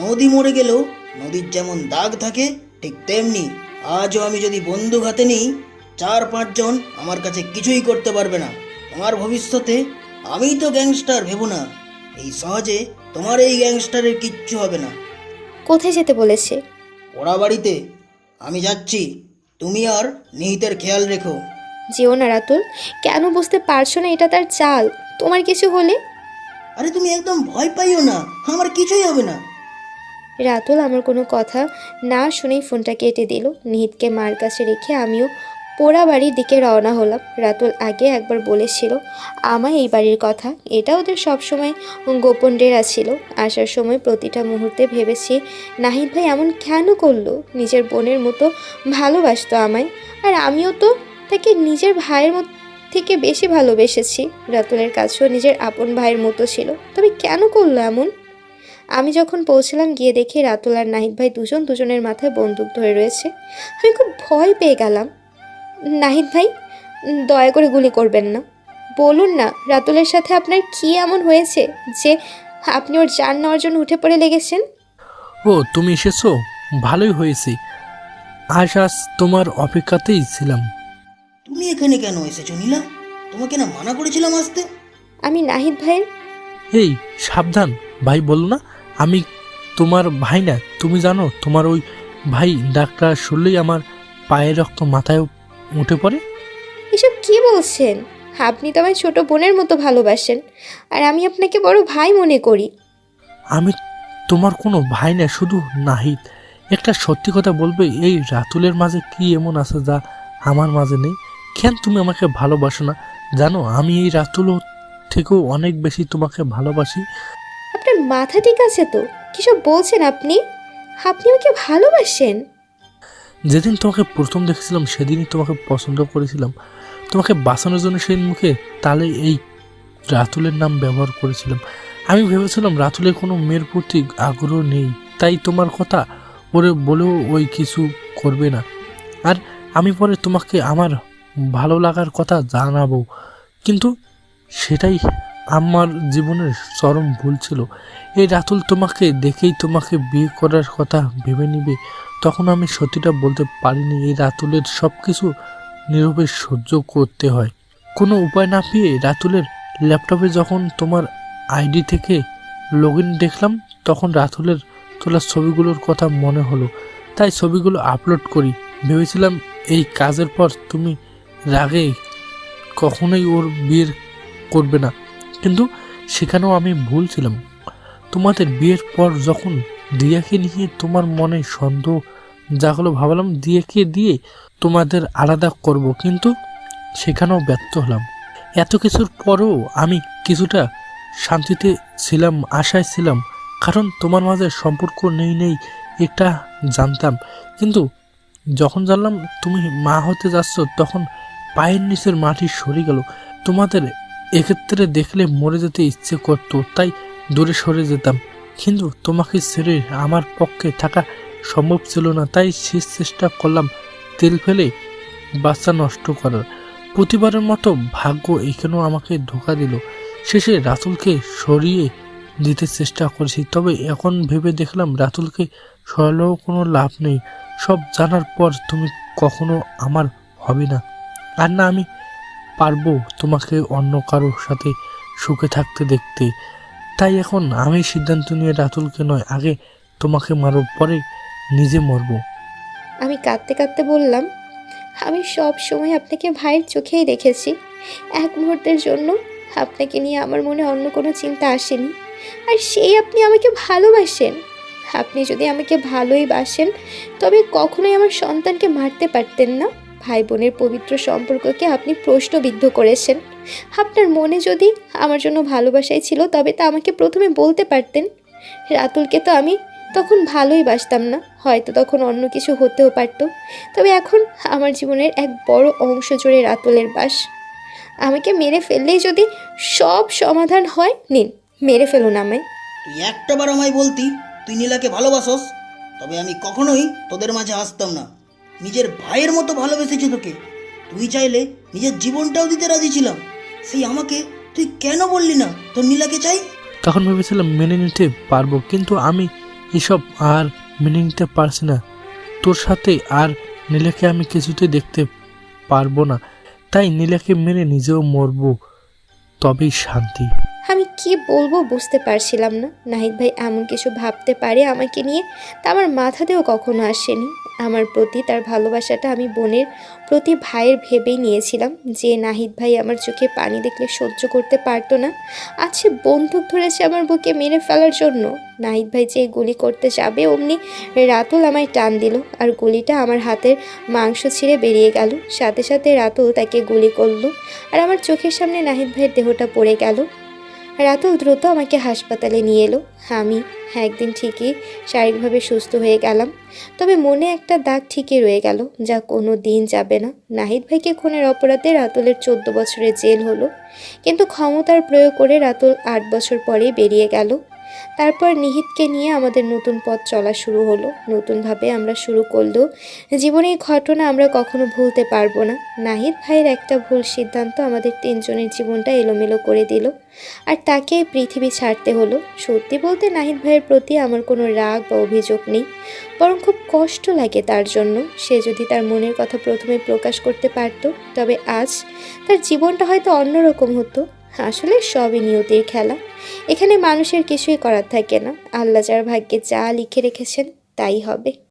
নদী মরে গেলেও নদীর যেমন দাগ থাকে ঠিক তেমনি আজও আমি যদি বন্দুক হাতে নিই 4-5 জন আমার কাছে কিছুই করতে পারবে না। তোমার ভবিষ্যতে আমিই তো গ্যাংস্টার ভেবো না। এই সহজে তোমার এই গ্যাংস্টারের কিচ্ছু হবে না। কোথায় যেতে বলেছে? ওরা বাড়িতে। আমি যাচ্ছি, তুমি আর নিহিতের খেয়াল রেখো। যেও না রাতুল, কেন বুঝতে পারছো না এটা তার চাল? তোমার কিছু হলে? আরে তুমি একদম ভয় পাইও না, আমার কিছুই হবে না। রাতুল আমার কোনো কথা না শুনেই ফোনটা কেটে দিল। নিহিতকে মার কাছে রেখে আমিও পোড়া বাড়ির দিকে রওনা হলাম। রাতুল আগে একবার বলেছিল আমায় এই বাড়ির কথা, এটা ওদের সবসময় গোপন ডেরা ছিল। আসার সময় প্রতিটা মুহূর্তে ভেবেছি নাহিদ ভাই এমন কেন করলো? নিজের বোনের মতো ভালোবাসতো আমায়, আর আমিও তো তাকে নিজের ভাইয়ের মতো থেকে বেশি ভালোবেসেছি। রাতুলের কাছেও নিজের আপন ভাইয়ের মতো ছিল, তবে কেন করলো এমন? আমি যখন পৌঁছলাম গিয়ে দেখি রাতুল আর নাহিদ ভাই দুজনের মাথায় বন্দুক ধরে রয়েছে। আমি খুব ভয় পেয়ে গেলাম। নাহিদ ভাই, দয়া করে গুলি করবেন না। বলুন না রাতুলের সাথে আপনার কি এমন হয়েছে যে আপনি ওর জান নেওয়ার জন্য উঠে পড়ে লেগেছেন? ও তুমি এসেছো, ভালোই হয়েছে। আজ তোমার অপেক্ষাতেই ছিলাম। তুমি এখানে কেন এসেছো নীলা? তোমাকে না মানা করেছিলাম আসতে? আমি নাহিদ ভাইয়ের। এই সাবধান, ভাই বলো না। আমি তোমার ভাই না। তুমি জানো তোমার ওই ভাই ডাক্তার শুনলেই আমার পায়ের রক্ত মাথায় উঠে পড়ে। এসব কি বলছেন? আপনি তো আমায় ছোট বোনের মতো ভালোবাসেন, আর আমি আপনাকে বড় ভাই মনে করি। আমি তোমার কোনো ভাই না, শুধু নাহিদ। একটা সত্যি কথা বলবে, এই রাতুলের মাঝে কি এমন আছে যা আমার মাঝে নেই? কেন তুমি আমাকে ভালোবাসো না? জানো আমি এই রাতুল থেকেও অনেক বেশি তোমাকে ভালোবাসি। আপনার মাথা ঠিক আছে তো? কিসব বলছেন আপনি? আপনি আমাকে ভালোবাসেন? যেদিন তোমাকে প্রথম দেখেছিলাম সেদিনই তোমাকে পছন্দ করেছিলাম। তোমাকে বাঁচানোর জন্য সেই মুখে তালে এই রাতুলের নাম ব্যবহার করেছিলাম। আমি ভেবেছিলাম রাতুলের কোনো মেয়ের প্রতি আগ্রহ নেই, তাই তোমার কথা ওরে বলেও ওই কিছু করবে না। আর আমি পরে তোমাকে আমার ভালো লাগার কথা জানাবো, কিন্তু সেটাই আমার জীবনের চরম ভুল ছিল। এই রাতুল তোমাকে দেখেই তোমাকে বিয়ে করার কথা ভেবে নিবে, তখন আমি সত্যিটা বলতে পারিনি। এই রাতুলের সব কিছু নীরবে সহ্য করতে হয়। কোনো উপায় না পেয়ে রাতুলের ল্যাপটপে যখন তোমার আইডি থেকে লগ ইন দেখলাম, তখন রাতুলের তোলা ছবিগুলোর কথা মনে হলো, তাই ছবিগুলো আপলোড করি। ভেবেছিলাম এই কাজের পর তুমি রাগে কখনোই ওর বিয়ে করবে না, কিন্তু সেখানেও আমি ভুল ছিলাম। তোমাদের বিয়ের পর যখন দিয়াকে নিয়ে তোমার মনে সন্দেহ জাগলো, ভাবলাম দিয়াকে দিয়ে তোমাদের আলাদা করব, কিন্তু সেখানেও ব্যর্থ হলাম। এত কিছুর পরেও আমি কিছুটা শান্তিতে ছিলাম, আশায় ছিলাম, কারণ তোমার মাঝে সম্পর্ক নেই এটা জানতাম। কিন্তু যখন জানলাম তুমি মা হতে যাচ্ছ, তখন পায়ের নিচের মাটি সরে গেল। তোমাদের এক্ষেত্রে দেখলে মরে যেতে ইচ্ছে করতো, তাই দূরে সরে যেতাম। কিন্তু তোমাকে ছেড়ে আমার পক্ষে থাকা সম্ভব ছিল না, তাই শেষ চেষ্টা করলাম তেল ফেলে বাচ্চা নষ্ট করার। প্রতিবারের মতো ভাগ্য এখানেও আমাকে ধোঁকা দিল। শেষে রাতুলকে সরিয়ে দিতে চেষ্টা করেছি, তবে এখন ভেবে দেখলাম রাতুলকে সরালেও কোনো লাভ নেই। সব জানার পর তুমি কখনো আমার হবে না, আর না আমি পারবো তোমাকে অন্য কারোর সাথে সুখে থাকতে দেখতে। তাই এখন আমি সিদ্ধান্ত নিয়ে রাতুলকে নয়, আগে তোমাকে মারব, পরে নিজে মরব। আমি কাঁদতে কাঁদতে বললাম, আমি সব সময় আপনাকে ভাইয়ের চোখেই দেখেছি। এক মুহূর্তের জন্য আপনাকে নিয়ে আমার মনে অন্য কোনো চিন্তা আসেনি। আর সেই আপনি আমাকে ভালোবাসেন। আপনি যদি আমাকে ভালোই বাসেন তবে কখনোই আমার সন্তানকে মারতে পারতেন না। ভাই বোনের পবিত্র সম্পর্ককে আপনি প্রশ্নবিদ্ধ করেছেন। আপনার মনে যদি আমার জন্য ভালোবাসাই ছিল তবে তা আমাকে প্রথমে বলতে পারতেন। রাতুলকে তো আমি তখন ভালোই বাসতাম না, হয়তো তখন অন্য কিছু হতেও পারত। তবে এখন আমার জীবনের এক বড় অংশ জুড়ে রাতুলের বাস। আমাকে মেরে ফেললেই যদি সব সমাধান হয়, নিন মেরে ফেলুন আমায়। তুই একটাবার আমায় বলতি তুই নীলাকে ভালোবাসস, তবে আমি কখনোই তোদের মাঝে আসতাম না। নিজের ভাইয়ের মতো ভালোবেসেছি তোকে। তুই চাইলে নিজের জীবনটাও দিতে রাজি ছিলাম, সেই আমাকে তুই কেন বললি না তোর নীলাকে চাই? তখন ভেবেছিলাম মেনে নিতে পারবো, কিন্তু আমি এসব আর মেনে নিতে পারছি না। তোর সাথে আর নীলাকে আমি কিছুতেই দেখতে পারবো না, তাই নীলাকে মেরে নিজেও মরবো, তবেই শান্তি। আমি কি বলবো বুঝতে পারছিলাম না। নাহিদ ভাই এমন কিছু ভাবতে পারে আমাকে নিয়ে, তা আমার মাথাতেও কখনো আসেনি। আমার প্রতি তার ভালোবাসাটা আমি বোনের প্রতি ভাইয়ের ভেবেই নিয়েছিলাম, যে নাহিদ ভাই আমার চোখে পানি দেখলে সহ্য করতে পারতো না। আজ সে বন্দুক ধরেছে আমার বুকে মেরে ফেলার জন্য। নাহিদ ভাই যে গুলি করতে যাবে অমনি রাতুল আমায় টান দিল, আর গুলিটা আমার হাতের মাংস ছিঁড়ে বেরিয়ে গেল। সাথে সাথে রাতুল তাকে গুলি করলো, আর আমার চোখের সামনে নাহিদ ভাইয়ের দেহটা পড়ে গেল। রাতুল দ্রুত আমাকে হাসপাতালে নিয়ে এলো। আমি একদিন ঠিকই শারীরিকভাবে সুস্থ হয়ে গেলাম, তবে মনে একটা দাগ ঠিকই রয়ে গেল, যা কোনো দিন যাবে না। নাহিদ ভাইকে খুনের অপরাধে রাতুলের 14 বছরের জেল হলো, কিন্তু ক্ষমতার প্রয়োগ করে রাতুল 8 বছর পরেই বেরিয়ে গেল। তারপর নিহিতকে নিয়ে আমাদের নতুন পথ চলা শুরু হলো। নতুনভাবে আমরা শুরু করলেও জীবনের ঘটনা আমরা কখনো ভুলতে পারবো না। নাহিদ ভাইয়ের একটা ভুল সিদ্ধান্ত আমাদের 3 জনের জীবনটা এলোমেলো করে দিল, আর তাকে এই পৃথিবী ছাড়তে হলো। সত্যি বলতে নাহিদ ভাইয়ের প্রতি আমার কোনো রাগ বা অভিযোগ নেই, বরং খুব কষ্ট লাগে তার জন্য। সে যদি তার মনের কথা প্রথমে প্রকাশ করতে পারত, তবে আজ তার জীবনটা হয়তো অন্যরকম হতো। আসলে সবই নিয়তির খেলা, এখানে মানুষের কিছুই করার থাকে না। আল্লাহ যার ভাগ্যে যা লিখে রেখেছেন তাই হবে।